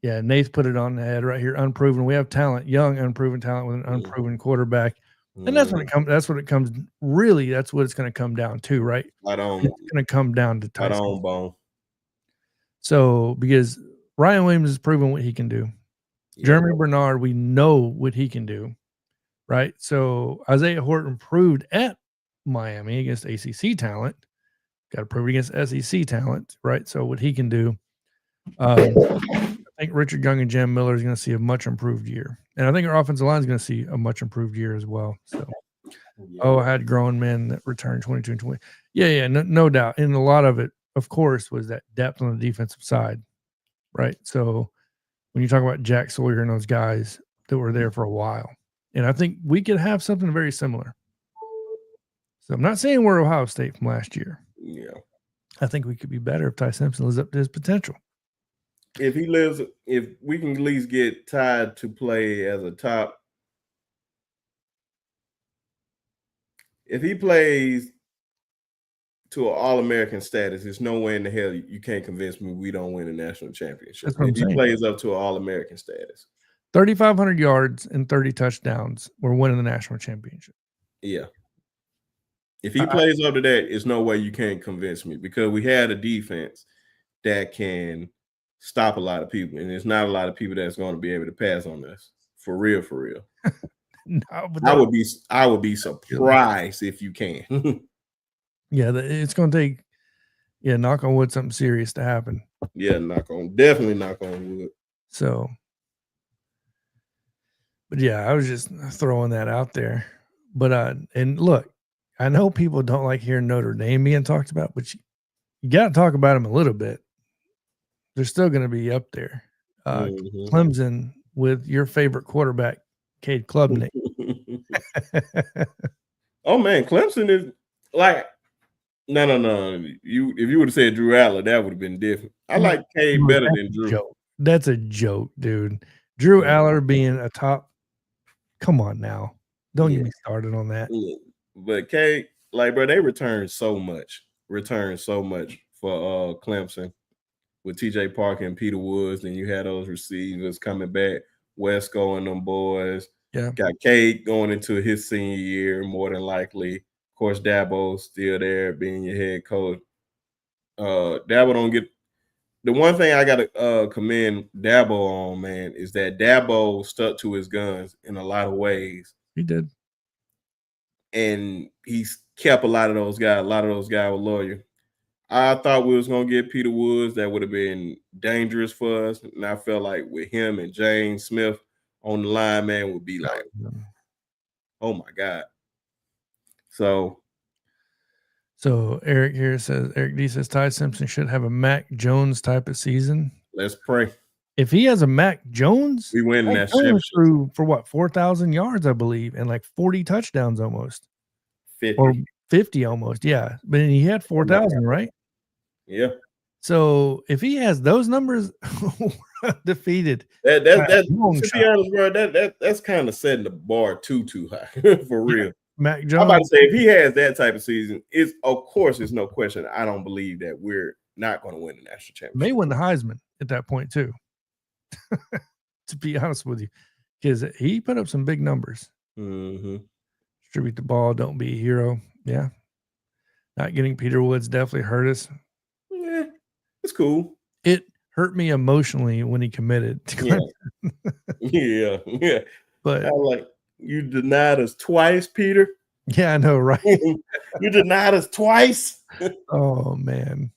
Speaker 1: Nath put it on the head right here. Unproven. We have talent, young, unproven talent with an unproven quarterback. And that's what it comes. That's what it comes. Really, that's what it's going to come down to, right? It's going to come down to Tyson.
Speaker 3: Bone.
Speaker 1: So because Ryan Williams has proven what he can do, Jeremy Bernard, we know what he can do, right? So Isaiah Horton proved at Miami against ACC talent, got to prove it against SEC talent, right? So what he can do. I think Richard Young and Jam Miller is going to see a much improved year, and I think our offensive line is going to see a much improved year as well. So, I had grown men that returned 22 and 20. Yeah, no doubt. And a lot of it, of course, was that depth on the defensive side, right? So, when you talk about Jack Sawyer and those guys that were there for a while, and I think we could have something very similar. So, I'm not saying we're Ohio State from last year.
Speaker 3: Yeah,
Speaker 1: I think we could be better if Ty Simpson lives up to his potential.
Speaker 3: If we can at least get Ty to play as a top, if he plays to an All-American status, there's no way in the hell you can't convince me we don't win a national championship. If he plays up to an All-American status,
Speaker 1: 3,500 yards and 30 touchdowns, we're winning the national championship.
Speaker 3: Yeah. If he plays up to that, there's no way you can't convince me, because we had a defense that can stop a lot of people, and there's not a lot of people that's going to be able to pass on us. For real.
Speaker 1: No,
Speaker 3: I would be surprised if you can.
Speaker 1: Yeah, it's going to take, knock on wood, something serious to happen.
Speaker 3: Yeah, definitely knock on wood.
Speaker 1: So, but yeah, I was just throwing that out there. But and look, I know people don't like hearing Notre Dame being talked about, but you got to talk about them a little bit. They're still going to be up there. Clemson with your favorite quarterback, Cade Klubnik.
Speaker 3: Oh man, Clemson is like no. If you would have said Drew Aller, that would have been different. I like Cade better than Drew.
Speaker 1: That's a joke, dude. Drew Aller being a top. Come on now, don't get me started on that.
Speaker 3: Yeah. But Cade, bro, they returned so much for Clemson. With TJ Parker and Peter Woods, and you had those receivers coming back, Wesco and them boys.
Speaker 1: Yeah.
Speaker 3: Got Cade going into his senior year, more than likely. Of course, Dabo's still there being your head coach. Dabo don't get – the one thing I got to commend Dabo on, man, is that Dabo stuck to his guns in a lot of ways.
Speaker 1: He did.
Speaker 3: And he's kept a lot of those guys. A lot of those guys were loyal. I thought we was going to get Peter Woods. That would have been dangerous for us. And I felt like with him and James Smith on the line, man, would be like, oh, my God. So
Speaker 1: Eric D says Ty Simpson should have a Mac Jones type of season.
Speaker 3: Let's pray.
Speaker 1: If he has a Mac Jones,
Speaker 3: we win that championship.
Speaker 1: For what, 4,000 yards, I believe, and like 40 touchdowns almost.
Speaker 3: 50.
Speaker 1: Or 50 almost, yeah. But he had 4,000, right?
Speaker 3: Yeah.
Speaker 1: So if he has those numbers, we're undefeated.
Speaker 3: To be honest, bro, that's kind of setting the bar too high for real.
Speaker 1: Yeah. Mac Jones.
Speaker 3: I'm about to say, if he has that type of season, of course there's no question. I don't believe that we're not going to win the national championship.
Speaker 1: May win the Heisman at that point too. To be honest with you, because he put up some big numbers. Distribute the ball, don't be a hero. Yeah. Not getting Peter Woods definitely hurt us.
Speaker 3: Yeah, it's cool.
Speaker 1: It hurt me emotionally when he committed to Clemson.
Speaker 3: Yeah.
Speaker 1: But
Speaker 3: I like, you denied us twice, Peter.
Speaker 1: Yeah, I know, right?
Speaker 3: You denied us twice.
Speaker 1: Oh man.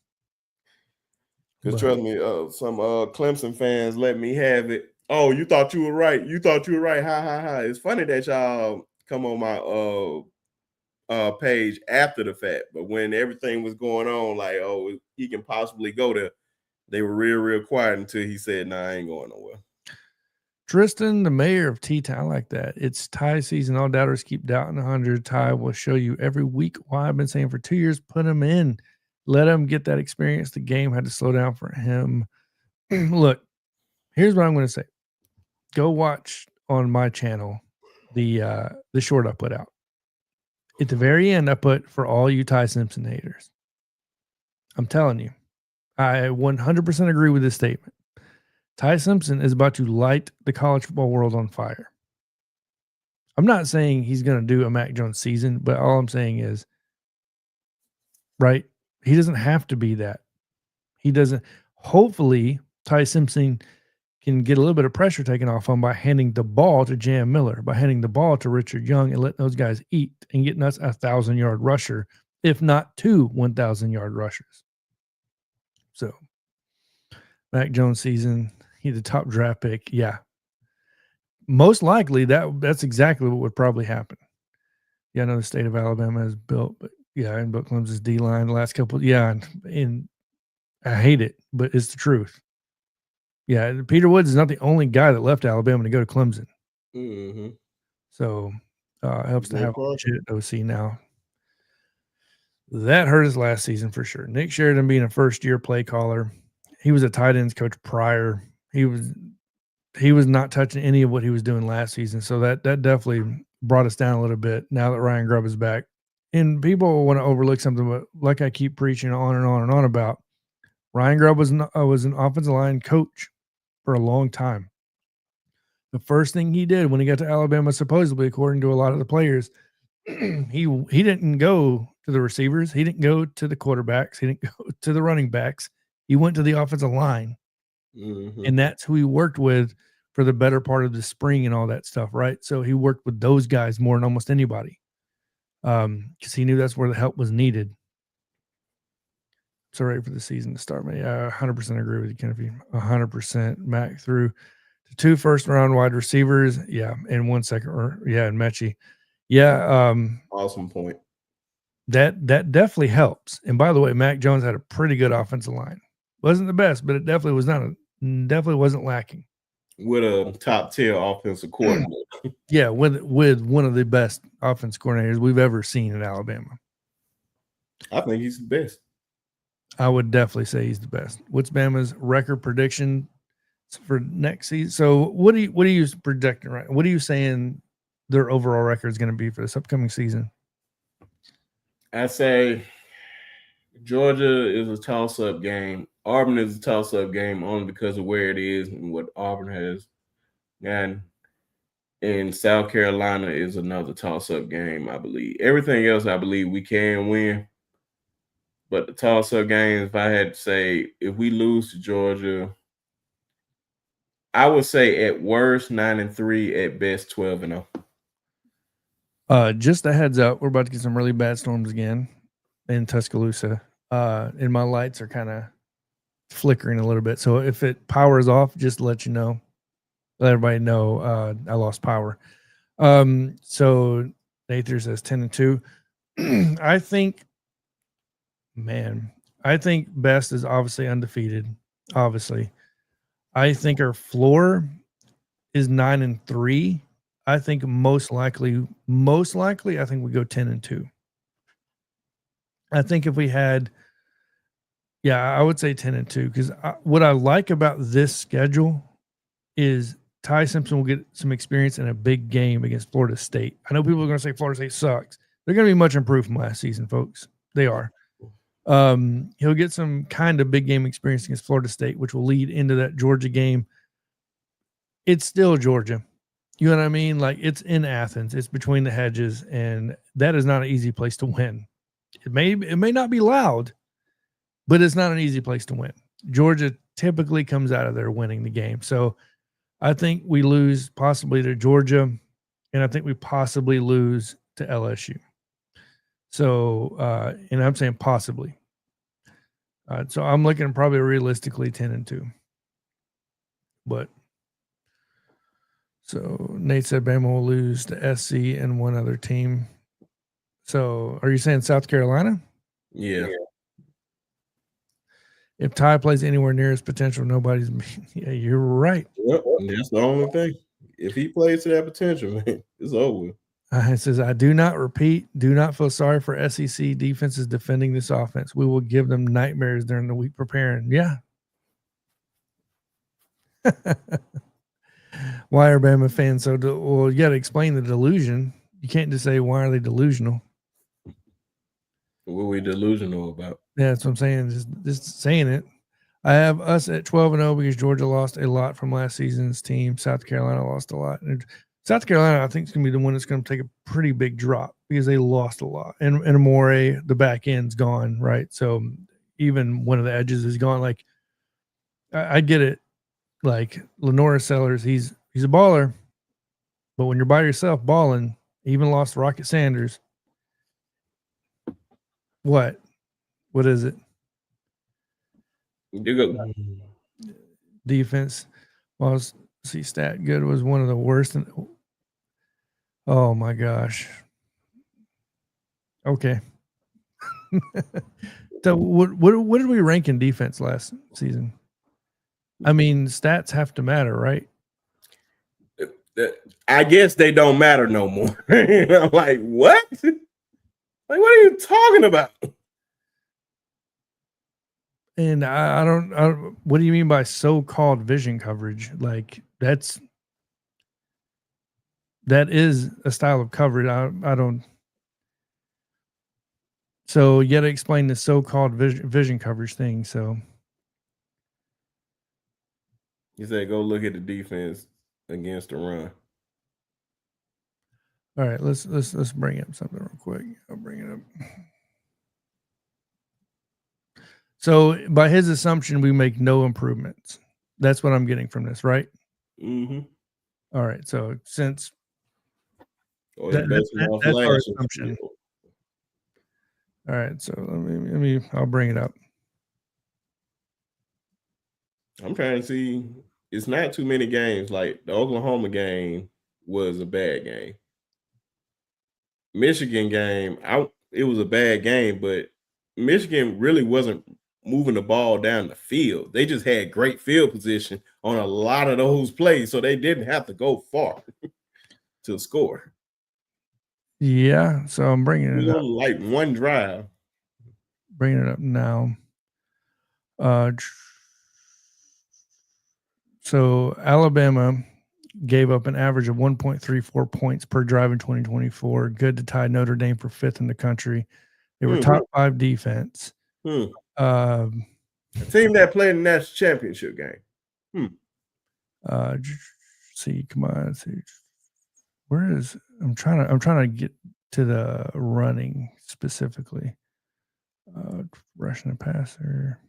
Speaker 3: Because trust me, some Clemson fans let me have it. Oh, you thought you were right. Ha. It's funny that y'all come on my page after the fact, but when everything was going on, like, oh, he can possibly go there, they were real quiet until he said, nah, I ain't going nowhere.
Speaker 1: Tristan, the mayor of T-Town, I like that. It's Ty season. All doubters keep doubting 100. Ty will show you every week why I've been saying for 2 years, put him in. Let him get that experience. The game had to slow down for him. Look, here's what I'm going to say. Go watch on my channel the short I put out. At the very end, I put, for all you Ty Simpson haters, I'm telling you, I 100% agree with this statement. Ty Simpson is about to light the college football world on fire. I'm not saying he's going to do a Mac Jones season, but all I'm saying is, right, he doesn't have to be that. He doesn't. Hopefully, Ty Simpson can get a little bit of pressure taken off him by handing the ball to Jam Miller, by handing the ball to Richard Young and letting those guys eat and getting us a 1,000-yard rusher, if not 2 1,000-yard rushers. So, Mac Jones season, he's the top draft pick. Yeah. Most likely that's exactly what would probably happen. Yeah, I know the state of Alabama is built, but yeah, and Buck Clemson's D-line the last couple, yeah, and I hate it, but it's the truth. Yeah, Peter Woods is not the only guy that left Alabama to go to Clemson.
Speaker 3: Mm-hmm.
Speaker 1: So it helps to have a legit OC now. That hurt us last season for sure. Nick Sheridan being a first-year play caller, he was a tight ends coach prior. He was not touching any of what he was doing last season, so that definitely brought us down a little bit now that Ryan Grubb is back. And people want to overlook something, but like I keep preaching on and on and on about, Ryan Grubb was an offensive line coach for a long time. The first thing he did when he got to Alabama, supposedly, according to a lot of the players, he didn't go to the receivers. He didn't go to the quarterbacks. He didn't go to the running backs. He went to the offensive line.
Speaker 3: Mm-hmm.
Speaker 1: And that's who he worked with for the better part of the spring and all that stuff, right? So he worked with those guys more than almost anybody because he knew that's where the help was needed. So ready for the season to start, man. Yeah, 100% agree with you, Kennedy. 100%. Mac threw to 2 first-round wide receivers, yeah, and 1 second, and Mechie. Yeah.
Speaker 3: Awesome point.
Speaker 1: That definitely helps. And by the way, Mac Jones had a pretty good offensive line. Wasn't the best, but it definitely wasn't lacking.
Speaker 3: With a top-tier offensive coordinator.
Speaker 1: Yeah, with one of the best offense coordinators we've ever seen in Alabama.
Speaker 3: I think he's the best.
Speaker 1: I would definitely say he's the best. What's Bama's record prediction for next season? So what are you predicting, right? What are you saying their overall record is going to be for this upcoming season?
Speaker 3: I say Georgia is a toss-up game. Auburn is a toss-up game only because of where it is and what Auburn has. And South Carolina is another toss-up game, I believe. Everything else, I believe we can win. But the toss-up games, if I had to say, if we lose to Georgia, I would say at worst 9-3, at best 12-0.
Speaker 1: Just a heads up, we're about to get some really bad storms again in Tuscaloosa. And my lights are kind of flickering a little bit. So if it powers off, just to let you know, let everybody know I lost power. So Nathan says 10-2. I think best is obviously undefeated. Obviously, I think our floor is 9-3. I think most likely, I think we go 10-2. I think if we had, I would say 10-2 because what I like about this schedule is Ty Simpson will get some experience in a big game against Florida State. I know people are going to say Florida State sucks. They're going to be much improved from last season, folks. They are. He'll get some kind of big game experience against Florida State, which will lead into that Georgia game. It's still Georgia. You know what I mean? Like, it's in Athens. It's between the hedges, and that is not an easy place to win. It may not be loud, but it's not an easy place to win. Georgia typically comes out of there winning the game. So I think we lose possibly to Georgia, and I think we possibly lose to LSU. So, and I'm saying possibly. So I'm looking probably realistically 10-2. But so Nate said Bama will lose to SC and one other team. So are you saying South Carolina?
Speaker 3: Yeah.
Speaker 1: If Ty plays anywhere near his potential, nobody's. Yeah, you're right.
Speaker 3: Yep, that's the only thing. If he plays to that potential, man, it's over.
Speaker 1: It says, I do not feel sorry for SEC defenses defending this offense. We will give them nightmares during the week preparing. Yeah. Why are Bama fans so well, you got to explain the delusion. You can't just say, why are they delusional?
Speaker 3: What are we delusional about?
Speaker 1: Yeah, that's what I'm saying. Just saying it. I have us at 12-0 because Georgia lost a lot from last season's team. South Carolina lost a lot. And South Carolina, I think, is going to be the one that's going to take a pretty big drop because they lost a lot. And Amore, the back end's gone, right? So even one of the edges is gone. Like, I get it. Like, Lenora Sellers, he's a baller. But when you're by yourself balling, even lost Rocket Sanders. What is it?
Speaker 3: You go.
Speaker 1: Defense. Well, see, stat good was one of the worst. Oh my gosh. Okay. So what did we rank in defense last season? I mean, stats have to matter, right?
Speaker 3: I guess they don't matter no more. I'm like, what? Like, what are you talking about?
Speaker 1: And I don't. What do you mean by so-called vision coverage? Like that is a style of coverage. I don't. So you got to explain the so-called vision coverage thing. So
Speaker 3: you said go look at the defense against the run.
Speaker 1: All right, let's bring up something real quick. I'll bring it up. So by his assumption, we make no improvements. That's what I'm getting from this, right?
Speaker 3: Mm-hmm.
Speaker 1: All right. So since
Speaker 3: that's
Speaker 1: our assumption. All right. So let me. I'll bring it up.
Speaker 3: I'm trying to see. It's not too many games. Like the Oklahoma game was a bad game. Michigan game, it was a bad game, but Michigan really wasn't moving the ball down the field. They just had great field position on a lot of those plays, so they didn't have to go far to score.
Speaker 1: Yeah, so I'm bringing it up.
Speaker 3: Like one drive.
Speaker 1: Bringing it up now. So Alabama gave up an average of 1.34 points per drive in 2024. Good to tie Notre Dame for 5th in the country. They were top 5 defense.
Speaker 3: A team that played in the national championship game.
Speaker 1: See, come on. See, where is I'm trying to get to the running specifically. Rushing and passer.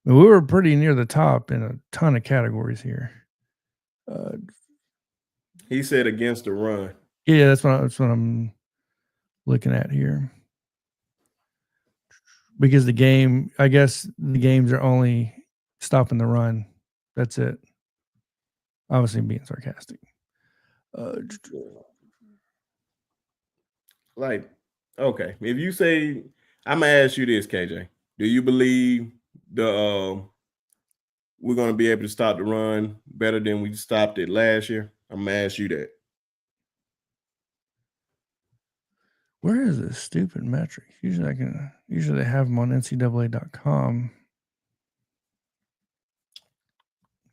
Speaker 1: I mean, we were pretty near the top in a ton of categories here.
Speaker 3: He said against the run.
Speaker 1: Yeah, that's what I'm looking at here. Because I guess the games are only stopping the run. That's it. Obviously being sarcastic.
Speaker 3: Like, okay, if you say, I'm gonna ask you this, KJ. Do you believe we're gonna be able to stop the run better than we stopped it last year? I'm gonna ask you that.
Speaker 1: Where is this stupid metric? Usually they have them on NCAA.com.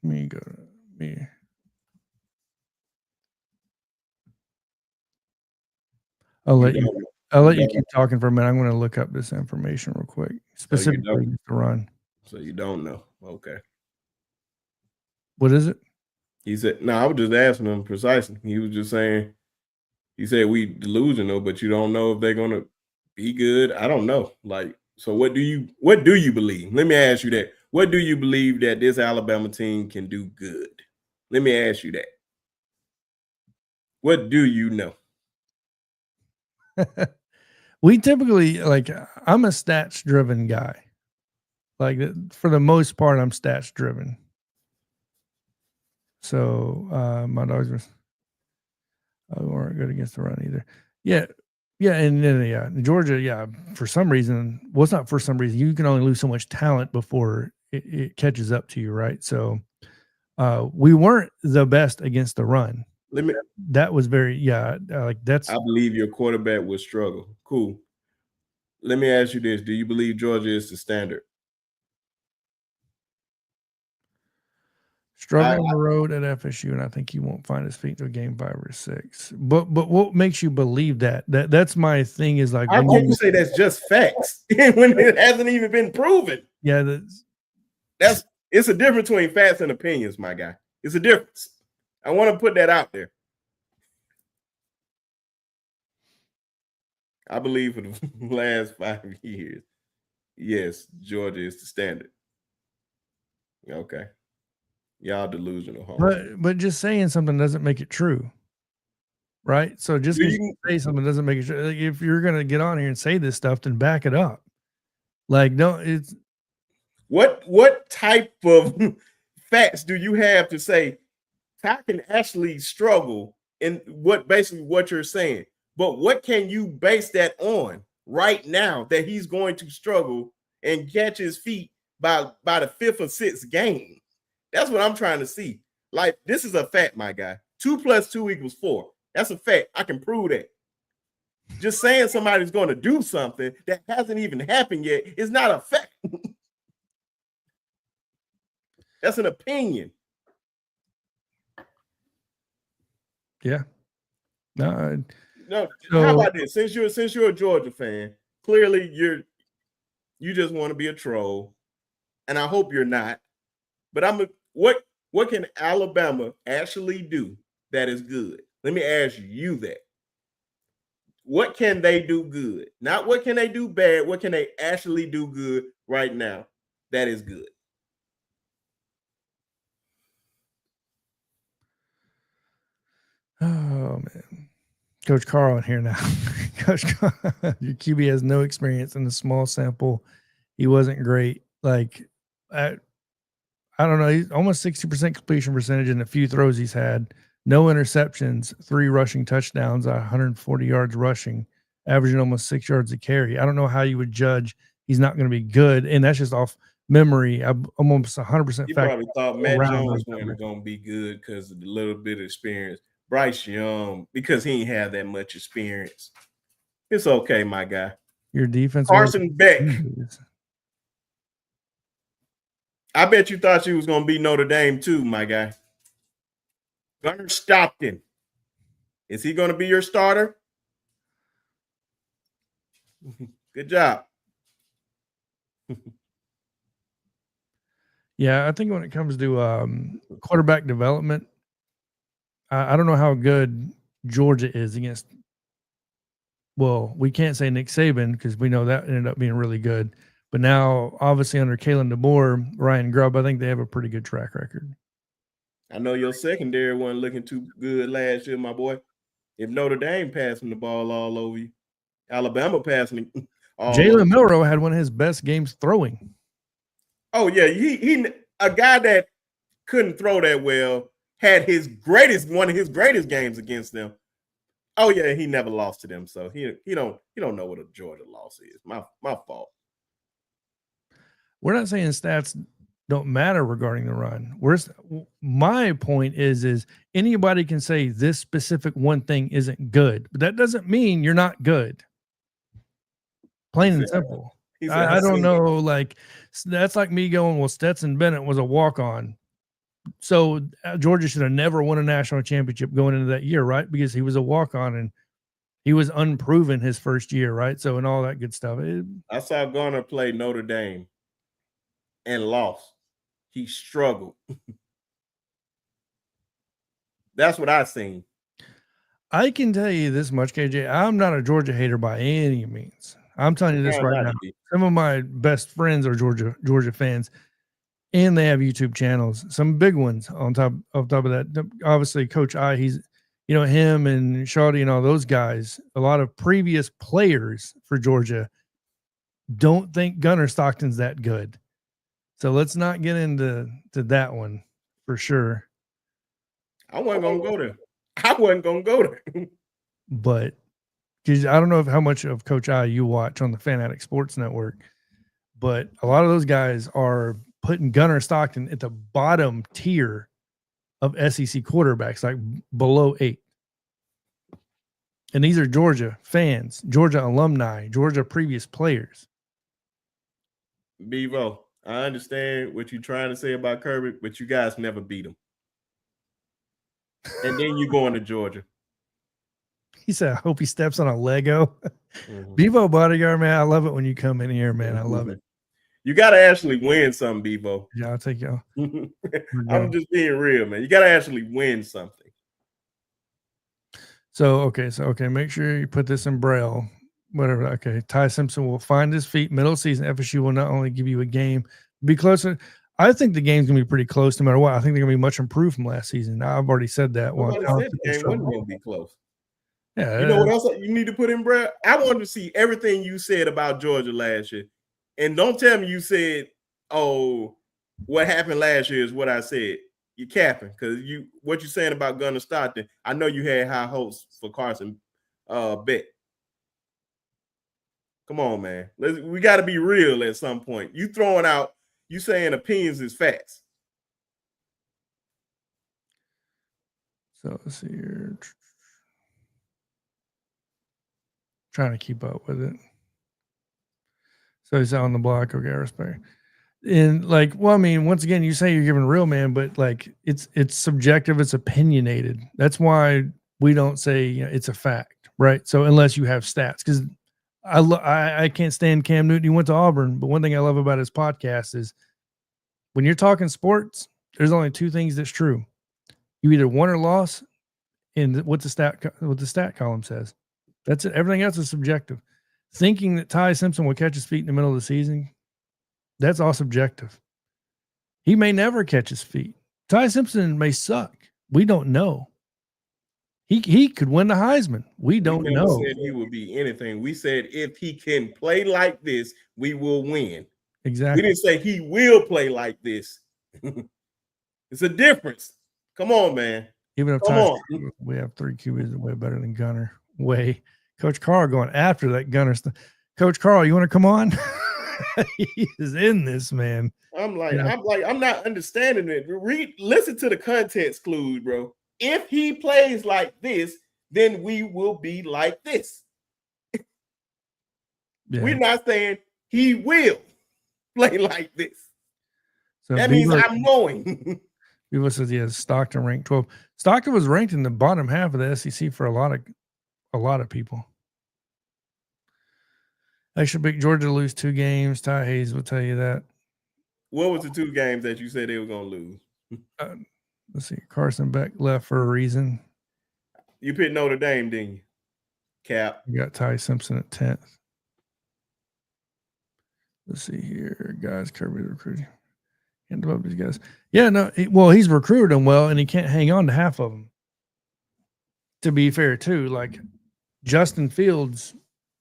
Speaker 1: Let me go to me. I'll let you keep talking for a minute. I'm going to look up this information real quick, specifically the run.
Speaker 3: So you don't know. Okay.
Speaker 1: What is it?
Speaker 3: He said, no, I was just asking him precisely. He was just saying, he said we delusional, but you don't know if they're going to be good. I don't know. Like, so what do you believe? Let me ask you that. What do you believe that this Alabama team can do good? Let me ask you that. What do you know?
Speaker 1: We typically, like, I'm a stats driven guy. Like, for the most part, I'm stats driven. So my dogs weren't good against the run either. Yeah. And then Georgia, for some reason, well, it's not for some reason. You can only lose so much talent before it catches up to you, right? So we weren't the best against the run. That was that's.
Speaker 3: I believe your quarterback would struggle. Cool. Let me ask you this: do you believe Georgia is the standard?
Speaker 1: Struggling on the road at FSU, and I think he won't find his feet until game 5 or 6. But what makes you believe that? That's my thing. Is like,
Speaker 3: how can you say that's just facts when it hasn't even been proven?
Speaker 1: Yeah,
Speaker 3: it's a difference between facts and opinions, my guy. It's a difference. I want to put that out there. I believe for the last 5 years, yes, Georgia is the standard. Okay. Y'all delusional.
Speaker 1: But just saying something doesn't make it true. Right? So just because you say something doesn't make it true. Like, if you're going to get on here and say this stuff, then back it up. Like, no, it's
Speaker 3: what type of facts do you have to say Ty can actually struggle in what you're saying? But what can you base that on right now that he's going to struggle and catch his feet by the 5th or 6th game? That's what I'm trying to see. Like, this is a fact, my guy. 2 + 2 = 4. That's a fact. I can prove that. Just saying somebody's going to do something that hasn't even happened yet is not a fact. That's an opinion.
Speaker 1: Yeah. No.
Speaker 3: How about this? Since you're a Georgia fan, clearly you just want to be a troll, and I hope you're not. But what can Alabama actually do that is good? Let me ask you that. What can they do good? Not what can they do bad. What can they actually do good right now that is good?
Speaker 1: Oh, man. Coach Carl in here now. Coach Carl, your QB has no experience in a small sample. He wasn't great. Like, I don't know. He's almost 60% completion percentage in the few throws he's had. No interceptions, 3 rushing touchdowns, 140 yards rushing, averaging almost 6 yards a carry. I don't know how you would judge he's not going to be good, and that's just off memory. I'm almost 100%
Speaker 3: You
Speaker 1: fact.
Speaker 3: probably thought Matt Jones wasn't going to be good because of the little bit of experience. Bryce Young, because he ain't have that much experience. It's okay, my guy.
Speaker 1: Your defense.
Speaker 3: Carson Beck. I bet you thought you was going to be Notre Dame too, my guy. Gunnar Stockton. Is he going to be your starter? Good job.
Speaker 1: Yeah, I think when it comes to quarterback development, I don't know how good Georgia is against. Well, we can't say Nick Saban because we know that ended up being really good. But now, obviously, under Kalen DeBoer, Ryan Grubb, I think they have a pretty good track record.
Speaker 3: I know your secondary wasn't looking too good last year, my boy. If Notre Dame passing the ball all over you, Alabama passing all
Speaker 1: Jalen Milroe had one of his best games throwing.
Speaker 3: Oh, yeah. He a guy that couldn't throw that well had one of his greatest games against them. Oh, yeah, he never lost to them. So he don't know what a Georgia loss is. My fault.
Speaker 1: We're not saying stats don't matter regarding the run. My point is anybody can say this specific one thing isn't good, but that doesn't mean you're not good. Plain and simple. I don't know. Like, that's like me going, well, Stetson Bennett was a walk-on. So Georgia should have never won a national championship going into that year, right? Because he was a walk-on and he was unproven his first year, right? So, and all that good stuff.
Speaker 3: I saw Garner play Notre Dame and lost. He struggled. That's what I seen.
Speaker 1: I can tell you this much, KJ. I'm not a Georgia hater by any means. I'm telling you this right now. Some of my best friends are Georgia fans, and they have YouTube channels. Some big ones on top of that. Obviously, Coach I, he's, him and Shawty and all those guys. A lot of previous players for Georgia don't think Gunnar Stockton's that good. So let's not get into that one for sure.
Speaker 3: I wasn't gonna go there.
Speaker 1: But I don't know how much of Coach I you watch on the Fanatic Sports Network, but a lot of those guys are putting Gunnar Stockton at the bottom tier of SEC quarterbacks, like below 8. And these are Georgia fans, Georgia alumni, Georgia previous players.
Speaker 3: Bevo, I understand what you're trying to say about Kirby, but you guys never beat him. And then you going to Georgia.
Speaker 1: He said, I hope he steps on a Lego. Bevo Bodyguard, man, I love it when you come in here, man. I love it.
Speaker 3: You got to actually win something, Bevo.
Speaker 1: Yeah, I'll take y'all.
Speaker 3: I'm just being real, man. You got to actually win something.
Speaker 1: So, okay. Make sure you put this in Braille. Whatever. Okay. Ty Simpson will find his feet middle of the season. FSU will not only give you a game, be closer. I think the game's going to be pretty close no matter what. I think they're going to be much improved from last season. I've already said that.
Speaker 3: Nobody said the game wasn't going to be close.
Speaker 1: Yeah.
Speaker 3: You know what else you need to put in, Brad? I wanted to see everything you said about Georgia last year. And don't tell me you said, oh, what happened last year is what I said. You're capping because what you're saying about Gunnar Stockton, I know you had high hopes for Carson Beck. Come on, man. We got to be real at some point. You throwing out, you saying opinions is facts.
Speaker 1: So let's see here. Trying to keep up with it. So he's out on the block. Okay, I respect. And like, well, I mean, once again, you say you're giving real, man, but like it's subjective, it's opinionated. That's why we don't say it's a fact, right? So unless you have stats, because I can't stand Cam Newton. He went to Auburn, but one thing I love about his podcast is when you're talking sports, there's only two things that's true. You either won or lost, and what the stat column says. That's it. Everything else is subjective. Thinking that Ty Simpson will catch his feet in the middle of the season, that's all subjective. He may never catch his feet. Ty Simpson may suck. We don't know. He could win the Heisman. We don't know.
Speaker 3: We said he would be anything. We said if he can play like this, we will win.
Speaker 1: Exactly.
Speaker 3: We didn't say he will play like this. It's a difference. Come on, man.
Speaker 1: Even if we have 3 QBs way better than Gunner. Way. Coach Carl going after that Gunner stuff. Coach Carl, you want to come on? He is in this, man.
Speaker 3: I'm not understanding it. Listen to the context clues, bro. If he plays like this, then we will be like this. Yeah. We're not saying he will play like this. So that means I'm knowing.
Speaker 1: People says he has Stockton ranked 12. Stockton was ranked in the bottom half of the SEC for a lot of people. Extra big Georgia to lose 2 games. Ty Hayes will tell you that.
Speaker 3: What was the 2 games that you said they were going to lose?
Speaker 1: Let's see. Carson Beck left for a reason.
Speaker 3: You picked Notre Dame, didn't you? Cap.
Speaker 1: You got Ty Simpson at 10th. Let's see here. Guys, Kirby recruiting. Can't develop these guys. Yeah, no. He's recruited them well, and he can't hang on to half of them. To be fair, too, like Justin Fields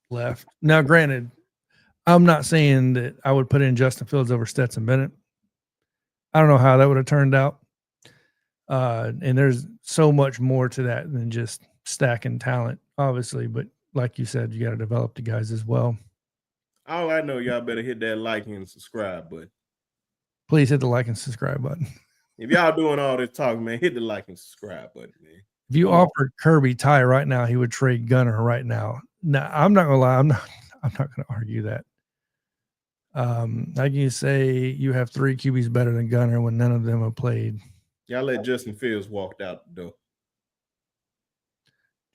Speaker 1: left. Now, granted, I'm not saying that I would put in Justin Fields over Stetson Bennett. I don't know how that would have turned out. And there's so much more to that than just stacking talent, obviously. But like you said, you got to develop the guys as well.
Speaker 3: All I know, y'all better hit that like and subscribe button.
Speaker 1: Please hit the like and subscribe button.
Speaker 3: If y'all doing all this talking, man, hit the like and subscribe button, man.
Speaker 1: If you offered Kirby Ty right now, he would trade Gunner right now. Now, I'm not gonna lie, I'm not gonna argue that. How can you say you have 3 QBs better than Gunner when none of them have played?
Speaker 3: Y'all let Justin Fields walk out the door.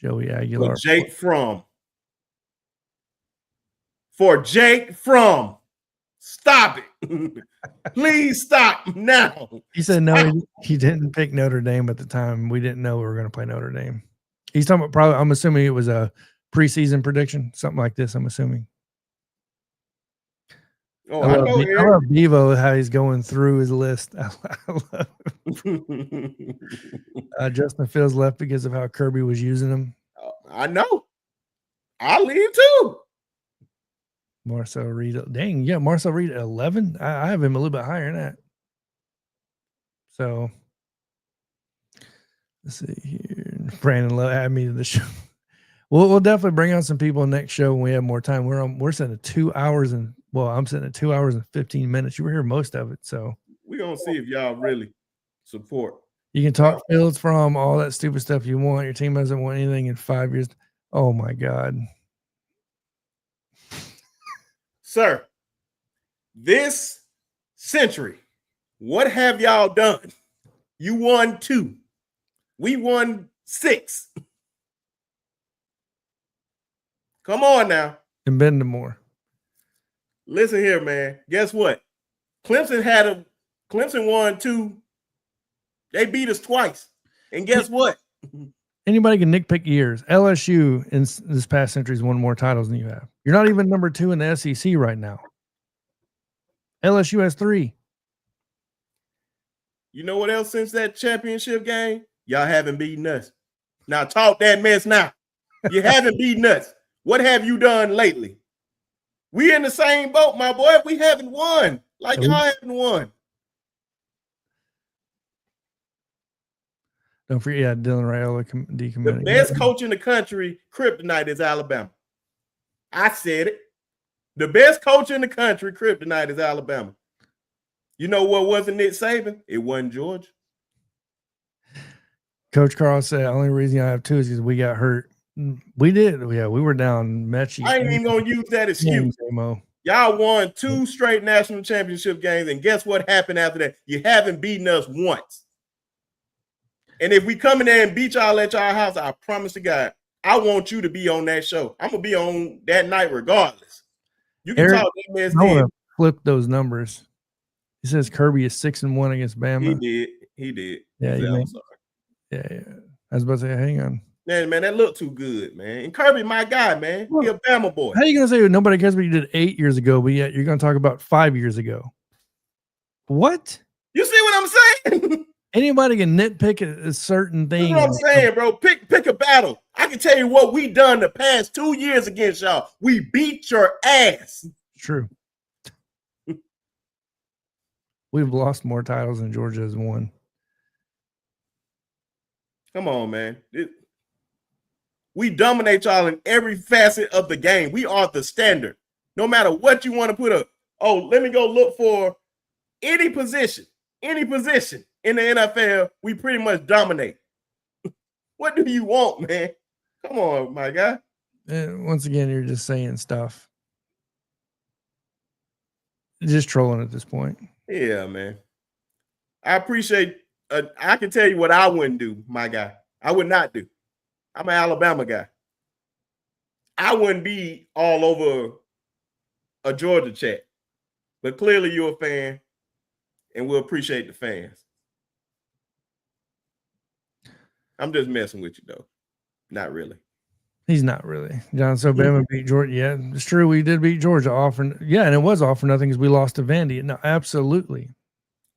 Speaker 1: Joey Aguilar.
Speaker 3: For Jake Fromm. Stop it. Please stop now.
Speaker 1: He said no, he didn't pick Notre Dame at the time. We didn't know we were going to play Notre Dame. He's talking about probably, I'm assuming it was a preseason prediction, something like this, I'm assuming.
Speaker 3: Oh, I love
Speaker 1: Bevo, how he's going through his list. I love Justin Fields left because of how Kirby was using him.
Speaker 3: I know. I leave too.
Speaker 1: Marcel Reed. Dang, yeah, Marcel Reed at 11. I have him a little bit higher than that. So let's see here. Brandon Lowe add me to the show. We'll definitely bring on some people next show when we have more time. We're sitting at 2 hours and I'm sitting at 2 hours and 15 minutes. You were here most of it, so
Speaker 3: we're gonna see if y'all really support.
Speaker 1: You can talk Fields from all that stupid stuff you want. Your team hasn't won anything in 5 years. Oh my God.
Speaker 3: Sir, this Century, what have y'all done? You won 2. We won 6. Come on now.
Speaker 1: And Bendamore.
Speaker 3: Listen here, man. Guess what? Clemson won 2. They beat us twice. And guess what?
Speaker 1: Anybody can nitpick years. LSU in this past century has won more titles than you have. You're not even number 2 in the SEC right now. LSU has 3.
Speaker 3: You know what else since that championship game? Y'all haven't beaten us. Now talk that mess now. You haven't beaten us. What have you done lately? We in the same boat, my boy. We haven't won. Like y'all haven't won.
Speaker 1: Don't forget, Dylan Raiola decommitting.
Speaker 3: The best coach in the country, kryptonite, is Alabama. I said it. The best coach in the country, kryptonite, is Alabama. You know what wasn't Nick Saban? It wasn't Georgia.
Speaker 1: Coach Carl said, only reason I have 2 is because we got hurt. We did. Yeah, we were down Mechie.
Speaker 3: I ain't even going to use that excuse. Y'all won 2 straight national championship games, and guess what happened after that? You haven't beaten us once. And if we come in there and beat y'all at y'all house, I promise to God, I want you to be on that show. I'm going to be on that night regardless. You can talk that mess.
Speaker 1: I want to flip those numbers. He says Kirby is 6-1 against Bama.
Speaker 3: He did.
Speaker 1: Yeah,
Speaker 3: I'm sorry.
Speaker 1: Yeah. I was about to say, hang on.
Speaker 3: Man, that looked too good, man. And Kirby, my guy, man. He a Bama boy.
Speaker 1: How are you going to say nobody cares what you did 8 years ago, but yet you're going to talk about 5 years ago? What?
Speaker 3: You see what I'm saying?
Speaker 1: Anybody can nitpick a certain thing.
Speaker 3: That's what I'm saying, bro. Pick a battle. I can tell you what we done the past 2 years against y'all. We beat your ass.
Speaker 1: True. We've lost more titles than Georgia has won.
Speaker 3: Come on, man. We dominate y'all in every facet of the game. We are the standard. No matter what you want to put up. Oh, let me go look for any position in the NFL. We pretty much dominate. What do you want, man? Come on, my guy.
Speaker 1: Once again, you're just saying stuff. Just trolling at this point.
Speaker 3: Yeah, man. I appreciate. I can tell you what I wouldn't do, my guy. I would not do. I'm an Alabama guy. I wouldn't be all over a Georgia chat. But clearly you're a fan, and we'll appreciate the fans. I'm just messing with you, though. Not really.
Speaker 1: He's not really. John, so Bama beat Georgia. Yeah, it's true. We did beat Georgia. Yeah, and it was all for nothing because we lost to Vandy. No, absolutely.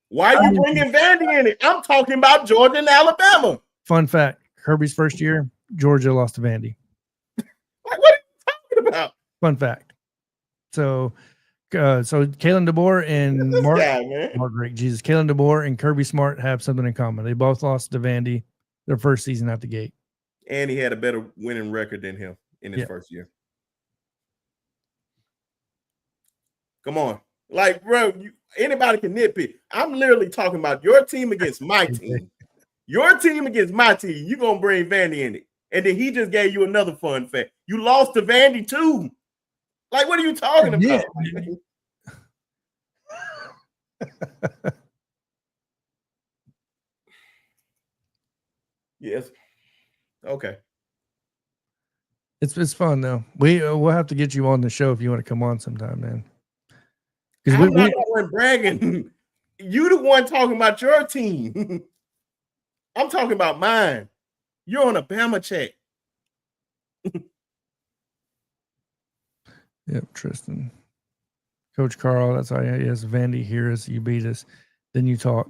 Speaker 3: Why are you bringing Vandy in it? I'm talking about Georgia and Alabama.
Speaker 1: Fun fact, Kirby's first year, Georgia lost to Vandy.
Speaker 3: Like, what are you talking about?
Speaker 1: Fun fact. So Kalen DeBoer and Kalen DeBoer and Kirby Smart have something in common. They both lost to Vandy their first season out the gate.
Speaker 3: And he had a better winning record than him in his first year. Come on. Like, bro, anybody can nitpick. I'm literally talking about your team against my team. Your team against my team. You're going to bring Vandy in it. And then he just gave you another fun fact. You lost to Vandy, too. Like, what are you talking about? Yes. Okay.
Speaker 1: It's fun though. We'll have to get you on the show if you want to come on sometime, man.
Speaker 3: I'm not the one bragging. You the one talking about your team. I'm talking about mine. You're on a Bama check.
Speaker 1: Yep, Tristan. Coach Carl, that's how yes, Vandy hear us, you beat us, then you talk.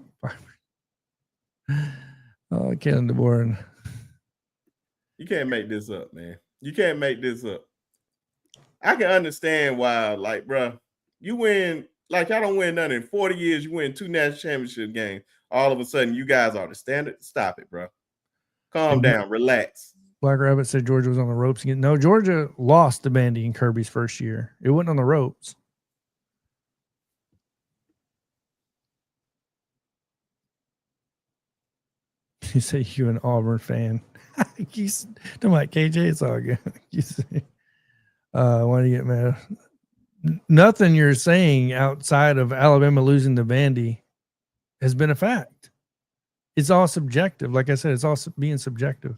Speaker 1: Kalen DeBoer.
Speaker 3: You can't make this up, man. You can't make this up. I can understand why, like, bro, you win, like, I don't win nothing in 40 years. You win 2 national championship games. All of a sudden, you guys are the standard. Stop it, bro. Calm down. Relax.
Speaker 1: Black Rabbit said Georgia was on the ropes again. No, Georgia lost to Vandy in Kirby's first year. It wasn't on the ropes. You say you an Auburn fan. You don't like KJ, it's all good. You say, why do you get mad? nothing you're saying outside of Alabama losing to Vandy has been a fact. It's all subjective. Like I said, it's all being subjective.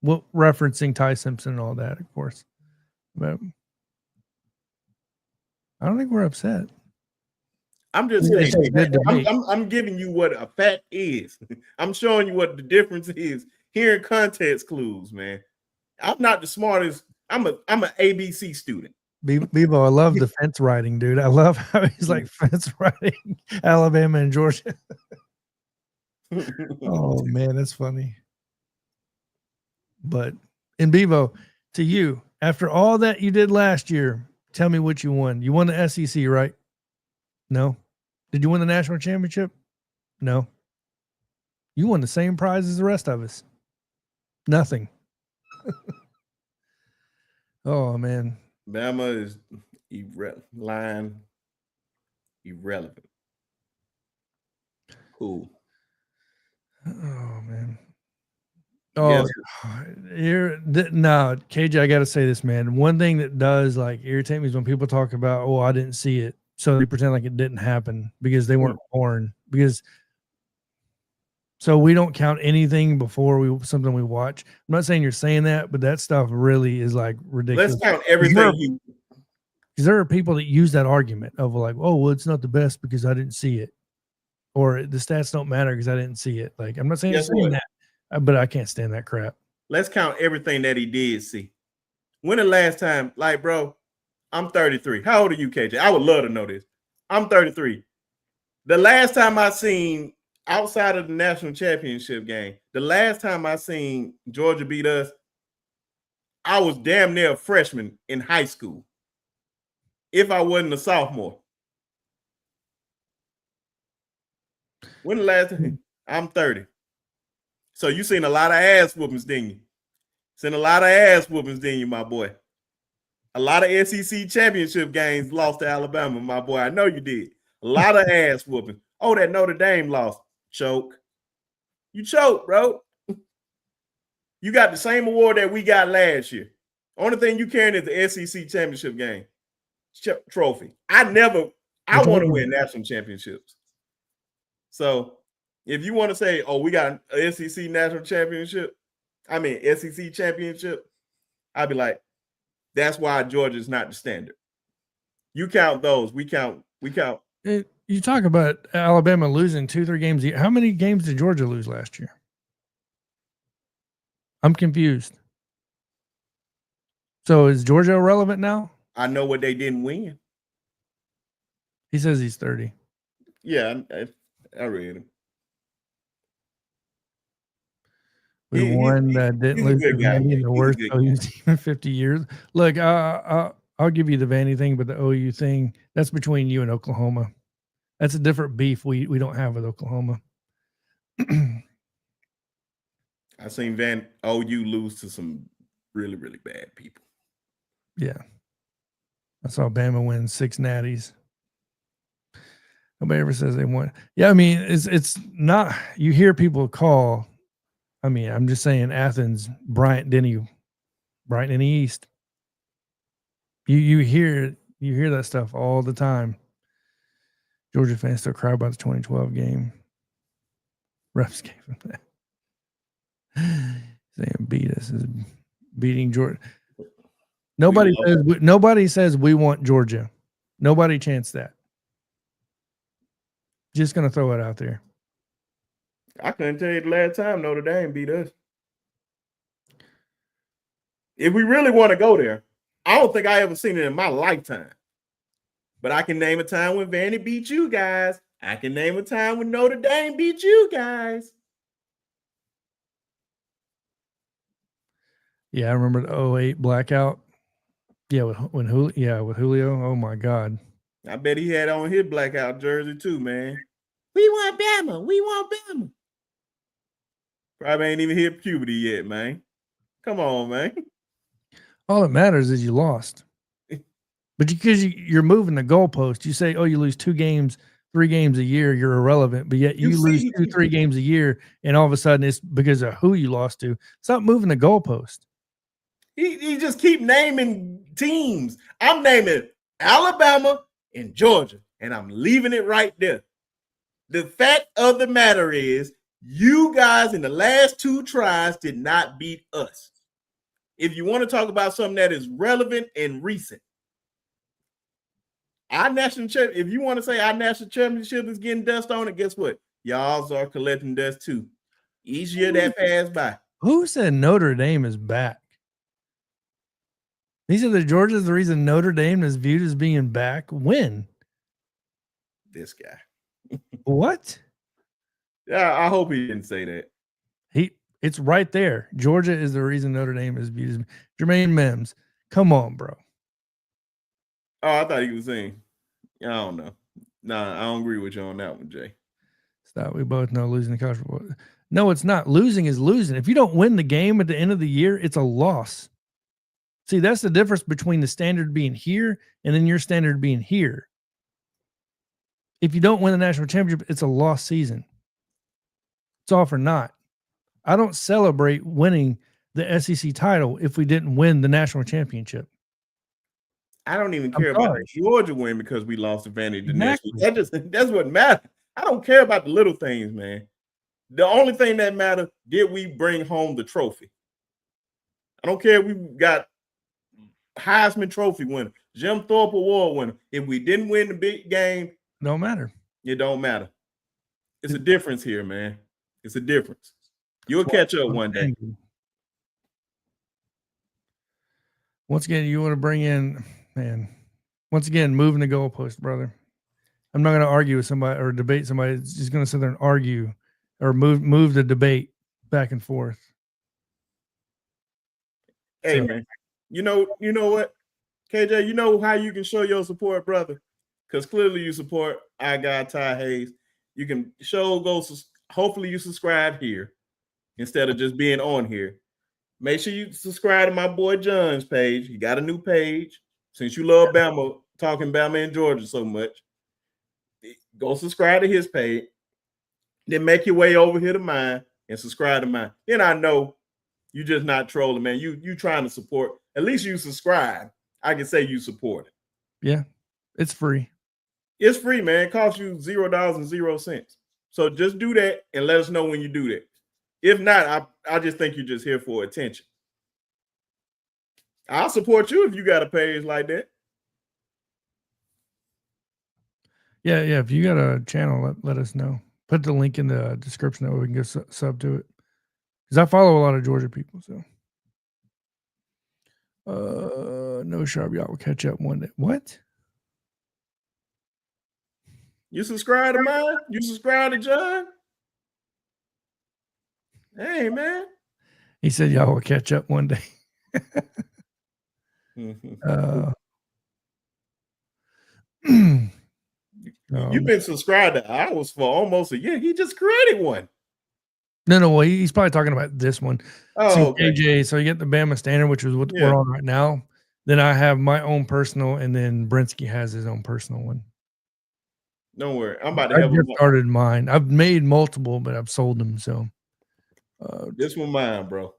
Speaker 1: Well, referencing Ty Simpson and all that, of course. But I don't think we're upset.
Speaker 3: I'm just saying, I'm giving you what a fact is. I'm showing you what the difference is. Hearing context clues, man. I'm not the smartest. I'm an ABC student.
Speaker 1: Bevo, I love the fence riding, dude. I love how he's like fence riding Alabama and Georgia. Oh man, that's funny. But in Bevo, to you, after all that you did last year, tell me what you won. You won the SEC, right? No. Did you win the national championship? No. You won the same prize as the rest of us. Nothing. Oh man.
Speaker 3: Bama is irrelevant. Cool.
Speaker 1: Oh man. Oh, no, KJ, I got to say this, man. One thing that does like irritate me is when people talk about, oh, I didn't see it, so they pretend like it didn't happen because they weren't born. So we don't count anything before something we watch. I'm not saying you're saying that, but that stuff really is like ridiculous.
Speaker 3: Let's count everything.
Speaker 1: Because there are people that use that argument of like, oh, well, it's not the best because I didn't see it, or the stats don't matter because I didn't see it. Like, I'm not saying that. But I can't stand that crap.
Speaker 3: Let's count everything that he did see. When the last time, like, bro, I'm 33. How old are you, KJ? I would love to know this. I'm 33. The last time I seen, outside of the national championship game, the last time I seen Georgia beat us, I was damn near a freshman in high school. If I wasn't a sophomore. When the last time? I'm 30. So you seen a lot of ass whoopings, didn't you? Seen a lot of ass whoopings, didn't you, my boy? A lot of SEC championship games lost to Alabama, my boy. I know you did. A lot of ass whoopings. Oh, that Notre Dame lost. Choke. You choked, bro. You got the same award that we got last year. Only thing you carrying is the SEC championship game trophy. I want to win national championships. So if you want to say, oh, we got an SEC national championship, SEC championship, I'd be like, that's why Georgia is not the standard. You count those. We count.
Speaker 1: You talk about Alabama losing 2-3 games. How many games did Georgia lose last year? I'm confused. So is Georgia irrelevant now?
Speaker 3: I know what they didn't win.
Speaker 1: He says he's 30.
Speaker 3: Yeah, I read him.
Speaker 1: We won that didn't lose to Vandy, the worst OU team in 50 years. Look, I'll give you the Vandy thing, but the OU thing, that's between you and Oklahoma. That's a different beef we don't have with Oklahoma.
Speaker 3: I seen OU lose to some really, really bad people.
Speaker 1: Yeah. I saw Bama win 6 natties. Nobody ever says they won. Yeah, it's not, you hear people call, I'm just saying Athens, Bryant Denny East. You hear that stuff all the time. Georgia fans still cry about the 2012 game. Refs gave them that. Saying beat us is beating Georgia. Nobody says we want Georgia. Nobody chants that. Just gonna throw it out there.
Speaker 3: I couldn't tell you the last time Notre Dame beat us. If we really want to go there, I don't think I ever seen it in my lifetime. But I can name a time when Vandy beat you guys. I can name a time when Notre Dame beat you guys.
Speaker 1: Yeah, I remember the 08 blackout. Yeah, with Julio. Oh my God.
Speaker 3: I bet he had on his blackout jersey too, man. We want Bama. We want Bama. Probably ain't even hit puberty yet, man. Come on, man.
Speaker 1: All that matters is you lost. But because you're moving the goalpost, you say, oh, you lose 2 games, 3 games a year, you're irrelevant. But yet you lose 2-3 games a year, and all of a sudden it's because of who you lost to. Stop moving the goalpost.
Speaker 3: He just keep naming teams. I'm naming Alabama and Georgia, and I'm leaving it right there. The fact of the matter is, you guys in the last 2 tries did not beat us. If you want to talk about something that is relevant and recent, our national championship, if you want to say our national championship is getting dust on it, guess what? Y'all are collecting dust too. Each year that passed by.
Speaker 1: Who said Notre Dame is back? These are the Georgia's the reason Notre Dame is viewed as being back. When?
Speaker 3: This guy.
Speaker 1: What?
Speaker 3: Yeah, I hope he didn't say that.
Speaker 1: It's right there. Georgia is the reason Notre Dame is viewed as Jermaine Mims. Come on, bro.
Speaker 3: Oh, I thought he was saying. I don't know. Nah, I don't agree with you on that one, Jay.
Speaker 1: Stop. We both know losing the college football. No, it's not. Losing is losing. If you don't win the game at the end of the year, it's a loss. See, that's the difference between the standard being here and then your standard being here. If you don't win the national championship, it's a lost season. It's all for naught. I don't celebrate winning the SEC title if we didn't win the national championship.
Speaker 3: I don't even care about the Georgia win because we lost advantage the next week. That's what matters. I don't care about the little things, man. The only thing that matters, did we bring home the trophy? I don't care if we got Heisman Trophy winner, Jim Thorpe Award winner. If we didn't win the big game,
Speaker 1: don't matter.
Speaker 3: It don't matter. It's a difference here, man. It's a difference. You'll catch up one day.
Speaker 1: Once again, you want to bring in, man, once again, moving the goalpost, brother. I'm not going to argue with somebody or debate somebody that's just going to sit there and argue or move the debate back and forth.
Speaker 3: Hey, man, you know what, KJ, you know how you can show your support, brother? Because clearly you support our guy, Ty Hayes. You can hopefully you subscribe here instead of just being on here. Make sure you subscribe to my boy John's page. He got a new page. Since you love Bama, talking Bama and Georgia so much, go subscribe to his page. Then make your way over here to mine and subscribe to mine. Then I know you just not trolling, man. You trying to support. At least you subscribe. I can say you support it.
Speaker 1: Yeah, it's free.
Speaker 3: It's free, man. It costs you $0.00. So just do that and let us know when you do that. If not, I just think you're just here for attention. I'll support you if you got a page like that.
Speaker 1: Yeah. If you got a channel, let us know. Put the link in the description that we can get sub to it. Because I follow a lot of Georgia people. So, no Sharp, y'all will catch up one day. What?
Speaker 3: You subscribe to mine? You subscribe to John? Hey, man.
Speaker 1: He said y'all will catch up one day.
Speaker 3: You've been subscribed to ours for almost a year. He just created one.
Speaker 1: No. Well, he's probably talking about this one.
Speaker 3: Oh, okay.
Speaker 1: AJ. So you get the Bama Standard, which is what we're on right now. Then I have my own personal, and then Brinsky has his own personal one.
Speaker 3: Don't worry. I'm about to have
Speaker 1: started mine. I've made multiple, but I've sold them. So
Speaker 3: this one mine, bro.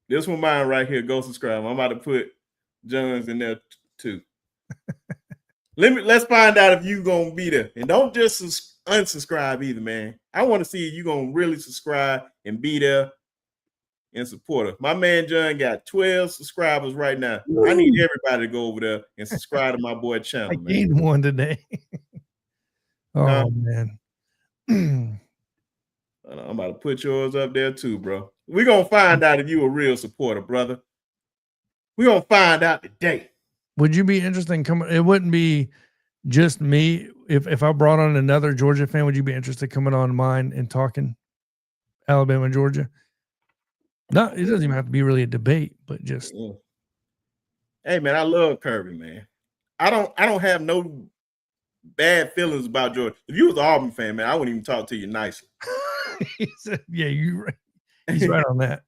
Speaker 3: This one mine right here. Go subscribe. I'm about to put John's in there too. Let's find out if you gonna be there. And don't just unsubscribe either, man. I want to see if you gonna really subscribe and be there and support her. My man John got 12 subscribers right now. Woo. I need everybody to go over there and subscribe to my boy channel.
Speaker 1: I gained one today. Man.
Speaker 3: I'm about to put yours up there too, bro. We're gonna find out if you a real supporter, brother. We're gonna find out today.
Speaker 1: Would you be interested in coming? It wouldn't be just me. If I brought on another Georgia fan, would you be interested coming on mine and talking Alabama and Georgia? No, it doesn't even have to be really a debate, but just
Speaker 3: hey man, I love Kirby, man. I don't have no bad feelings about Georgia. If you was an Auburn fan, man, I wouldn't even talk to you nicely.
Speaker 1: He said, yeah, you're right. He's right on that.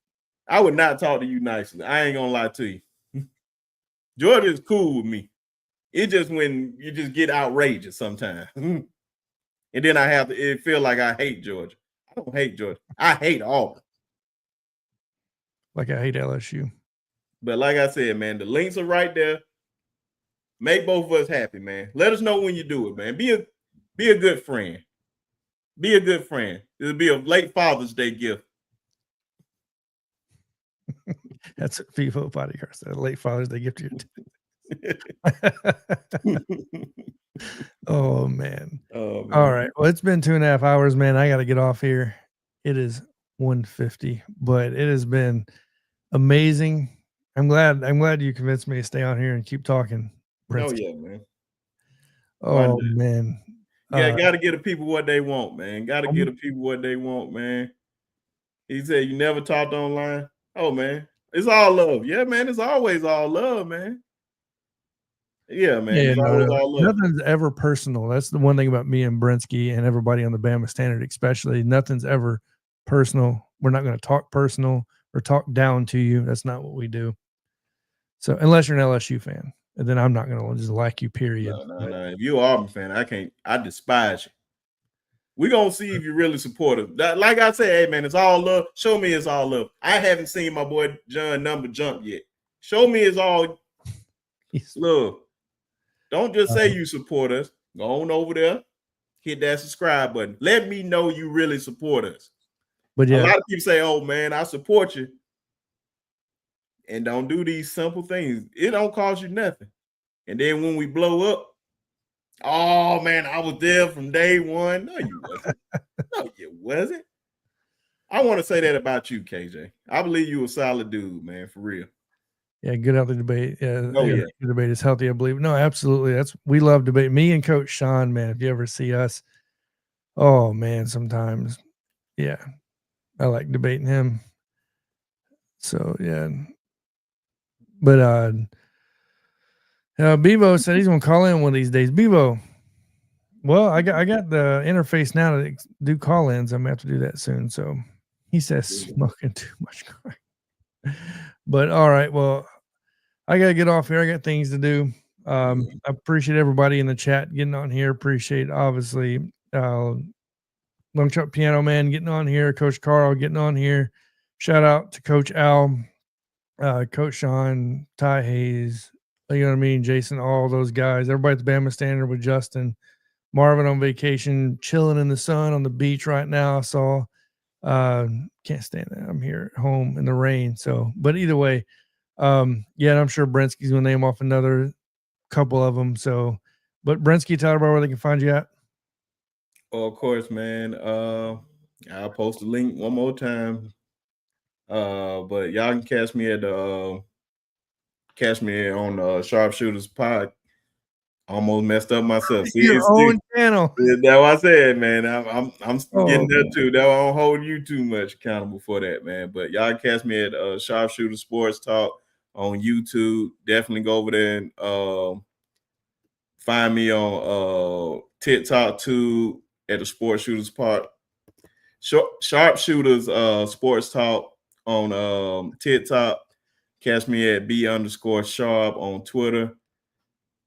Speaker 3: I would not talk to you nicely. I ain't gonna lie to you. Georgia is cool with me. It's just when you just get outrageous sometimes. And then it feel like I hate Georgia. I don't hate Georgia. I hate Auburn.
Speaker 1: Like I hate LSU.
Speaker 3: But like I said, man, the links are right there. Make both of us happy, man. Let us know when you do it, man. Be a good friend. Be a good friend. It'll be a late Father's Day gift.
Speaker 1: That's what Vivo Bodyguard said. A late Father's Day gift to you. Oh man. All right. Well, it's been 2.5 hours, man. I got to get off here. It is 1:50, but it has been amazing. I'm glad you convinced me to stay on here and keep talking.
Speaker 3: Oh yeah, man.
Speaker 1: Oh man.
Speaker 3: Yeah, gotta give the people what they want, man. Gotta give the people what they want, man. He said you never talked online. Oh man, it's all love. Yeah, man, it's always all love, man. Yeah, man.
Speaker 1: Yeah, nothing's ever personal. That's the one thing about me and Brinsky and everybody on the Bama Standard, especially. Nothing's ever personal. We're not going to talk personal or talk down to you. That's not what we do. So unless you're an LSU fan, and then I'm not going to just like you, period.
Speaker 3: No. If you're an Auburn fan, I despise you. We're going to see if you're really supportive. Like I said, hey, man, it's all love. Show me it's all love. I haven't seen my boy John number jump yet. Show me it's all love. Don't just say you support us. Go on over there, hit that subscribe button. Let me know you really support us.
Speaker 1: But yeah,
Speaker 3: a lot of people say, "Oh man, I support you," and don't do these simple things. It don't cost you nothing. And then when we blow up, oh man, I was there from day one. No, you wasn't. No, you wasn't. I want to say that about you, KJ. I believe you a solid dude, man, for real.
Speaker 1: Yeah, good out the debate. Yeah, the debate is healthy, I believe. No, absolutely. We love debate. Me and Coach Sean, man, if you ever see us, oh man, sometimes, yeah, I like debating him. So yeah, but Bevo said he's gonna call in one of these days. Bevo, well, I got the interface now to do call-ins. I'm gonna have to do that soon. So he says smoking too much crack. But all right, well, I got to get off here. I got things to do. I appreciate everybody in the chat getting on here. Appreciate, obviously, Long Chuck Piano Man getting on here. Coach Carl getting on here. Shout out to Coach Al, Coach Sean, Ty Hayes, you know what I mean, Jason, all those guys. Everybody at the Bama Standard with Justin. Marvin on vacation, chilling in the sun on the beach right now. I saw. Can't stand that. I'm here at home in the rain. So, but either way, yeah, and I'm sure Brinsky's gonna name off another couple of them. So, but Brinsky, tell everybody where they can find you at.
Speaker 3: Oh, of course, man. I'll post the link one more time. But y'all can catch me at on Sharpshooters Pod. Almost messed up myself. See,
Speaker 1: your own channel.
Speaker 3: That's what I said, man. I'm getting there too. That I don't hold you too much accountable for that, man. But y'all catch me at Sharpshooter Sports Talk on YouTube. Definitely go over there and find me on TikTok too at the Sports Shooters Part. Sharpshooters Sports Talk on TikTok. Catch me at B_sharp on Twitter.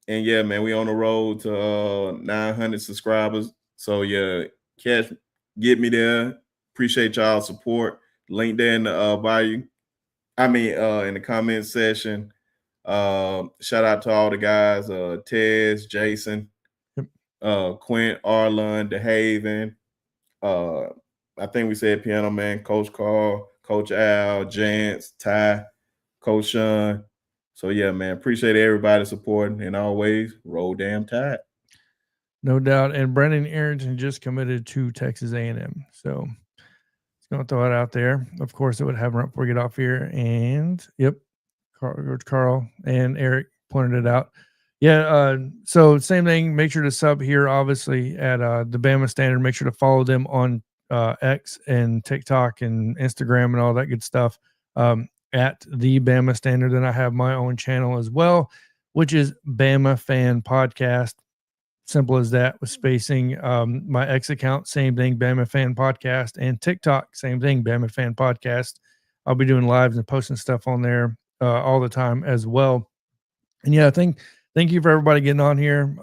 Speaker 3: And yeah, man, we on the road to 900 subscribers. So yeah, get me there. Appreciate y'all's support. Link there in the bio. In the comment section. Shout out to all the guys, Tez, Jason, Quint, Arlon, DeHaven. I think we said Piano Man, Coach Carl, Coach Al, Jance, Ty, Coach Sean. So yeah, man, appreciate everybody supporting, and always roll damn Tide.
Speaker 1: No doubt. And Brendan Arrington just committed to Texas A&M. So it's going to throw it out there. Of course, it would have run before we get off here. And yep, Carl and Eric pointed it out. Yeah. So same thing. Make sure to sub here, obviously, at the Bama Standard. Make sure to follow them on X and TikTok and Instagram and all that good stuff. At the Bama Standard. Then I have my own channel as well, which is Bama Fan Podcast. Simple as that with spacing. My X account, same thing, Bama Fan Podcast, and TikTok, same thing, Bama Fan Podcast. I'll be doing lives and posting stuff on there all the time as well. And yeah, thank you for everybody getting on here.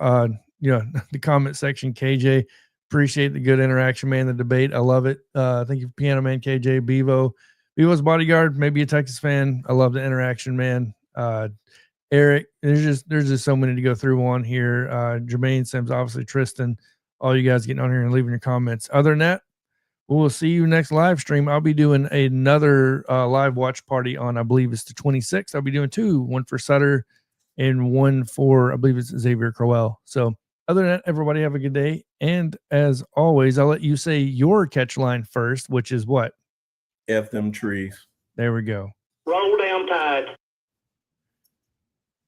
Speaker 1: The comment section, KJ, appreciate the good interaction, man. The debate, I love it. Thank you, Piano Man, KJ, Bevo's Bodyguard, maybe a Texas fan. I love the interaction, man. Eric. There's just so many to go through on here. Jermaine Sims, obviously Tristan, all you guys getting on here and leaving your comments. Other than that, we'll see you next live stream. I'll be doing another live watch party on, I believe it's the 26th. I'll be doing 2, one for Sutter and one for, I believe it's Xavier Crowell. So other than that, everybody have a good day. And as always, I'll let you say your catch line first, which is what?
Speaker 3: F them trees.
Speaker 1: There we go.
Speaker 4: Roll down tide.